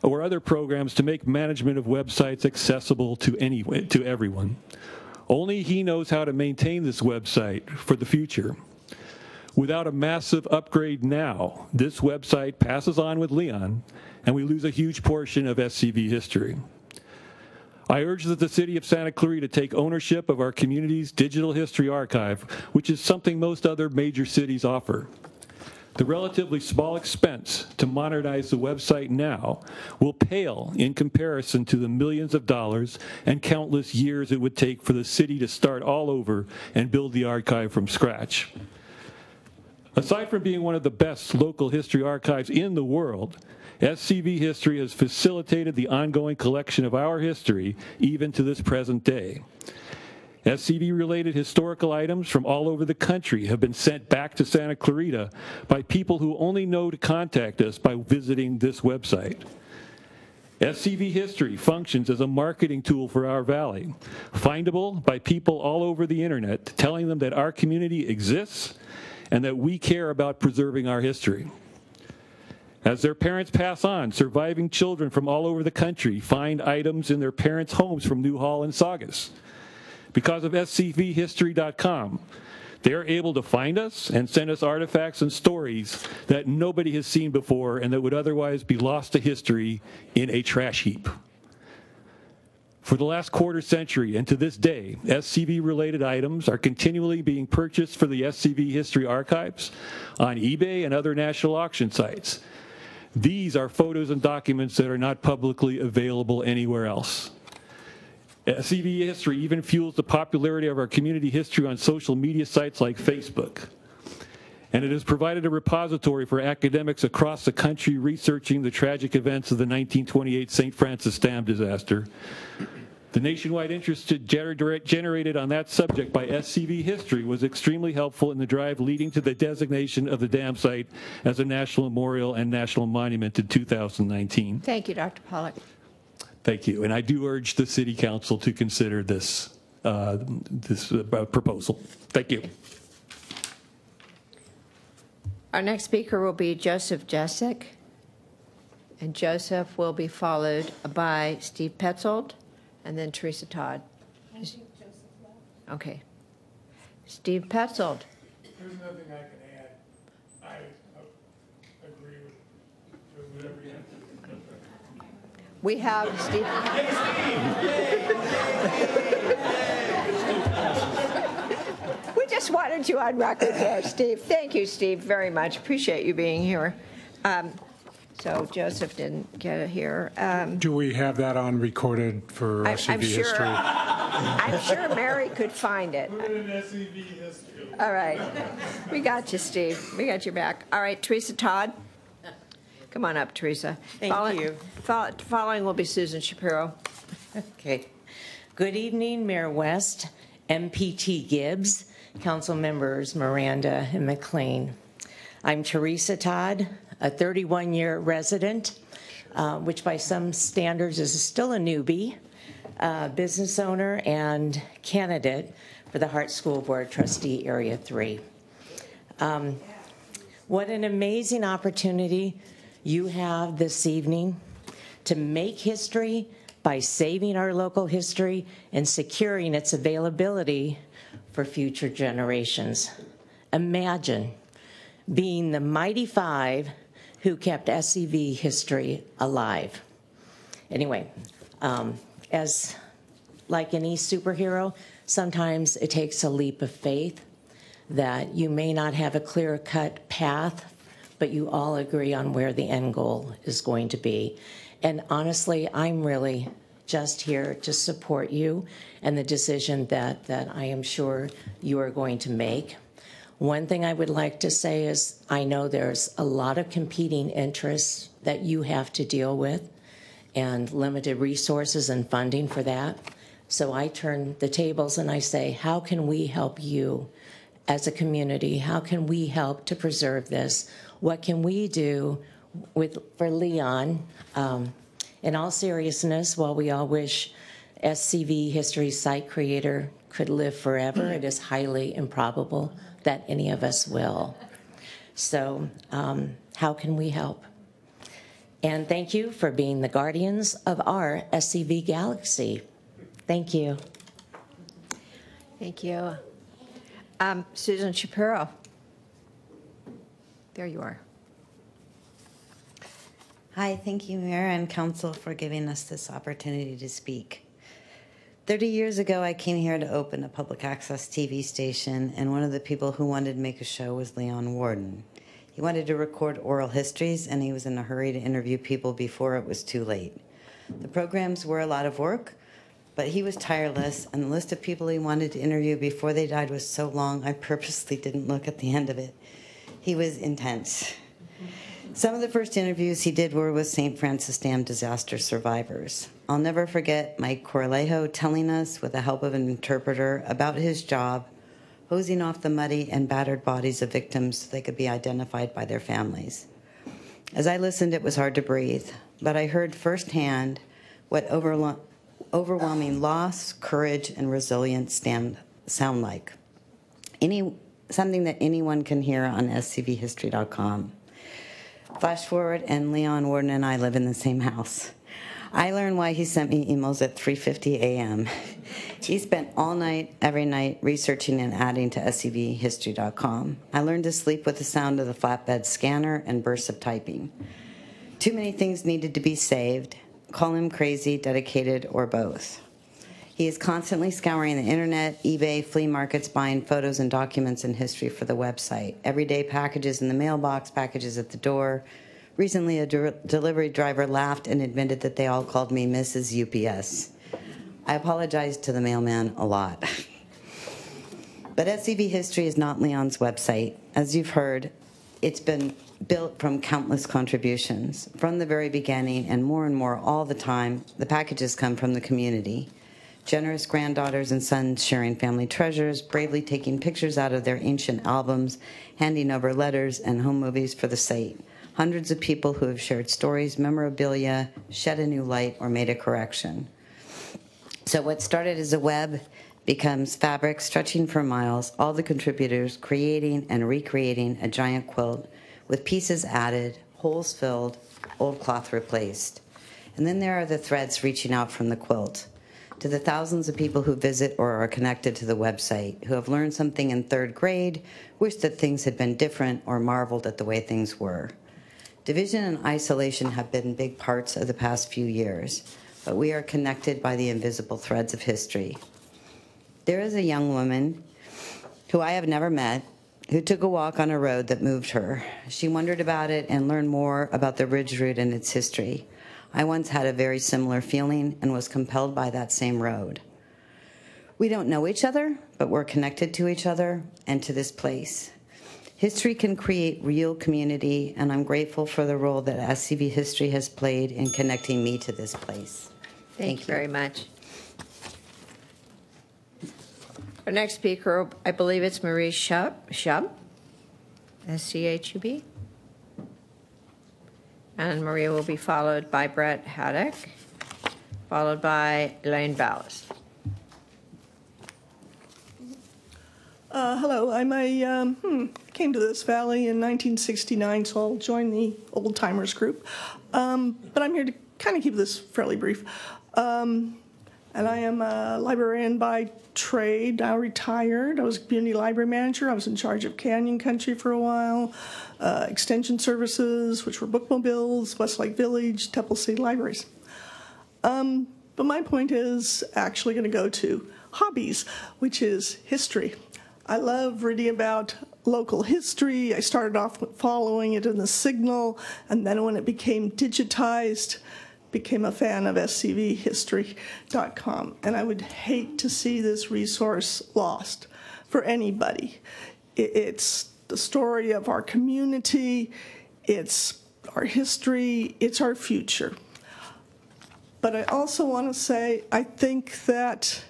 or other programs to make management of websites accessible to everyone. Only he knows how to maintain this website for the future. Without a massive upgrade now, this website passes on with Leon, and we lose a huge portion of SCV history. I urge that the City of Santa Clarita take ownership of our community's digital history archive, which is something most other major cities offer. The relatively small expense to modernize the website now will pale in comparison to the millions of dollars and countless years it would take for the city to start all over and build the archive from scratch. Aside from being one of the best local history archives in the world, SCV History has facilitated the ongoing collection of our history even to this present day. SCV-related historical items from all over the country have been sent back to Santa Clarita by people who only know to contact us by visiting this website. SCV History functions as a marketing tool for our valley, findable by people all over the internet, telling them that our community exists and that we care about preserving our history. As their parents pass on, surviving children from all over the country find items in their parents' homes from Newhall and Saugus. Because of scvhistory.com, they are able to find us and send us artifacts and stories that nobody has seen before and that would otherwise be lost to history in a trash heap. For the last quarter century and to this day, SCV-related items are continually being purchased for the SCV History archives on eBay and other national auction sites. These are photos and documents that are not publicly available anywhere else. SCV History even fuels the popularity of our community history on social media sites like Facebook. And it has provided a repository for academics across the country researching the tragic events of the 1928 St. Francis Dam disaster. The nationwide interest generated on that subject by SCV History was extremely helpful in the drive leading to the designation of the dam site as a national memorial and national monument in 2019. Thank you, Dr. Pollack. Thank you. And I do urge the City Council to consider this, proposal. Thank you. Our next speaker will be Joseph Jessic, and Joseph will be followed by Steve Petzold and then Teresa Todd. Okay. Steve Petzold. There's nothing I can add. I agree with whatever you have to. We have Steve. We just wanted you on record there, Steve. Thank you, Steve, very much. Appreciate you being here. So Joseph didn't get it here. Do we have that on recorded for SCV History? I'm sure Mary could find it. Put it in SCV History. All right. We got you, Steve. We got your back. All right, Teresa Todd. Come on up, Teresa. Thank you. Following will be Susan Shapiro. Okay. Good evening, Mayor West, MPT Gibbs, council members Miranda and McLean. I'm Teresa Todd, a 31-year resident, which by some standards is still a newbie, business owner and candidate for the Hart School Board Trustee Area 3. What an amazing opportunity you have this evening to make history by saving our local history and securing its availability for future generations. Imagine being the mighty five who kept SCV history alive. Anyway, as like any superhero, sometimes it takes a leap of faith that you may not have a clear-cut path, but you all agree on where the end goal is going to be. And honestly, I'm really just here to support you and the decision that I am sure you are going to make. One thing I would like to say is I know there's a lot of competing interests that you have to deal with and limited resources and funding for that. So I turn the tables and I say, how can we help you as a community? How can we help to preserve this? What can we do for Leon? In all seriousness, while we all wish SCV History site creator could live forever, it is highly improbable that any of us will. So how can we help? And thank you for being the guardians of our SCV galaxy. Thank you. Thank you. Susan Shapiro. There you are. Hi, thank you, Mayor and Council, for giving us this opportunity to speak. 30 years ago, I came here to open a public access TV station, and one of the people who wanted to make a show was Leon Warden. He wanted to record oral histories, and he was in a hurry to interview people before it was too late. The programs were a lot of work, but he was tireless, and the list of people he wanted to interview before they died was so long, I purposely didn't look at the end of it. He was intense. Some of the first interviews he did were with St. Francis Dam disaster survivors. I'll never forget Mike Corlejo telling us, with the help of an interpreter, about his job hosing off the muddy and battered bodies of victims so they could be identified by their families. As I listened, it was hard to breathe, but I heard firsthand what overwhelming loss, courage, and resilience sound like. Something that anyone can hear on scvhistory.com. Flash forward, and Leon Warden and I live in the same house. I learned why he sent me emails at 3:50 a.m. He spent all night, every night, researching and adding to scvhistory.com. I learned to sleep with the sound of the flatbed scanner and bursts of typing. Too many things needed to be saved. Call him crazy, dedicated, or both. He is constantly scouring the internet, eBay, flea markets, buying photos and documents and history for the website. Everyday packages in the mailbox, packages at the door. Recently, a delivery driver laughed and admitted that they all called me Mrs. UPS. I apologized to the mailman a lot. But SCV History is not Leon's website. As you've heard, it's been built from countless contributions. From the very beginning, and more all the time, the packages come from the community. Generous granddaughters and sons sharing family treasures, bravely taking pictures out of their ancient albums, handing over letters and home movies for the site. Hundreds of people who have shared stories, memorabilia, shed a new light, or made a correction. So what started as a web becomes fabric stretching for miles, all the contributors creating and recreating a giant quilt with pieces added, holes filled, old cloth replaced. And then there are the threads reaching out from the quilt. To the thousands of people who visit or are connected to the website, who have learned something in 3rd grade, wished that things had been different, or marveled at the way things were. Division and isolation have been big parts of the past few years, but we are connected by the invisible threads of history. There is a young woman who I have never met who took a walk on a road that moved her. She wondered about it and learned more about the ridge route and its history. I once had a very similar feeling and was compelled by that same road. We don't know each other, but we're connected to each other and to this place. History can create real community, and I'm grateful for the role that SCV History has played in connecting me to this place. Thank you very much. Our next speaker, I believe it's Marie Schub, S-C-H-U-B. And Maria will be followed by Brett Haddock, followed by Elaine Ballas. Hello, came to this valley in 1969, so I'll join the old timers group. But I'm here to kind of keep this fairly brief. And I am a librarian by trade, now retired. I was community library manager. I was in charge of Canyon Country for a while, extension services, which were bookmobiles, Westlake Village, Temple City Libraries. But my point is actually going to go to hobbies, which is history. I love reading about local history. I started off following it in the Signal, and then when it became digitized, became a fan of scvhistory.com. And I would hate to see this resource lost for anybody. It's the story of our community, it's our history, it's our future. But I also want to say, I think that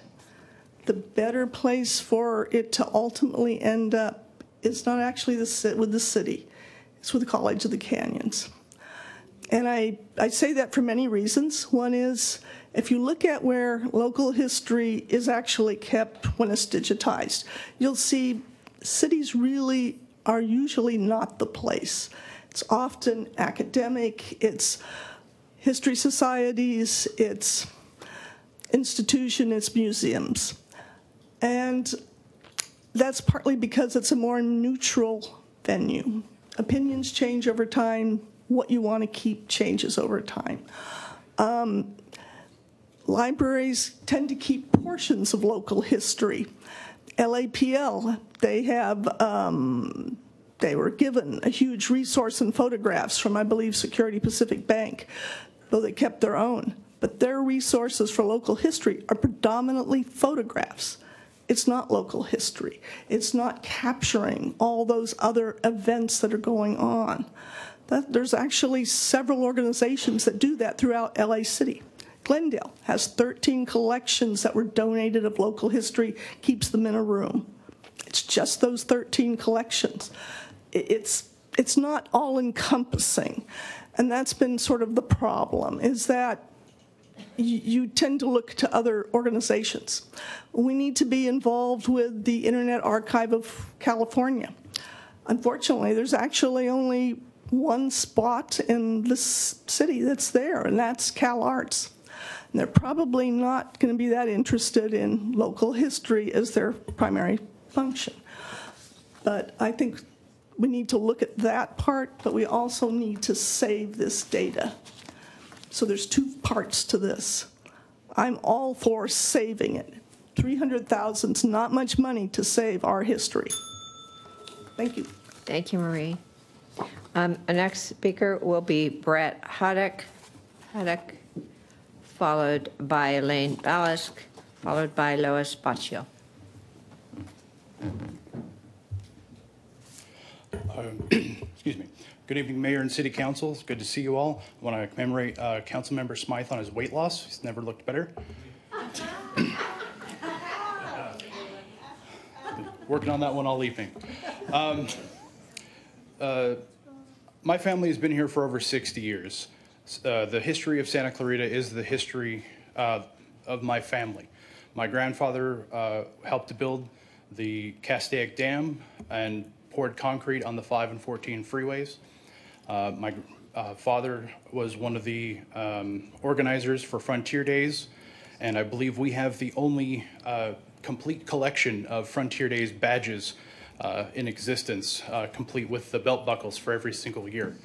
the better place for it to ultimately end up is not actually with the city. It's with the College of the Canyons. And I say that for many reasons. One is, if you look at where local history is actually kept when it's digitized, you'll see cities really are usually not the place. It's often academic, it's history societies, it's institution, it's museums. And that's partly because it's a more neutral venue. Opinions change over time. What you want to keep changes over time. Libraries tend to keep portions of local history. LAPL, they were given a huge resource in photographs from, I believe, Security Pacific Bank, though they kept their own. But their resources for local history are predominantly photographs. It's not local history. It's not capturing all those other events that are going on. There's actually several organizations that do that throughout LA City. Glendale has 13 collections that were donated of local history, keeps them in a room. It's just those 13 collections. It's not all-encompassing, and that's been sort of the problem, is that you tend to look to other organizations. We need to be involved with the Internet Archive of California. Unfortunately, there's actually only one spot in this city that's there, and that's CalArts. And they're probably not going to be that interested in local history as their primary function. But I think we need to look at that part, but we also need to save this data. So there's two parts to this. I'm all for saving it. 300,000 is not much money to save our history. Thank you. Thank you, Marie. Our next speaker will be Brett Haddock, followed by Elaine Balask, followed by Lois Baccio. Excuse me. Good evening, Mayor and City Council. It's good to see you all. I want to commemorate Councilmember Smythe on his weight loss. He's never looked better. Working on that one all evening. My family has been here for over 60 years. The history of Santa Clarita is the history of my family. My grandfather helped to build the Castaic Dam and poured concrete on the 5 and 14 freeways. My father was one of the organizers for Frontier Days, and I believe we have the only complete collection of Frontier Days badges in existence, complete with the belt buckles for every single year.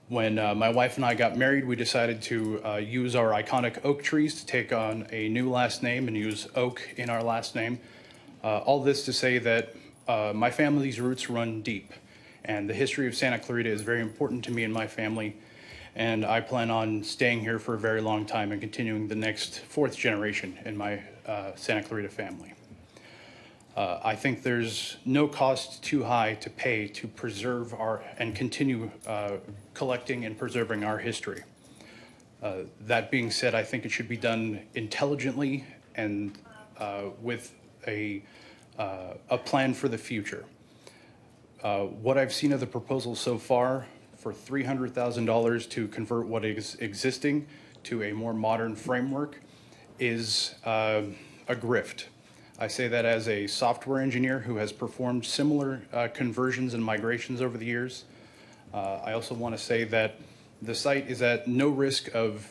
When my wife and I got married, we decided to use our iconic oak trees to take on a new last name and use oak in our last name. All this to say that my family's roots run deep, and the history of Santa Clarita is very important to me and my family, and I plan on staying here for a very long time and continuing the next 4th generation in my Santa Clarita family. I think there's no cost too high to pay to preserve and continue collecting and preserving our history. That being said, I think it should be done intelligently and with a plan for the future. What I've seen of the proposal so far, for $300,000 to convert what is existing to a more modern framework, is a grift. I say that as a software engineer who has performed similar conversions and migrations over the years. I also want to say that the site is at no risk of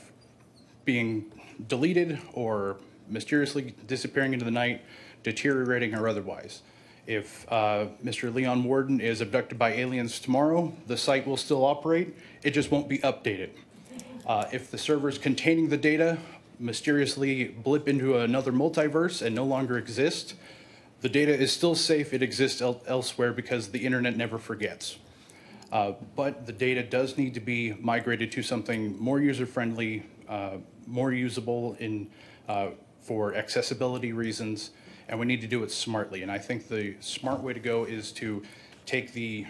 being deleted or mysteriously disappearing into the night, deteriorating or otherwise. If Mr. Leon Warden is abducted by aliens tomorrow, the site will still operate. It just won't be updated. If the servers containing the data mysteriously blip into another multiverse and no longer exist, the data is still safe. It exists elsewhere because the internet never forgets. But the data does need to be migrated to something more user-friendly, more usable for accessibility reasons, and we need to do it smartly. And I think the smart way to go is to take the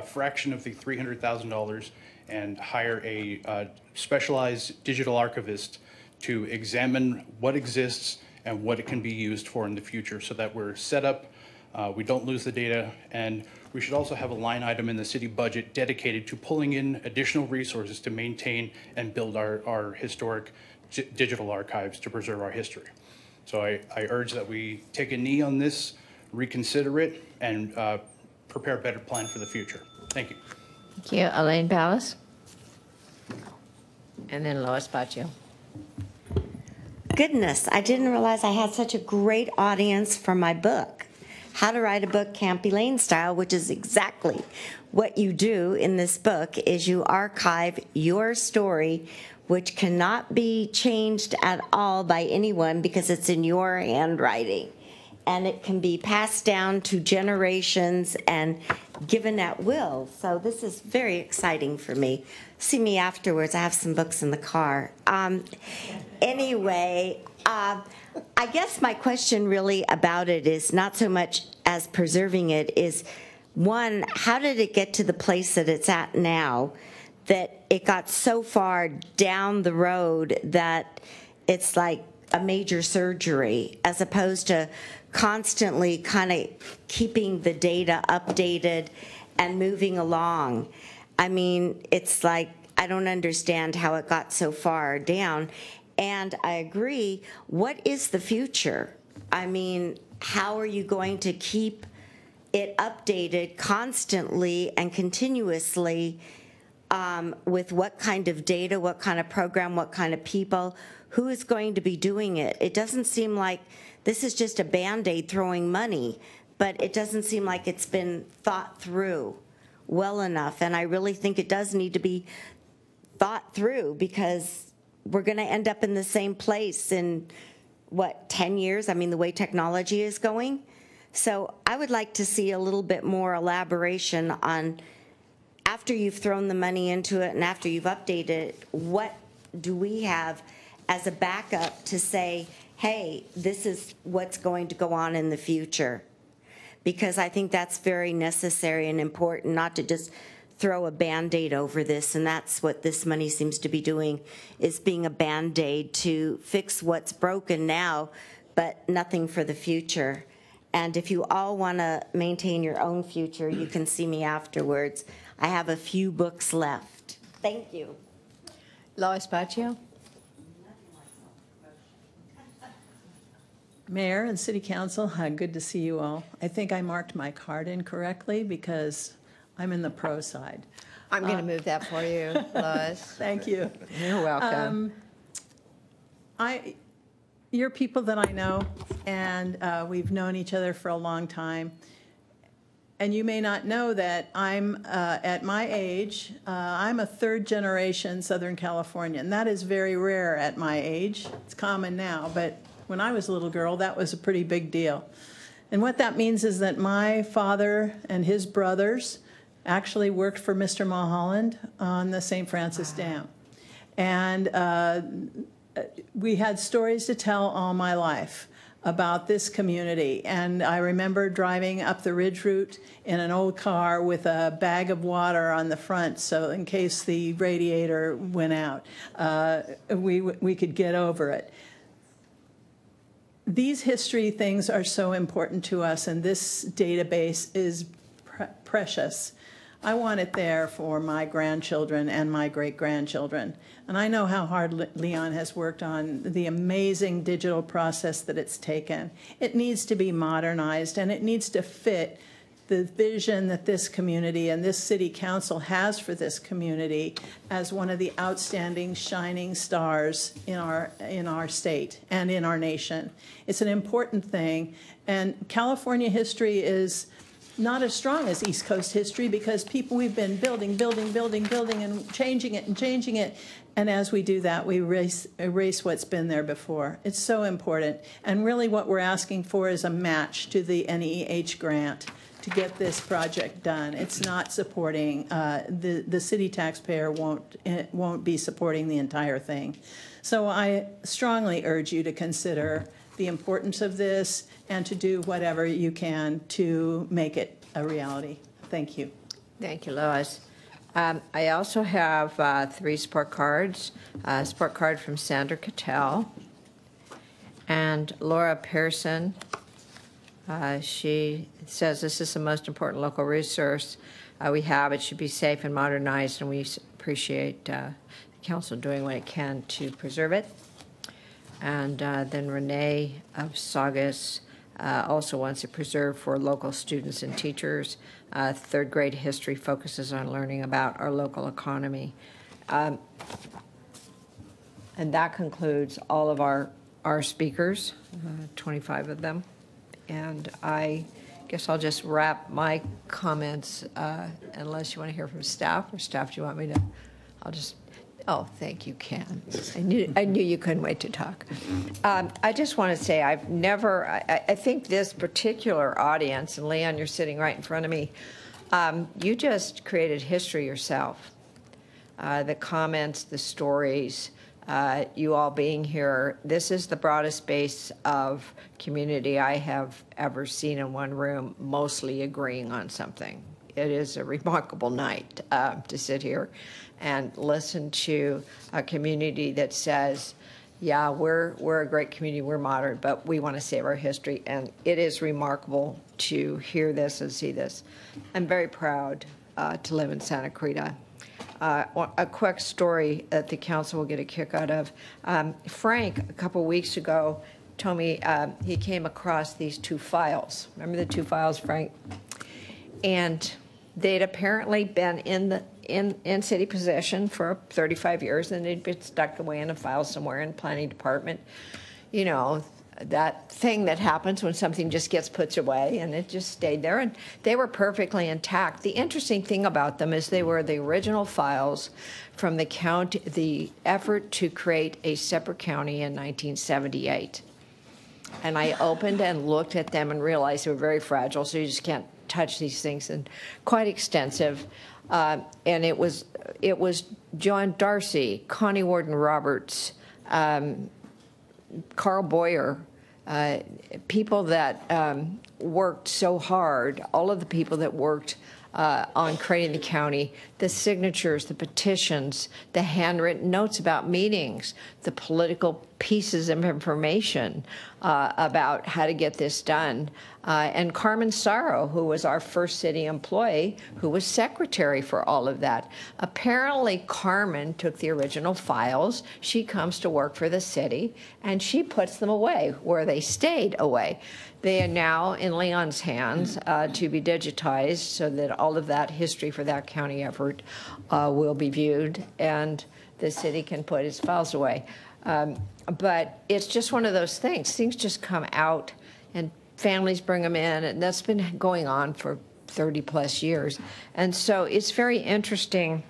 fraction of the $300,000 and hire a specialized digital archivist to examine what exists and what it can be used for in the future so that we're set up, we don't lose the data, and we should also have a line item in the city budget dedicated to pulling in additional resources to maintain and build our historic digital archives to preserve our history. So I urge that we take a knee on this, reconsider it, and prepare a better plan for the future. Thank you. Thank you. Elaine Ballas. And then Lois Baccio. Goodness, I didn't realize I had such a great audience for my book, How to Write a Book Campy Lane Style, which is exactly what you do in this book, is you archive your story, which cannot be changed at all by anyone because it's in your handwriting. And it can be passed down to generations and given at will. So this is very exciting for me. See me afterwards. I have some books in the car. Anyway, I guess my question really about it is not so much as preserving it is, one, how did it get to the place that it's at now, that it got so far down the road that it's like a major surgery, as opposed to constantly kind of keeping the data updated and moving along? I mean, it's like, I don't understand how it got so far down. And I agree, what is the future? I mean, how are you going to keep it updated constantly and continuously with what kind of data, what kind of program, what kind of people, who is going to be doing it? It doesn't seem like this is just a Band-Aid throwing money, but it doesn't seem like it's been thought through well enough. And I really think it does need to be thought through, because we're going to end up in the same place in, what, 10 years? I mean, the way technology is going. So I would like to see a little bit more elaboration on, after you've thrown the money into it and after you've updated it, what do we have as a backup to say, hey, this is what's going to go on in the future? Because I think that's very necessary and important, not to just throw a Band-Aid over this, and that's what this money seems to be doing, is being a Band-Aid to fix what's broken now, but nothing for the future. And if you all want to maintain your own future, you can see me afterwards. I have a few books left. Thank you. Lois Baccio. Mayor and City Council, good to see you all. I think I marked my card incorrectly because I'm in the pro side. I'm going to move that for you, Lois. Thank you. You're welcome. You're people that I know, and we've known each other for a long time. And you may not know that I'm, at my age, I'm a third-generation Southern Californian. That is very rare at my age. It's common now, but when I was a little girl, that was a pretty big deal. And what that means is that my father and his brothers actually worked for Mr. Mulholland on the St. Francis Dam. And we had stories to tell all my life about this community. And I remember driving up the Ridge Route in an old car with a bag of water on the front, so in case the radiator went out, we could get over it. These history things are so important to us, and this database is precious. I want it there for my grandchildren and my great-grandchildren. And I know how hard Leon has worked on the amazing digital process that it's taken. It needs to be modernized, and it needs to fit the vision that this community and this city council has for this community as one of the outstanding shining stars in our state and in our nation. It's an important thing, and California history is not as strong as East Coast history because we've been building, and changing it. And as we do that, we erase what's been there before. It's so important. And really what we're asking for is a match to the NEH grant to get this project done. It's not supporting, the city taxpayer won't be supporting the entire thing. So I strongly urge you to consider the importance of this and to do whatever you can to make it a reality. Thank you. Thank you, Lois. I also have 3 support cards. A support card from Sandra Cattell and Laura Pearson. She says this is the most important local resource we have. It should be safe and modernized, and we appreciate the council doing what it can to preserve it. And then Renee of Saugus also wants it preserved for local students and teachers. Third grade history focuses on learning about our local economy. And that concludes all of our speakers, 25 of them. And I guess I'll just wrap my comments, unless you want to hear from staff, or staff, do you want me to? I'll just, oh, thank you, Ken. I knew you couldn't wait to talk. I just want to say I've never, I think this particular audience, and Leon, you're sitting right in front of me, you just created history yourself. The comments, the stories, you all being here, this is the broadest base of community I have ever seen in one room, mostly agreeing on something. It is a remarkable night to sit here and listen to a community that says, yeah, we're a great community, we're modern, but we want to save our history. And it is remarkable to hear this and see this. I'm very proud to live in Santa Clarita. A quick story that the council will get a kick out of. Frank, a couple weeks ago, told me he came across these two files. Remember the two files, Frank? And they'd apparently been in city possession for 35 years, and they'd been stuck away in a file somewhere in the planning department. You know, that thing that happens when something just gets put away, and it just stayed there, and they were perfectly intact. The interesting thing about them is they were the original files from the county, the effort to create a separate county in 1978. And I opened and looked at them and realized they were very fragile, so you just can't touch these things, and quite extensive. And it was John Darcy, Connie Warden Roberts, Carl Boyer, people that worked so hard, all of the people that worked on creating the county, the signatures, the petitions, the handwritten notes about meetings, the political pieces of information about how to get this done. And Carmen Sorrow, who was our first city employee, who was secretary for all of that. Apparently, Carmen took the original files. She comes to work for the city, and she puts them away where they stayed away. They are now in Leon's hands to be digitized so that all of that history for that county effort will be viewed, and the city can put its files away. But it's just one of those things. Things just come out, and families bring them in, and that's been going on for 30-plus years. And so it's very interesting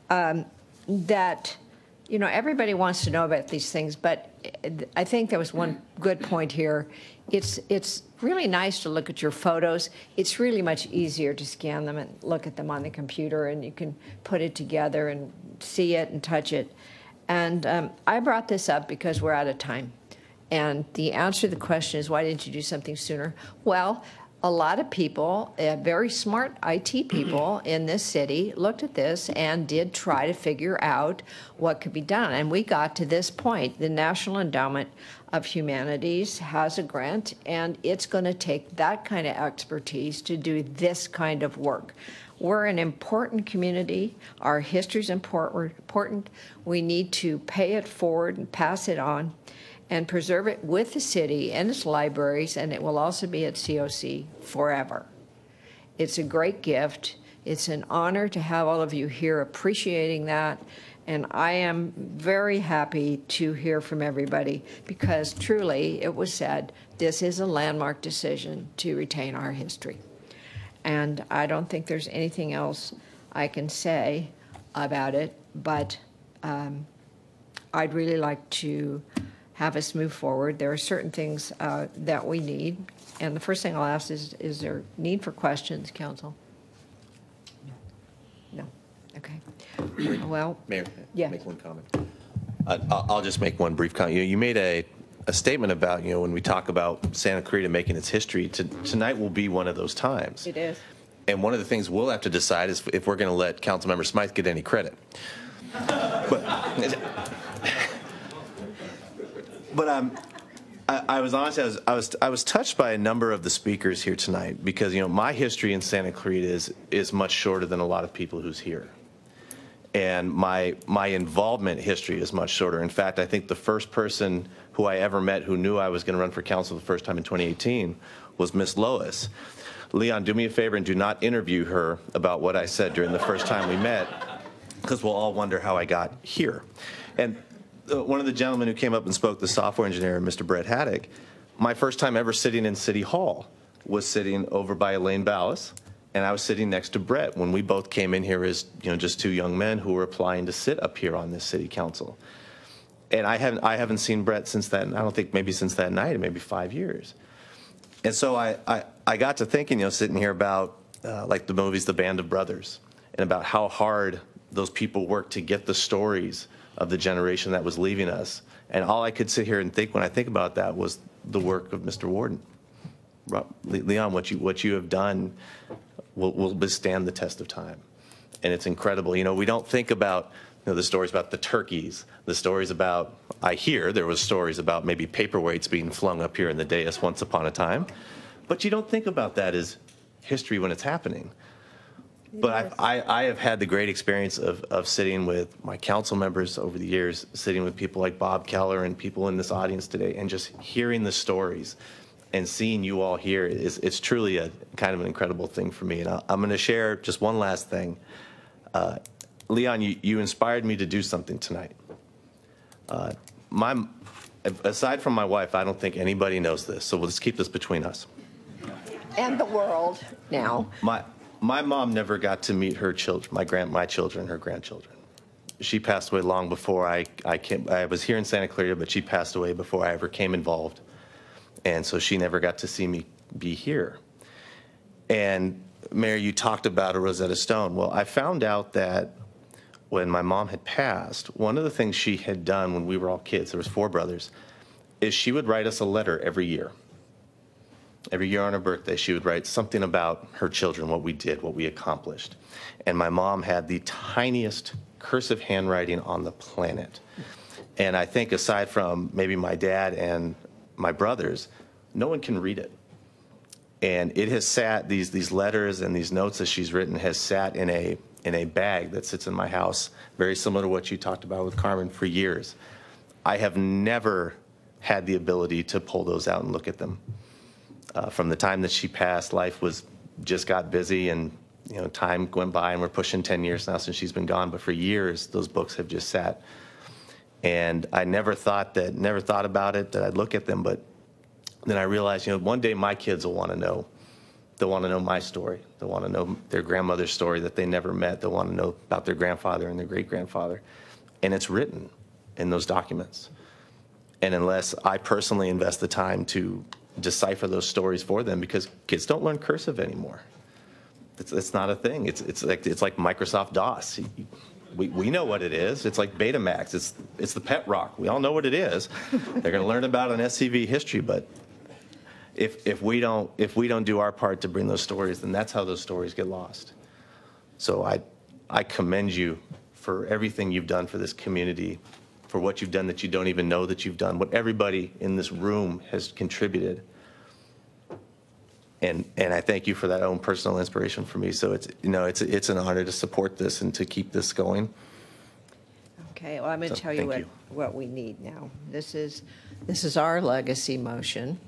that, you know, everybody wants to know about these things, but I think there was one good point here. It's really nice to look at your photos. It's really much easier to scan them and look at them on the computer, and you can put it together and see it and touch it. And I brought this up because we're out of time. And the answer to the question is, why didn't you do something sooner? Well, a lot of people, very smart IT people in this city, looked at this and did try to figure out what could be done. And we got to this point. The National Endowment of Humanities has a grant, and it's going to take that kind of expertise to do this kind of work. We're an important community. Our history is important. We need to pay it forward and pass it on and preserve it with the city and its libraries, and it will also be at COC forever. It's a great gift. It's an honor to have all of you here appreciating that, and I am very happy to hear from everybody, because truly, it was said, this is a landmark decision to retain our history. And I don't think there's anything else I can say about it, but I'd really like to have us move forward. There are certain things that we need. And the first thing I'll ask is there need for questions, Council? No. Okay. Well, Mayor, yeah. make one comment. I'll just make one brief comment. You made a statement about, when we talk about Santa Clarita making its history, tonight will be one of those times. It is. And one of the things we'll have to decide is if we're going to let Councilmember Smythe get any credit. But I was honestly, I was touched by a number of the speakers here tonight, because my history in Santa Clarita is much shorter than a lot of people who's here, And my involvement history is much shorter. In fact, I think the first person who I ever met who knew I was going to run for council the first time in 2018 was Miss Lois. Leon, do me a favor and do not interview her about what I said during the first time we met, because we'll all wonder how I got here. And one of the gentlemen who came up and spoke, the software engineer, Mr. Brett Haddock, my first time ever sitting in City Hall was sitting over by Elaine Ballas, and I was sitting next to Brett when we both came in here as, you know, just two young men who were applying to sit up here on this city council. And I haven't seen Brett since that. I don't think maybe since that night, maybe 5 years. And so I got to thinking, you know, sitting here about like the movies, The Band of Brothers, and about how hard those people worked to get the stories of the generation that was leaving us. And all I could sit here and think when I think about that was the work of Mr. Warden. Leon, what you have done will withstand the test of time. And it's incredible. You know, we don't think about, you know, the stories about the turkeys, the stories about, I hear there was stories about maybe paperweights being flung up here in the dais once upon a time, but you don't think about that as history when it's happening. But I have had the great experience of sitting with my council members over the years, sitting with people like Bob Keller and people in this audience today, and just hearing the stories and seeing you all here it's truly a kind of an incredible thing for me. And I'm going to share just one last thing. Leon, you inspired me to do something tonight. Aside from my wife, I don't think anybody knows this, so we'll just keep this between us. And the world now. My mom never got to meet her children, my children, her grandchildren. She passed away long before I came. I was here in Santa Clarita, but she passed away before I ever came involved. And so she never got to see me be here. And Mayor, you talked about a Rosetta Stone. Well, I found out that when my mom had passed, one of the things she had done when we were all kids, there was 4 brothers, is she would write us a letter every year. Every year on her birthday, she would write something about her children, what we did, what we accomplished. And my mom had the tiniest cursive handwriting on the planet. And I think aside from maybe my dad and my brothers, no one can read it. And it has sat, these letters and these notes that she's written has sat in a bag that sits in my house, very similar to what you talked about with Carmen, for years. I have never had the ability to pull those out and look at them. From the time that she passed, life just got busy, and you know, time went by, and we're pushing 10 years now since she's been gone. But for years, those books have just sat. And I never thought about it, that I'd look at them. But then I realized, you know, one day my kids will want to know. They'll want to know my story. They'll want to know their grandmother's story that they never met. They'll want to know about their grandfather and their great-grandfather. And it's written in those documents. And unless I personally invest the time to decipher those stories for them, because kids don't learn cursive anymore. It's not a thing. It's like Microsoft DOS. We know what it is. It's like Betamax. It's the pet rock. We all know what it is. They're going to learn about it in SCV history, but if we don't do our part to bring those stories, then that's how those stories get lost. So I commend you for everything you've done for this community, for what you've done that you don't even know that you've done, what everybody in this room has contributed. And I thank you for that own personal inspiration for me. So it's an honor to support this and to keep this going. Okay, well, I'm going to tell you what we need now. This is our legacy motion,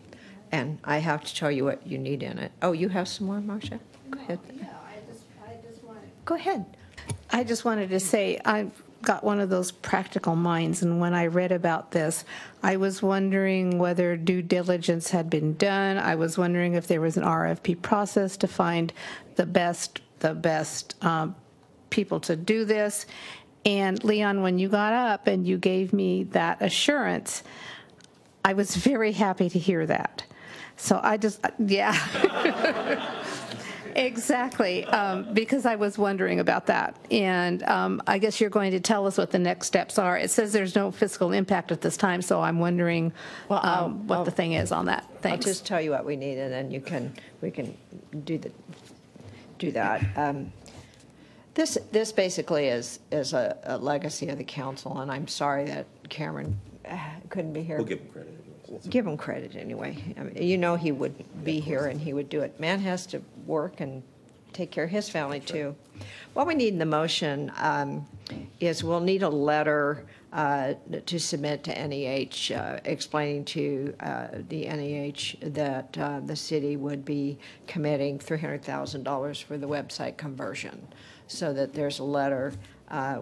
and I have to tell you what you need in it. Oh, you have some more, Marcia? Go ahead. Yeah, I just wanted. Go ahead. I just wanted to say I've got one of those practical minds, and when I read about this, I was wondering whether due diligence had been done. I was wondering if there was an RFP process to find the best people to do this. And Leon, when you got up and you gave me that assurance, I was very happy to hear that. So yeah. Exactly, because I was wondering about that. And I guess you're going to tell us what the next steps are. It says there's no fiscal impact at this time, so I'm wondering what the thing is on that. Thanks. I'll just tell you what we need, and then we can do that. This basically is a legacy of the council, and I'm sorry that Cameron couldn't be here. We'll give him credit. Give him credit anyway. I mean, you know he would be here and he would do it. Man has to work and take care of his family too. What we need in the motion is we'll need a letter to submit to NEH explaining to the NEH that the city would be committing $300,000 for the website conversion, so that there's a letter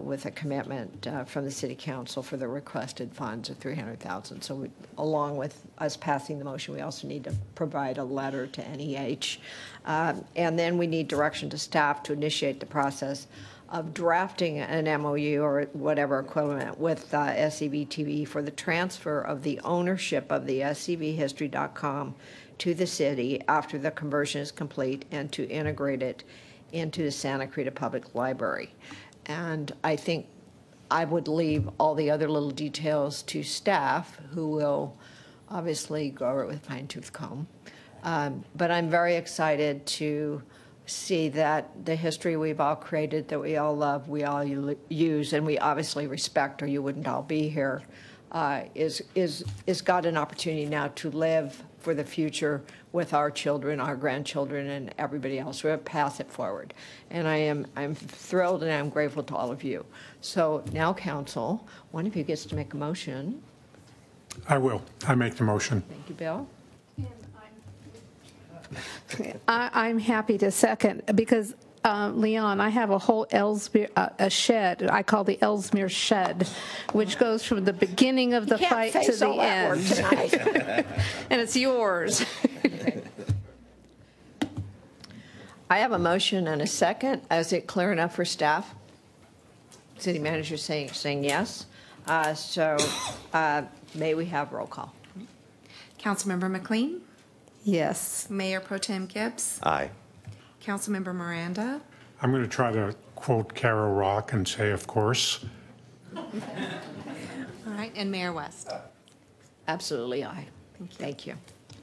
with a commitment from the city council for the requested funds of $300,000. So along with us passing the motion, we also need to provide a letter to NEH. And then we need direction to staff to initiate the process of drafting an MOU or whatever equivalent with SCV TV for the transfer of the ownership of the scvhistory.com to the city after the conversion is complete, and to integrate it into the Santa Clarita Public Library. And I think I would leave all the other little details to staff, who will obviously go over it with a fine-tooth comb. But I'm very excited to see that the history we've all created, that we all love, we all use, and we obviously respect, or you wouldn't all be here, is got an opportunity now to live for the future with our children, our grandchildren, and everybody else. We're going to pass it forward. And I'm thrilled and I'm grateful to all of you. So now, council, one of you gets to make a motion. I will. I make the motion. Thank you, Bill. I'm happy to second, because Leon, I have a whole Ellesmere, a shed, I call the Ellesmere shed, which goes from the beginning of the fight to the end. And it's yours. I have a motion and a second. Is it clear enough for staff? City manager saying yes. May we have roll call? Councilmember McLean? Yes. Mayor Pro Tem Gibbs? Aye. Councilmember Miranda? I'm going to try to quote Carol Rock and say, of course. All right, and Mayor West? Absolutely aye. Thank you.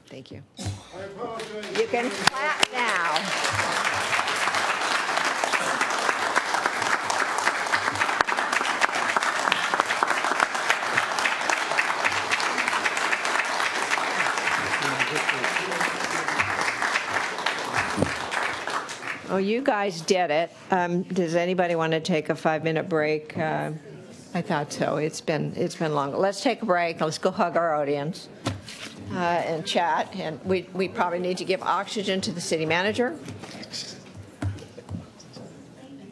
Thank you. You can clap now. Oh, you guys did it. Does anybody want to take a 5-minute break? I thought so. It's been long. Let's take a break. Let's go hug our audience and chat. And we probably need to give oxygen to the city manager.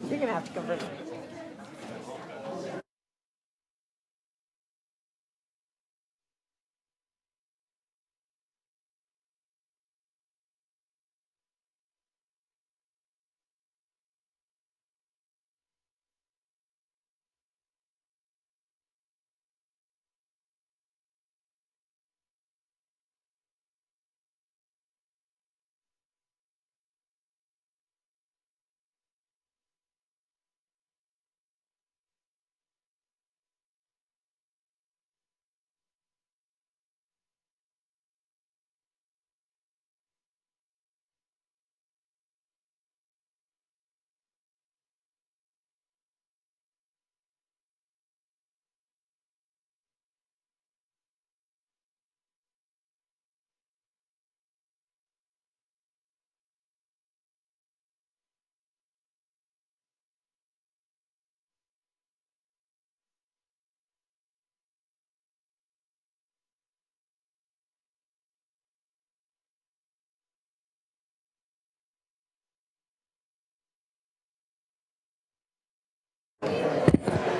You're going to have to go.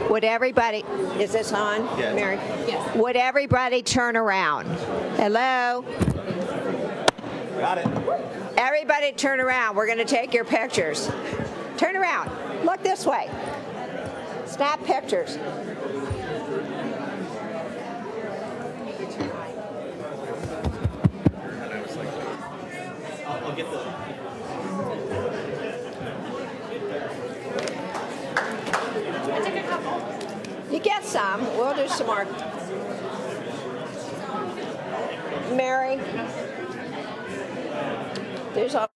Would everybody, is this on, Yes. Mary? Yes. Would everybody turn around? Hello? Got it. Everybody turn around. We're going to take your pictures. Turn around. Look this way. Snap pictures. I'll get the... You get some. We'll do some more. Mary, there's a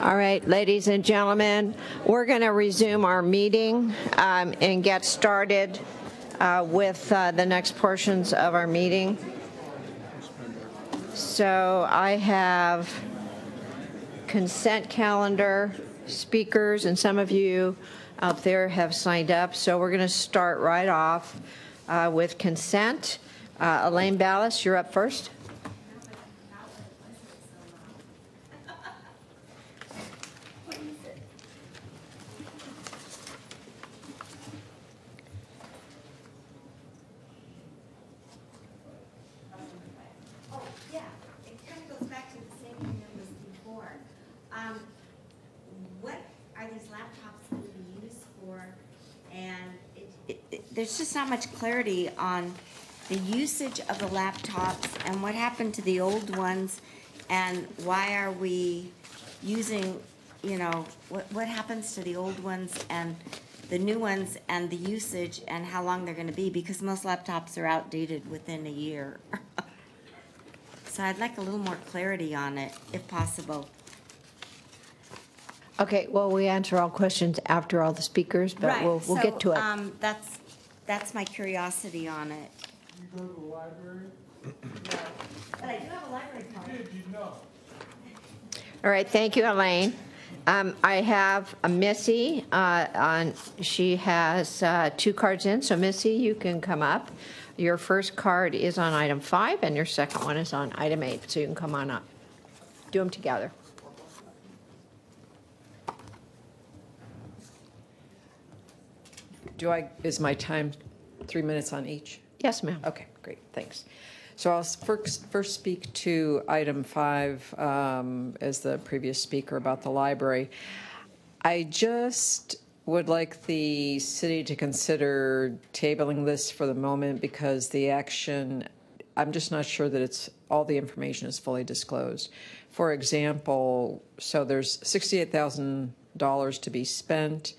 All right, ladies and gentlemen, we're going to resume our meeting and get started with the next portions of our meeting. So I have consent calendar, speakers, and some of you out there have signed up. So we're going to start right off with consent. Elaine Ballas, you're up first. There's just not much clarity on the usage of the laptops and what happened to the old ones and why are we using, you know, what happens to the old ones and the new ones and the usage and how long they're going to be, because most laptops are outdated within a year. So I'd like a little more clarity on it, if possible. Okay, well, we answer all questions after all the speakers, but right. we'll get to it. That's my curiosity on it. You go to the library? No. But I do have a library card. If you did, you'd know. All right, thank you, Elaine. I have a Missy. She has 2 cards in, so Missy, you can come up. Your first card is on item 5, and your second one is on item 8, so you can come on up. Do them together. Is my time 3 minutes on each? Yes, ma'am. Okay, great, thanks. So I'll first speak to item 5 as the previous speaker about the library. I just would like the city to consider tabling this for the moment because the action, I'm just not sure that all the information is fully disclosed. For example, so there's $68,000 to be spent,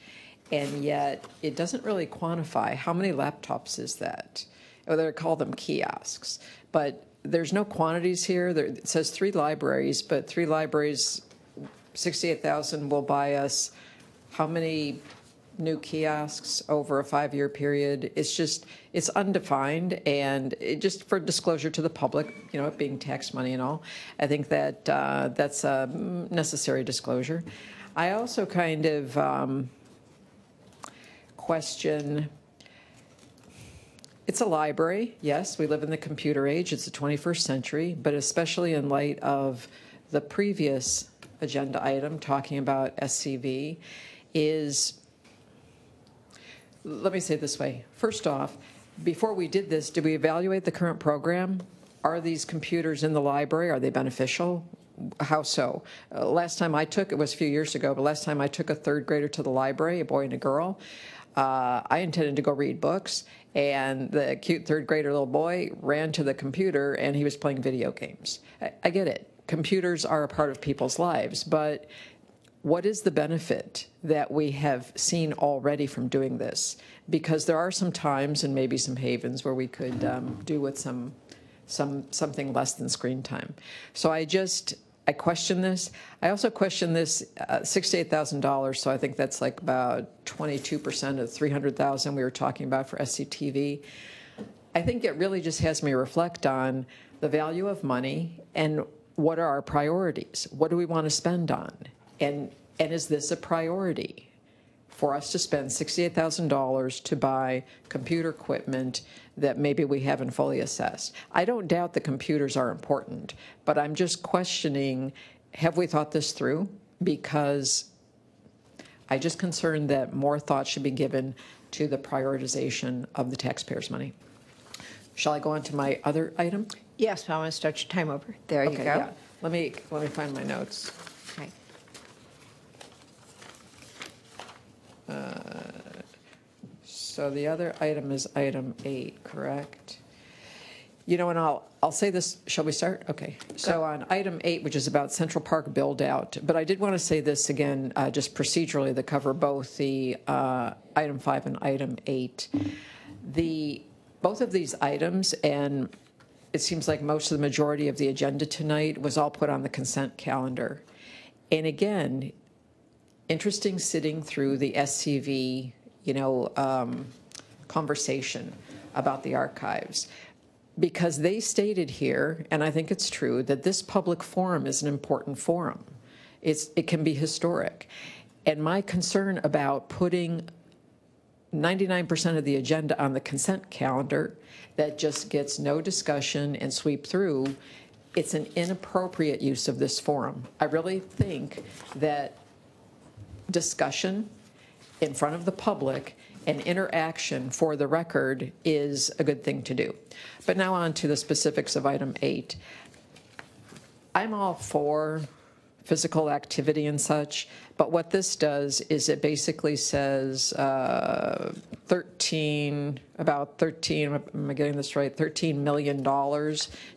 and yet it doesn't really quantify how many laptops is that. Or they call them kiosks, but there's no quantities here. It says 3 libraries, but 3 libraries, $68,000 will buy us how many new kiosks over a 5-year period? It's undefined, and it just for disclosure to the public, you know, it being tax money and all, I think that that's a necessary disclosure. I also kind of question, it's a library, yes, we live in the computer age, it's the 21st century, but especially in light of the previous agenda item talking about SCV let me say it this way. First off, before we did this, did we evaluate the current program? Are these computers in the library? Are they beneficial? How so? Last time I took, it was a few years ago, but last time I took a 3rd grader to the library, a boy and a girl, I intended to go read books, and the cute 3rd grader little boy ran to the computer and he was playing video games. I get it. Computers are a part of people's lives, but what is the benefit that we have seen already from doing this? Because there are some times and maybe some havens where we could do with something less than screen time. So I question this. I also question this $68,000, so I think that's like about 22% of $300,000 we were talking about for SCTV. I think it really just has me reflect on the value of money and what are our priorities? What do we want to spend on? And is this a priority for us to spend $68,000 to buy computer equipment that maybe we haven't fully assessed? I don't doubt the computers are important, but I'm just questioning, have we thought this through? Because I'm just concerned that more thought should be given to the prioritization of the taxpayers' money. Shall I go on to my other item? Yes, I want to start your time over. There you go. Yeah. Let me find my notes. Okay. So the other item is item 8, correct? You know, and I'll say this, shall we start? Okay. So on item 8, which is about Central Park build out, but I did want to say this again, just procedurally to cover both the item 5 and item 8. Both of these items, and it seems like most of the majority of the agenda tonight was all put on the consent calendar. And again, interesting sitting through the SCV, conversation about the archives, because they stated here, and I think it's true, that this public forum is an important forum. It can be historic. And my concern about putting 99% of the agenda on the consent calendar that just gets no discussion and sweep through, it's an inappropriate use of this forum. I really think that discussion in front of the public and interaction for the record is a good thing to do. But now on to the specifics of item 8. I'm all for physical activity and such, but what this does is it basically says about 13, am I getting this right, $13 million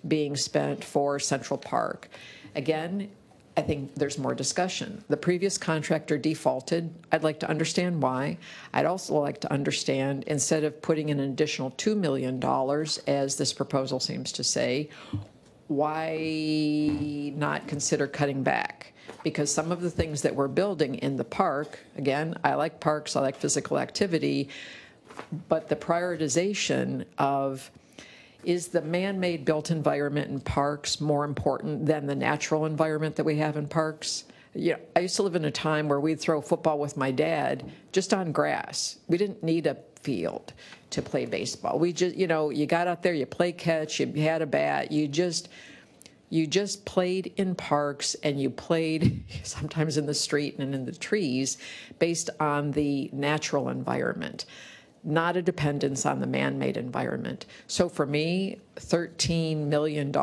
being spent for Central Park. Again, I think there's more discussion. The previous contractor defaulted. I'd like to understand why. I'd also like to understand, instead of putting in an additional $2 million, as this proposal seems to say, why not consider cutting back? Because some of the things that we're building in the park, again, I like parks, I like physical activity, but the prioritization of, is the man-made built environment in parks more important than the natural environment that we have in parks? I used to live in a time where we'd throw football with my dad just on grass. We didn't need a field to play baseball. We just, you got out there, you play catch, you had a bat, you just played in parks, and you played sometimes in the street and in the trees based on the natural environment, not a dependence on the man-made environment. So for me, $13 million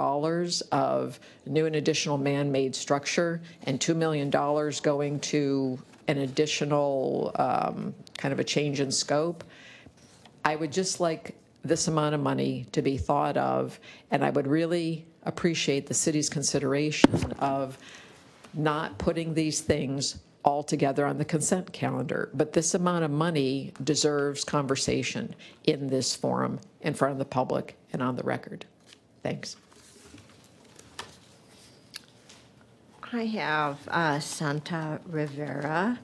of new and additional man-made structure and $2 million going to an additional kind of a change in scope, I would just like this amount of money to be thought of, and I would really appreciate the city's consideration of not putting these things all together on the consent calendar. But this amount of money deserves conversation in this forum, in front of the public, and on the record. Thanks. I have Santa Rivera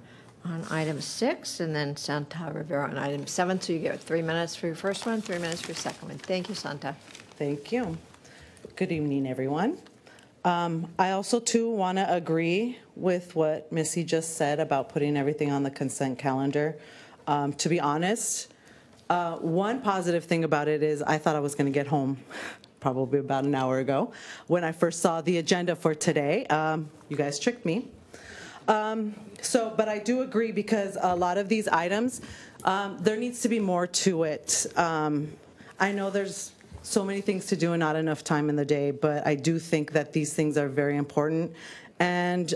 on item 6, and then Santa Rivera on item 7. So you get 3 minutes for your first one, 3 minutes for your second one. Thank you, Santa. Thank you. Good evening, everyone. I also, too, want to agree with what Missy just said about putting everything on the consent calendar. To be honest, one positive thing about it is I thought I was going to get home probably about an hour ago when I first saw the agenda for today. You guys tricked me. But I do agree, because a lot of these items, there needs to be more to it. I know there's so many things to do and not enough time in the day, but I do think that these things are very important. And,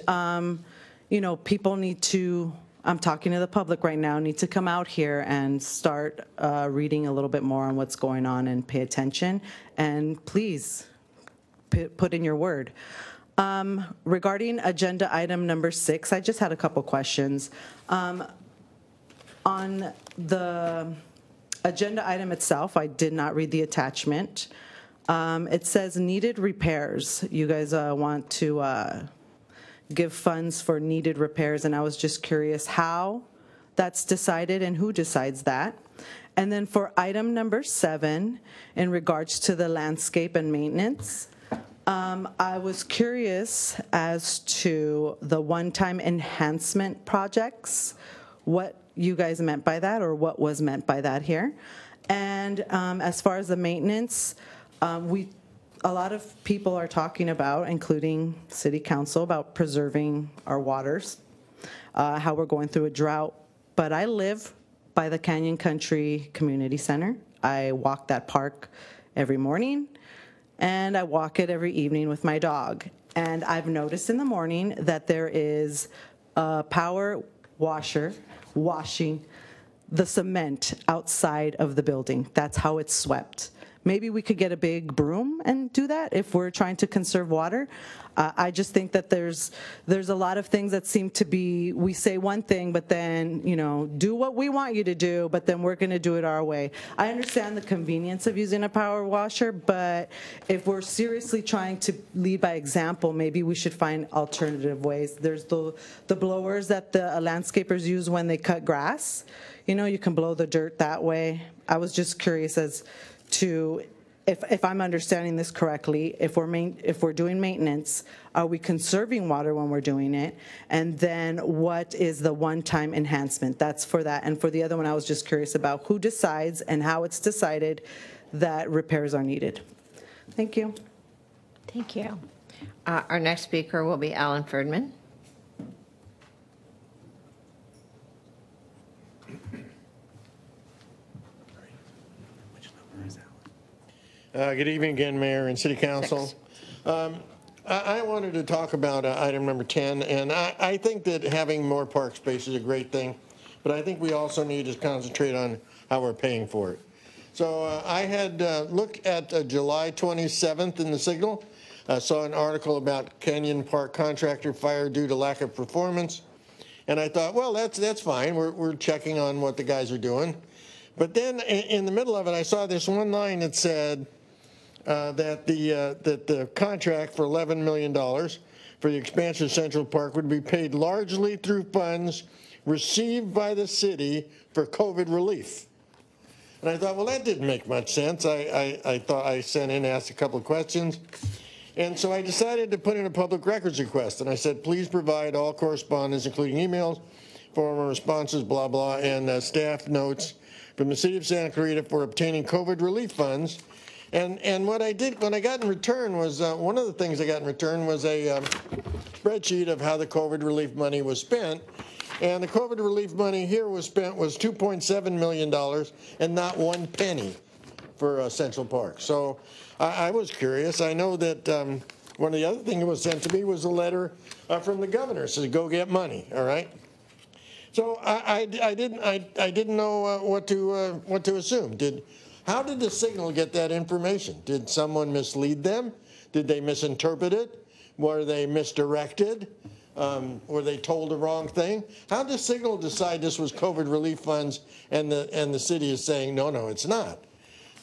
people need to, I'm talking to the public right now, need to come out here and start reading a little bit more on what's going on and pay attention. And please, put in your word. Regarding agenda item number 6, I just had a couple questions. On the agenda item itself, I did not read the attachment. It says needed repairs. You guys want to give funds for needed repairs, and I was just curious how that's decided and who decides that. And then for item number 7, in regards to the landscape and maintenance, I was curious as to the one-time enhancement projects, what you guys meant by that, or what was meant by that here. And as far as the maintenance, a lot of people are talking about, including City Council, about preserving our waters, how we're going through a drought. But I live by the Canyon Country Community Center. I walk that park every morning, and I walk it every evening with my dog. And I've noticed in the morning that there is a power washer washing the cement outside of the building. That's how it's swept. maybe we could get a big broom and do that if we're trying to conserve water. I just think that there's a lot of things that seem to be, we say one thing, but then, you know, do what we want you to do, but then we're going to do it our way. I understand the convenience of using a power washer, but if we're seriously trying to lead by example, maybe we should find alternative ways. There's the blowers that the landscapers use when they cut grass. You know, you can blow the dirt that way. I was just curious as to if I'm understanding this correctly, if we're doing maintenance, are we conserving water when we're doing it? And then what is the one-time enhancement? That's for that. And for the other one, I was just curious about who decides and how it's decided that repairs are needed. Thank you. Thank you. Our next speaker will be Alan Ferdman. Good evening again, Mayor and City Council. I wanted to talk about item number 10, and I think that having more park space is a great thing, but I think we also need to concentrate on how we're paying for it. So I had looked at July 27th in the Signal. I saw an article about Canyon Park contractor fired due to lack of performance, and I thought, well, that's fine. We're checking on what the guys are doing. But then in the middle of it, I saw this one line that said, that the contract for $11 million for the expansion of Central Park would be paid largely through funds received by the city for COVID relief. And I thought, well, that didn't make much sense. I thought I sent in, asked a couple of questions. And so I decided to put in a public records request. And I said, please provide all correspondence, including emails, formal responses, blah, blah, and staff notes from the city of Santa Clarita for obtaining COVID relief funds. And what I did, when I got in return was, one of the things I got in return was a spreadsheet of how the COVID relief money was spent. And the COVID relief money here was spent was $2.7 million and not one penny for Central Park. So I was curious. I know that one of the other things that was sent to me was a letter from the governor. It said, go get money, all right? So I didn't know what to assume. How did the Signal get that information? Did someone mislead them? Did they misinterpret it? Were they misdirected? Were they told the wrong thing? How did the Signal decide this was COVID relief funds and the city is saying, no, it's not?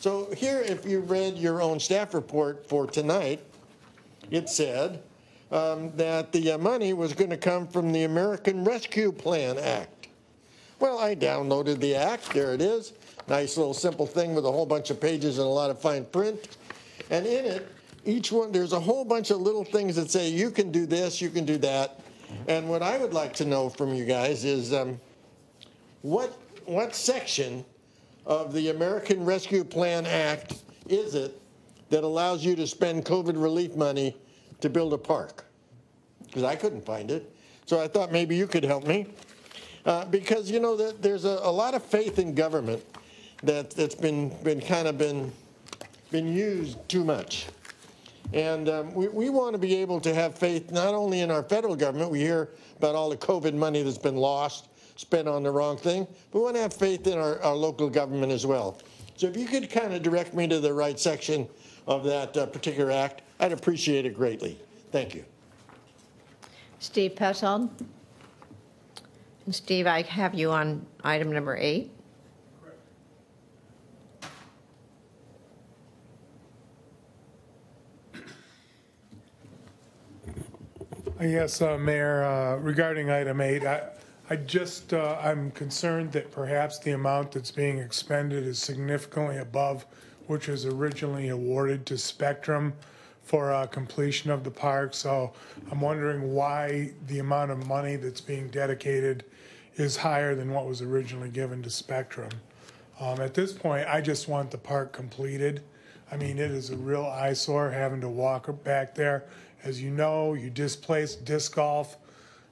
So here, if you read your own staff report for tonight, it said that the money was going to come from the American Rescue Plan Act. Well, I downloaded the act. There it is. Nice little simple thing with a whole bunch of pages and a lot of fine print. And in it, each one, there's a whole bunch of little things that say you can do this, you can do that. And what I would like to know from you guys is what section of the American Rescue Plan Act is it that allows you to spend COVID relief money to build a park? Because I couldn't find it. So I thought maybe you could help me. Because, you know, there's a lot of faith in government that's been used too much. And we want to be able to have faith not only in our federal government. We hear about all the COVID money that's been lost, spent on the wrong thing. But we want to have faith in our local government as well. So if you could kind of direct me to the right section of that particular act, I'd appreciate it greatly. Thank you. Steve Petzold. And Steve, I have you on item number 8. Yes, Mayor, regarding item 8, I'm concerned that perhaps the amount that's being expended is significantly above which was originally awarded to Spectrum for completion of the park. So I'm wondering why the amount of money that's being dedicated is higher than what was originally given to Spectrum. At this point, I just want the park completed. I mean, it is a real eyesore having to walk back there. As you know, you displaced disc golf.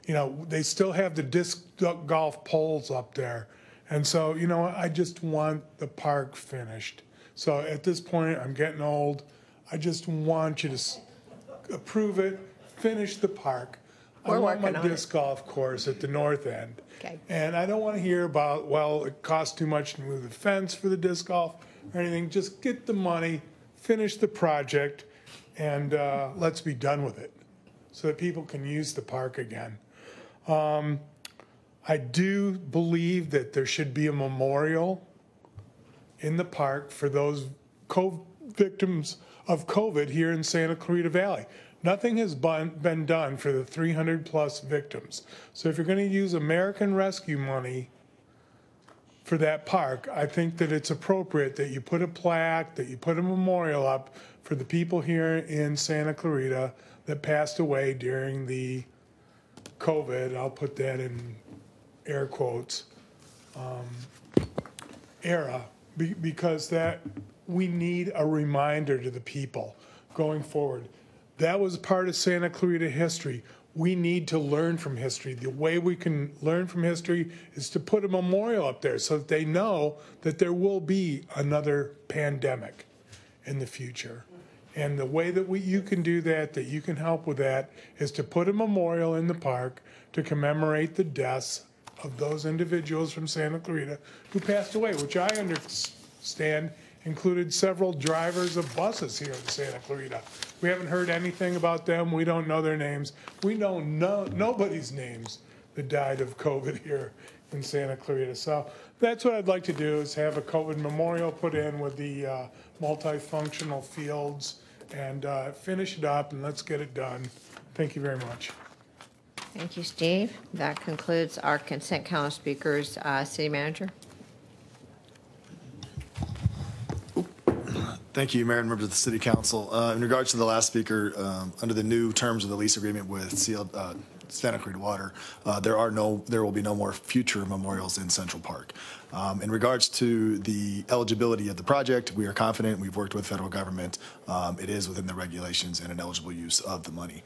You know, they still have the disc golf poles up there. And so, you know, I just want the park finished. So at this point, I'm getting old. I just want you to approve it, finish the park. I want my disc golf course at the north end. Okay. And I don't want to hear about, well, it costs too much to move the fence for the disc golf. or anything. Just get the money, finish the project, and let's be done with it so that people can use the park again. I do believe that there should be a memorial in the park for those victims of COVID here in Santa Clarita Valley. Nothing has been done for the 300+ victims. So if you're going to use American Rescue money for that park, I think that it's appropriate that you put a plaque, that you put a memorial up for the people here in Santa Clarita that passed away during the COVID, I'll put that in air quotes, era, because that we need a reminder to the people going forward. That was part of Santa Clarita history. We need to learn from history. The way we can learn from history is to put a memorial up there so that they know that there will be another pandemic in the future. And the way that you can do that you can help with that, is to put a memorial in the park to commemorate the deaths of those individuals from Santa Clarita who passed away, which I understand included several drivers of buses here in Santa Clarita. We haven't heard anything about them. We don't know their names. We know nobody's names that died of COVID here in Santa Clarita. So that's what I'd like to do, is have a COVID memorial put in with the multifunctional fields and finish it up, and let's get it done. Thank you very much. Thank you, Steve. That concludes our consent calendar speakers. City Manager. Thank you, Mayor and members of the City Council. In regards to the last speaker, under the new terms of the lease agreement with Santa Clarita Water, there will be no more future memorials in Central Park. In regards to the eligibility of the project, we are confident. We've worked with federal government. It is within the regulations and an eligible use of the money.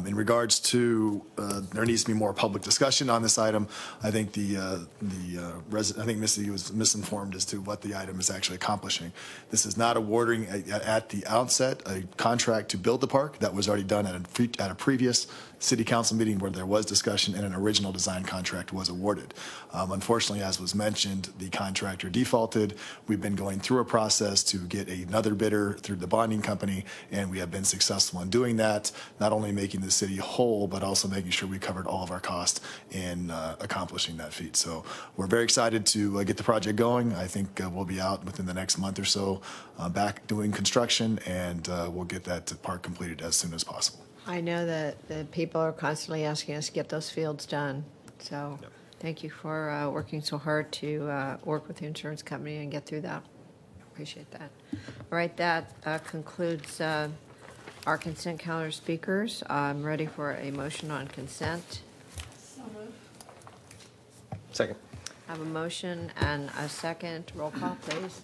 In regards to, there needs to be more public discussion on this item. I think I think Missy was misinformed as to what the item is actually accomplishing. This is not awarding at the outset a contract to build the park. That was already done at a previous City Council meeting where there was discussion and an original design contract was awarded. Unfortunately, as was mentioned, the contractor defaulted. We've been going through a process to get another bidder through the bonding company, and we have been successful in doing that, not only making the city whole, but also making sure we covered all of our costs in accomplishing that feat. So we're very excited to get the project going. I think we'll be out within the next month or so back doing construction, and we'll get that park completed as soon as possible. I know that the people are constantly asking us to get those fields done. So thank you for working so hard to work with the insurance company and get through that. Appreciate that. All right, that concludes our consent calendar speakers. I'm ready for a motion on consent. So moved. Second. I have a motion and a second. Roll call, please.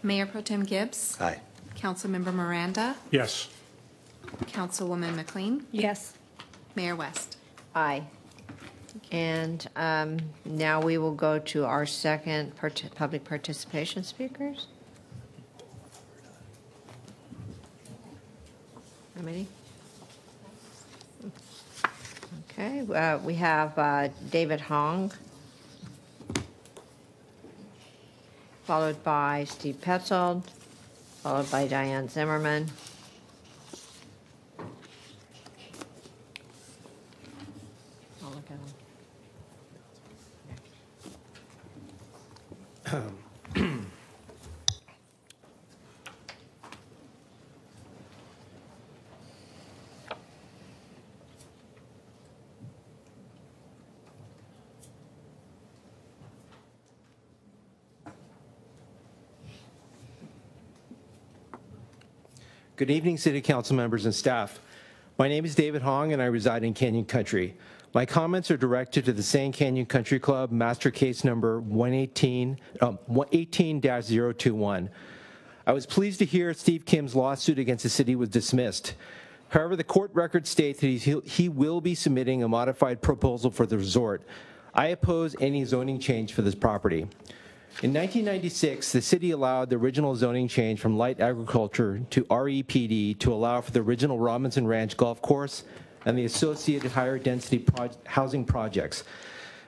Mayor Pro Tem Gibbs. Aye. Councilmember Miranda. Yes. Councilwoman McLean. Yes. Mayor West. Aye. And now we will go to our second public participation speakers. How many? Okay, we have David Hong, followed by Steve Petzold, followed by Diane Zimmerman. I'll look at them. Good evening, City Council members and staff. My name is David Hong, and I reside in Canyon Country. My comments are directed to the San Canyon Country Club, master case number 18-021. I was pleased to hear Steve Kim's lawsuit against the city was dismissed. However, the court record states that he will be submitting a modified proposal for the resort. I oppose any zoning change for this property. In 1996, the city allowed the original zoning change from light agriculture to REPD to allow for the original Robinson Ranch Golf Course and the associated higher density housing projects,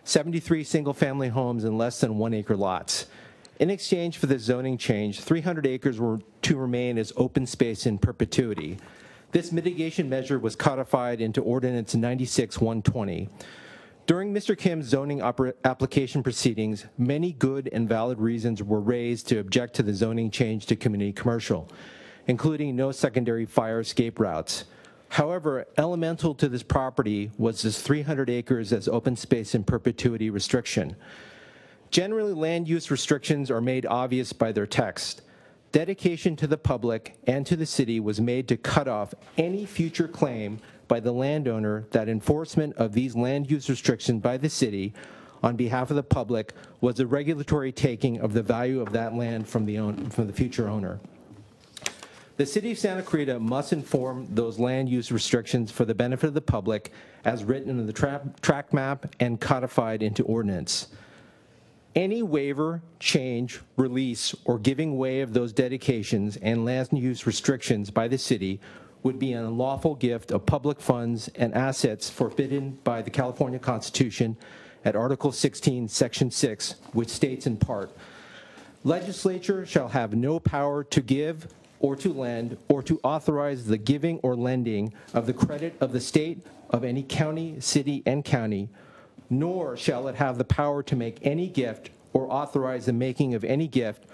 73 single-family homes in less than 1 acre lots. In exchange for the zoning change, 300 acres were to remain as open space in perpetuity. This mitigation measure was codified into Ordinance 96-120. During Mr. Kim's zoning application proceedings, many good and valid reasons were raised to object to the zoning change to community commercial, including no secondary fire escape routes. However, elemental to this property was this 300 acres as open space in perpetuity restriction. Generally, land use restrictions are made obvious by their text. Dedication to the public and to the city was made to cut off any future claim by the landowner that enforcement of these land use restrictions by the city on behalf of the public was a regulatory taking of the value of that land from the future owner. The city of Santa Clarita must inform those land use restrictions for the benefit of the public as written in the tract map and codified into ordinance. Any waiver, change, release, or giving way of those dedications and land use restrictions by the city would be an unlawful gift of public funds and assets forbidden by the California Constitution at Article 16, Section 6, which states in part, legislature shall have no power to give or to lend or to authorize the giving or lending of the credit of the state of any county, city, and county, nor shall it have the power to make any gift or authorize the making of any gift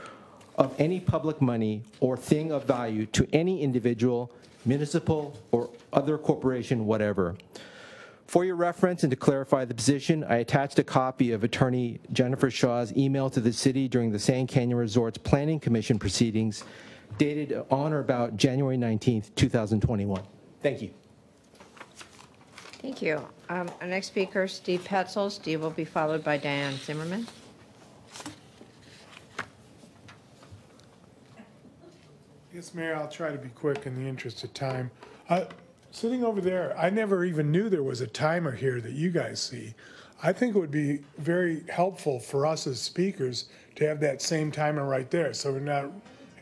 of any public money or thing of value to any individual, municipal, or other corporation, whatever. For your reference and to clarify the position, I attached a copy of Attorney Jennifer Shaw's email to the city during the Sand Canyon Resorts Planning Commission proceedings dated on or about January 19th, 2021. Thank you. Thank you. Our next speaker, Steve Petzel. Steve will be followed by Diane Zimmerman. Yes, Mayor, I'll try to be quick in the interest of time. Sitting over there, I never even knew there was a timer here that you guys see. I think it would be very helpful for us as speakers to have that same timer right there, so we're not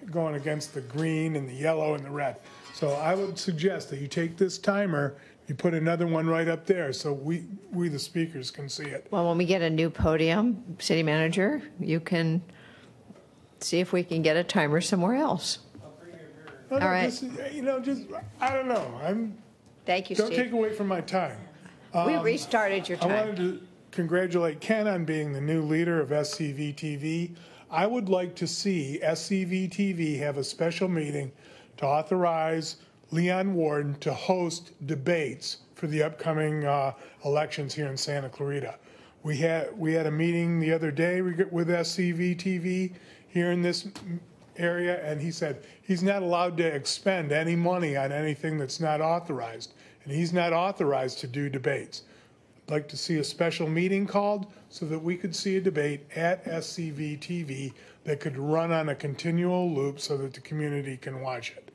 going against the green and the yellow and the red. So I would suggest that you take this timer, you put another one right up there so we the speakers can see it. Well, when we get a new podium, city manager, you can see if we can get a timer somewhere else. No, all right. Just, I don't know. Thank you, Don't Steve. take away from my time. We restarted your time. I wanted to congratulate Ken on being the new leader of SCV TV. I would like to see SCV TV have a special meeting to authorize Leon Warden to host debates for the upcoming elections here in Santa Clarita. We had a meeting the other day with SCV TV here in this area, and he said he's not allowed to expend any money on anything that's not authorized, and he's not authorized to do debates. I'd like to see a special meeting called so that we could see a debate at SCV TV that could run on a continual loop so that the community can watch it.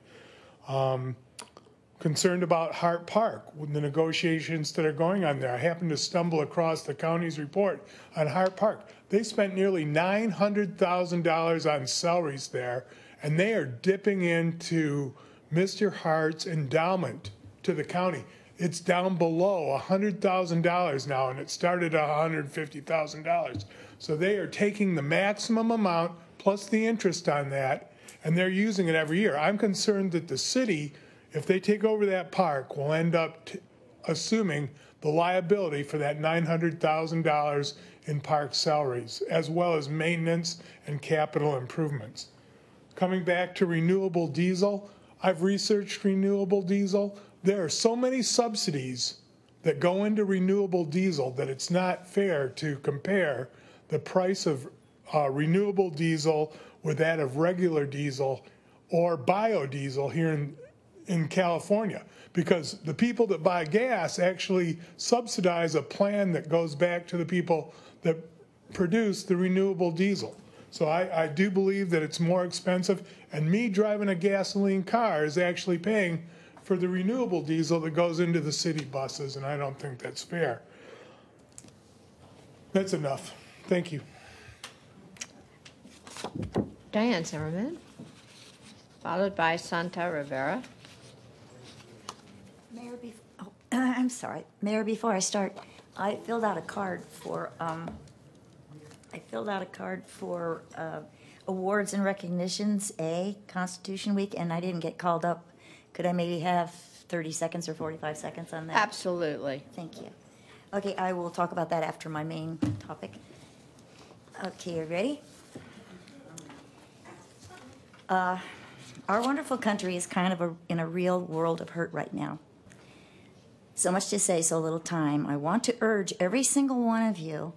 Concerned about Hart Park, with the negotiations that are going on there. I happened to stumble across the county's report on Hart Park. They spent nearly $900,000 on salaries there, and they are dipping into Mr. Hart's endowment to the county. It's down below $100,000 now, and it started at $150,000. So they are taking the maximum amount plus the interest on that, and they're using it every year. I'm concerned that the city, if they take over that park, will end up assuming the liability for that $900,000 in park salaries, as well as maintenance and capital improvements. Coming back to renewable diesel, I've researched renewable diesel. There are so many subsidies that go into renewable diesel that it's not fair to compare the price of renewable diesel with that of regular diesel or biodiesel here in California, because the people that buy gas actually subsidize a plan that goes back to the people that produce the renewable diesel. So I do believe that it's more expensive, and me driving a gasoline car is actually paying for the renewable diesel that goes into the city buses, and I don't think that's fair. That's enough. Thank you. Diane Zimmerman, followed by Santa Rivera. Mayor, I'm sorry. Mayor, before I start, I filled out a card for I filled out a card for awards and recognitions, Constitution Week, and I didn't get called up. Could I maybe have 30 seconds or 45 seconds on that? Absolutely. Thank you. Okay, I will talk about that after my main topic. Okay, you ready? Our wonderful country is kind of in a real world of hurt right now. So much to say, so little time. I want to urge every single one of you,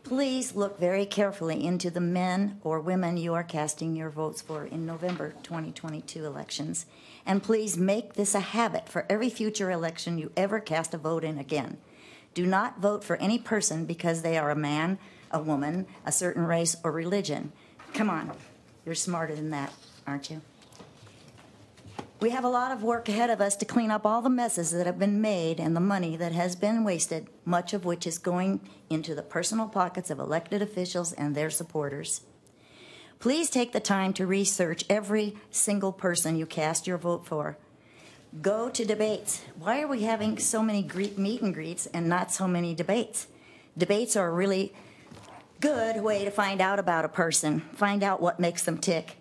please look very carefully into the men or women you are casting your votes for in November 2022 elections. And please make this a habit for every future election you ever cast a vote in again. Do not vote for any person because they are a man, a woman, a certain race, or religion. Come on, you're smarter than that, aren't you? We have a lot of work ahead of us to clean up all the messes that have been made and the money that has been wasted, much of which is going into the personal pockets of elected officials and their supporters. Please take the time to research every single person you cast your vote for. Go to debates. Why are we having so many meet and greets and not so many debates? Debates are a really good way to find out about a person, find out what makes them tick.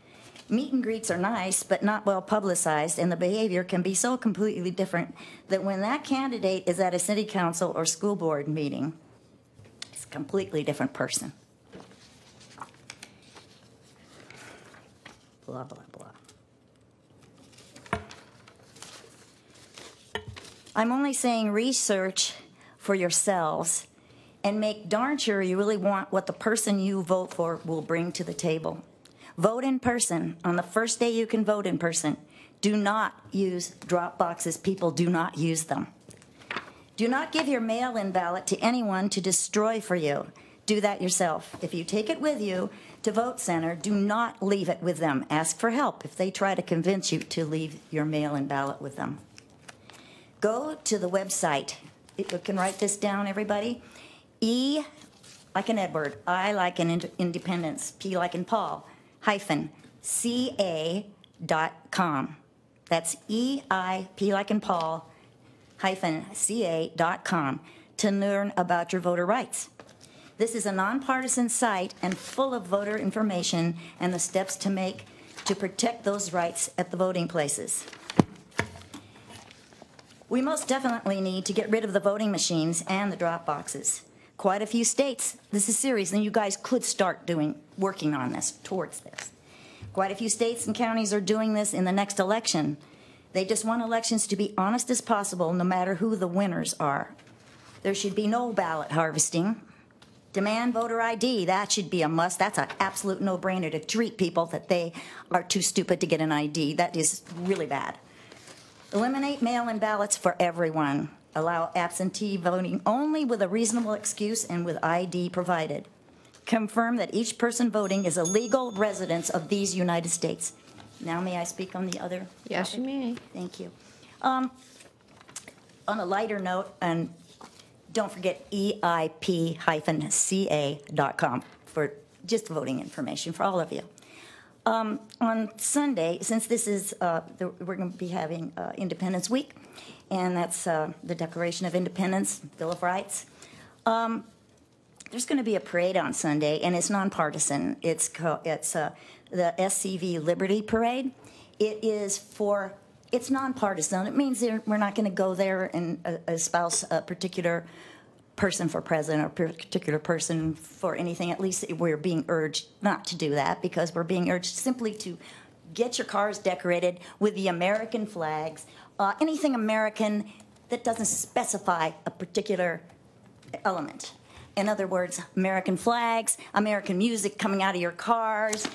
Meet and greets are nice, but not well publicized, and the behavior can be so completely different that when that candidate is at a city council or school board meeting, it's a completely different person. Blah, blah, blah. I'm only saying research for yourselves and make darn sure you really want what the person you vote for will bring to the table. Vote in person on the first day you can vote in person. Do not use drop boxes. People do not use them. Do not give your mail-in ballot to anyone to destroy for you. Do that yourself. If you take it with you to vote center, do not leave it with them. Ask for help if they try to convince you to leave your mail-in ballot with them. Go to the website. You can write this down, everybody. E like an Edward, I like an independence, P like in Paul, -ca.com. That's EIP like in Paul, -ca.com to learn about your voter rights. This is a nonpartisan site and full of voter information and the steps to make to protect those rights at the voting places. We most definitely need to get rid of the voting machines and the drop boxes. Quite a few states, this is serious, and you guys could start working on this, towards this. Quite a few states and counties are doing this in the next election. They just want elections to be honest as possible, no matter who the winners are. There should be no ballot harvesting. Demand voter ID, that should be a must. That's an absolute no-brainer to treat people that they are too stupid to get an ID. That is really bad. Eliminate mail-in ballots for everyone. Allow absentee voting only with a reasonable excuse and with ID provided. Confirm that each person voting is a legal resident of these United States. Now may I speak on the other Yes, topic? you may. Thank you. On a lighter note, and don't forget EIP-ca.com for just voting information for all of you. On Sunday, since this is, we're going to be having Independence Week, and that's the Declaration of Independence, Bill of Rights. There's going to be a parade on Sunday, and it's nonpartisan. It's the SCV Liberty Parade. It's nonpartisan. It means we're not going to go there and espouse a particular person for president or particular person for anything. At least we're being urged not to do that, because we're being urged simply to get your cars decorated with the American flags, anything American that doesn't specify a particular element. In other words, American flags, American music coming out of your cars.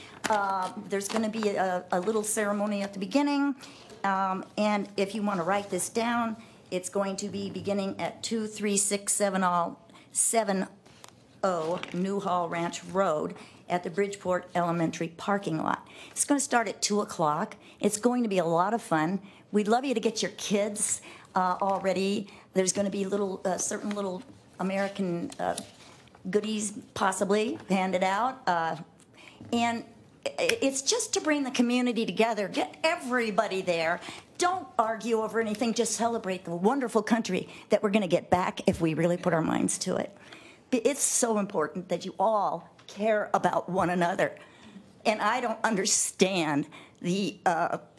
There's going to be a little ceremony at the beginning. And if you want to write this down, it's going to be beginning at 23670 Newhall Ranch Road at the Bridgeport Elementary parking lot. It's going to start at 2 o'clock. It's going to be a lot of fun. We'd love you to get your kids already. There's going to be certain little American goodies possibly handed out. And it's just to bring the community together, get everybody there. Don't argue over anything, just celebrate the wonderful country that we're going to get back if we really put our minds to it. It's so important that you all care about one another. And I don't understand the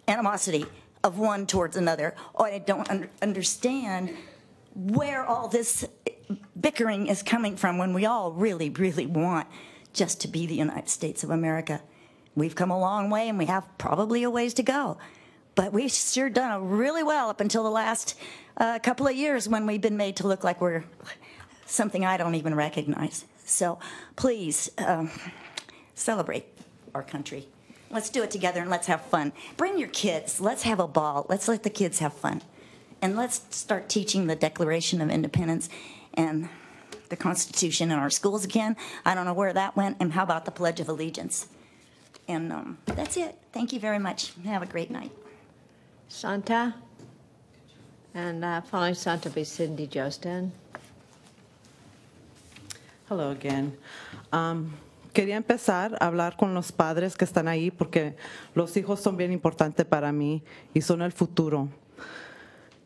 animosity of one towards another, or I don't understand where all this bickering is coming from when we all really, really want just to be the United States of America. We've come a long way, and we have probably a ways to go. But we've sure done really well up until the last couple of years when we've been made to look like we're something I don't even recognize. So please celebrate our country. Let's do it together and let's have fun. Bring your kids. Let's have a ball. Let's let the kids have fun. And let's start teaching the Declaration of Independence and the Constitution in our schools again. I don't know where that went. And how about the Pledge of Allegiance? And that's it. Thank you very much. Have a great night. Santa. And following Santa be Cindy Justin. Hello again. Quería empezar a hablar con los padres que están ahí porque los hijos son bien importantes para mí y son el futuro.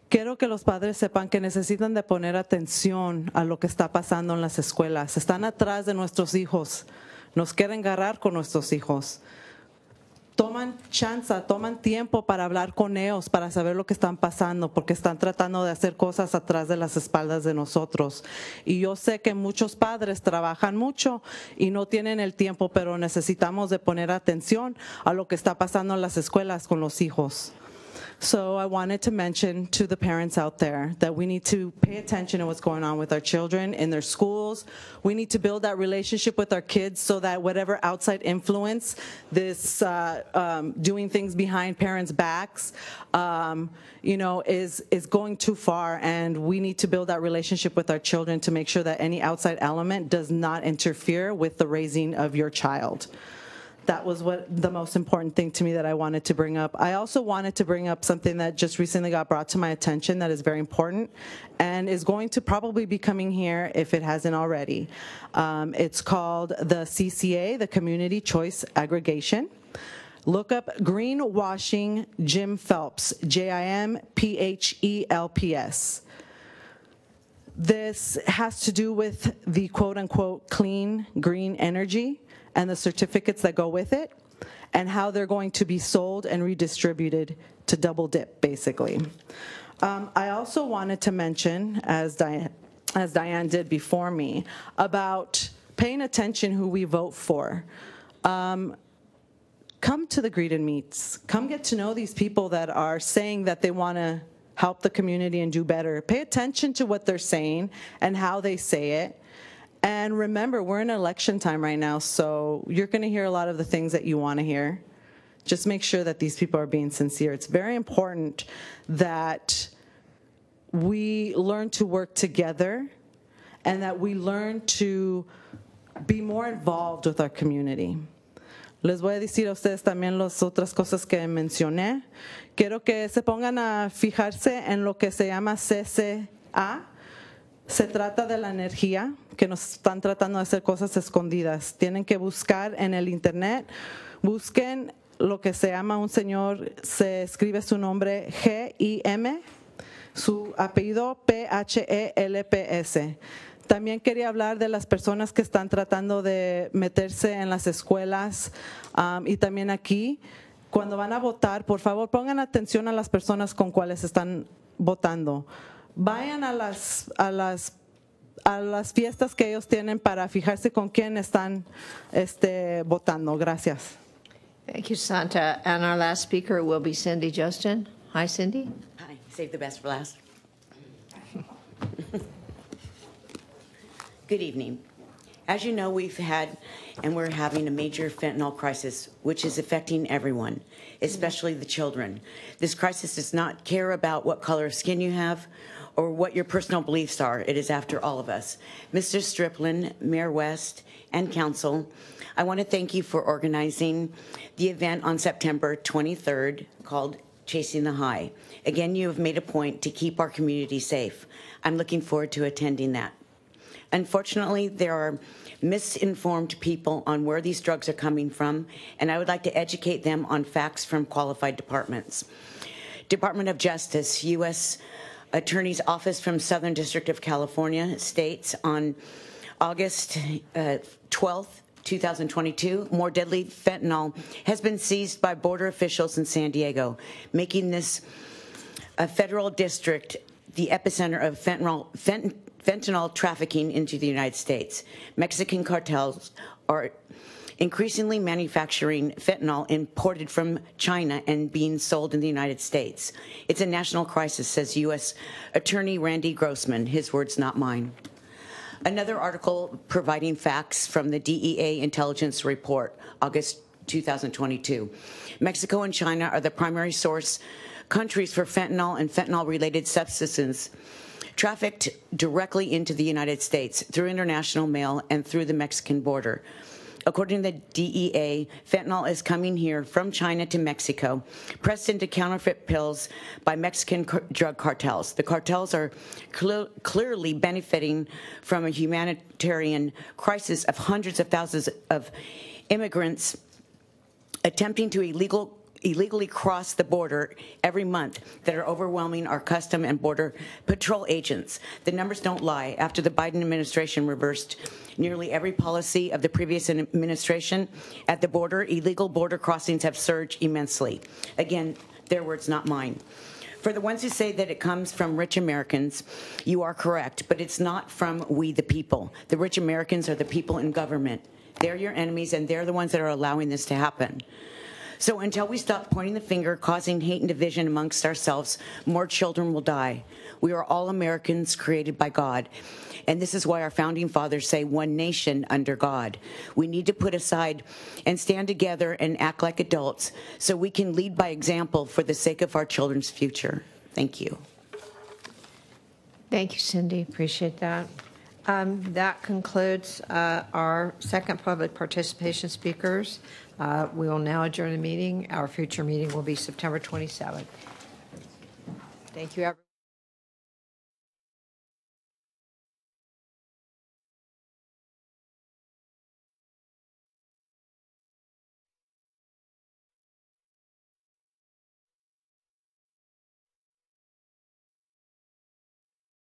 Quiero que los padres sepan que necesitan de poner atención a lo que está pasando en las escuelas. Están atrás de nuestros hijos. Nos quieren agarrar con nuestros hijos. Toman chance, toman tiempo para hablar con ellos, para saber lo que están pasando, porque están tratando de hacer cosas atrás de las espaldas de nosotros. Y yo sé que muchos padres trabajan mucho y no tienen el tiempo, pero necesitamos de poner atención a lo que está pasando en las escuelas con los hijos. So I wanted to mention to the parents out there that we need to pay attention to what's going on with our children in their schools. We need to build that relationship with our kids so that whatever outside influence, this doing things behind parents' backs, is going too far, and we need to build that relationship with our children to make sure that any outside element does not interfere with the raising of your child. That was the most important thing to me that I wanted to bring up. I also wanted to bring up something that just recently got brought to my attention that is very important and is going to probably be coming here if it hasn't already. It's called the CCA, the Community Choice Aggregation. Look up Greenwashing Jim Phelps, JIMPHELPS. This has to do with the quote-unquote clean green energy and the certificates that go with it, and how they're going to be sold and redistributed to double dip, basically. I also wanted to mention, as Diane did before me, about paying attention who we vote for. Come to the greet and meets. Come get to know these people that are saying that they want to help the community and do better. Pay attention to what they're saying and how they say it. And remember, we're in election time right now, so you're going to hear a lot of the things that you want to hear. Just make sure that these people are being sincere. It's very important that we learn to work together and that we learn to be more involved with our community. Les voy a decir a ustedes también las otras cosas que mencioné. Quiero que se pongan a fijarse en lo que se llama CCA. Se trata de la energía, que nos están tratando de hacer cosas escondidas. Tienen que buscar en el internet, busquen lo que se llama un señor, se escribe su nombre G-I-M, su apellido P-H-E-L-P-S. También quería hablar de las personas que están tratando de meterse en las escuelas y también aquí. Cuando van a votar, por favor, pongan atención a las personas con cuales están votando. Vayan a las fiestas que ellos tienen para fijarse con quién están votando. Gracias. Thank you, Santa. And our last speaker will be Cindy Justin. Hi, Cindy. Hi. Save the best for last. Good evening. As you know, we've had and we're having a major fentanyl crisis, which is affecting everyone, especially the children. This crisis does not care about what color of skin you have or what your personal beliefs are. It is after all of us. Mr. Striplin, Mayor West, and Council, I want to thank you for organizing the event on September 23rd called Chasing the High. Again, you have made a point to keep our community safe. I'm looking forward to attending that. Unfortunately, there are misinformed people on where these drugs are coming from, and I would like to educate them on facts from qualified departments. Department of Justice, U.S. Attorney's Office from Southern District of California states on August 12th, 2022, more deadly fentanyl has been seized by border officials in San Diego, making this a federal district the epicenter of fentanyl trafficking into the United States. Mexican cartels are increasingly manufacturing fentanyl imported from China and being sold in the United States. It's a national crisis, says U.S. Attorney Randy Grossman. His words, not mine. Another article providing facts from the DEA intelligence report, August 2022. Mexico and China are the primary source countries for fentanyl and fentanyl-related substances trafficked directly into the United States through international mail and through the Mexican border. According to the DEA, fentanyl is coming here from China to Mexico, pressed into counterfeit pills by Mexican drug cartels. The cartels are clearly benefiting from a humanitarian crisis of hundreds of thousands of immigrants attempting to illegally cross the border every month that are overwhelming our custom and border patrol agents. The numbers don't lie. After the Biden administration reversed nearly every policy of the previous administration at the border, illegal border crossings have surged immensely. Again, their words, not mine. For the ones who say that it comes from rich Americans, you are correct, but it's not from we the people. The rich Americans are the people in government. They're your enemies, and they're the ones that are allowing this to happen. So until we stop pointing the finger, causing hate and division amongst ourselves, more children will die. We are all Americans created by God. And this is why our founding fathers say one nation under God. We need to put aside and stand together and act like adults so we can lead by example for the sake of our children's future. Thank you. Thank you, Cindy. Appreciate that. That concludes our second public participation speakers. We will now adjourn the meeting. Our future meeting will be September 27th. Thank you, everyone.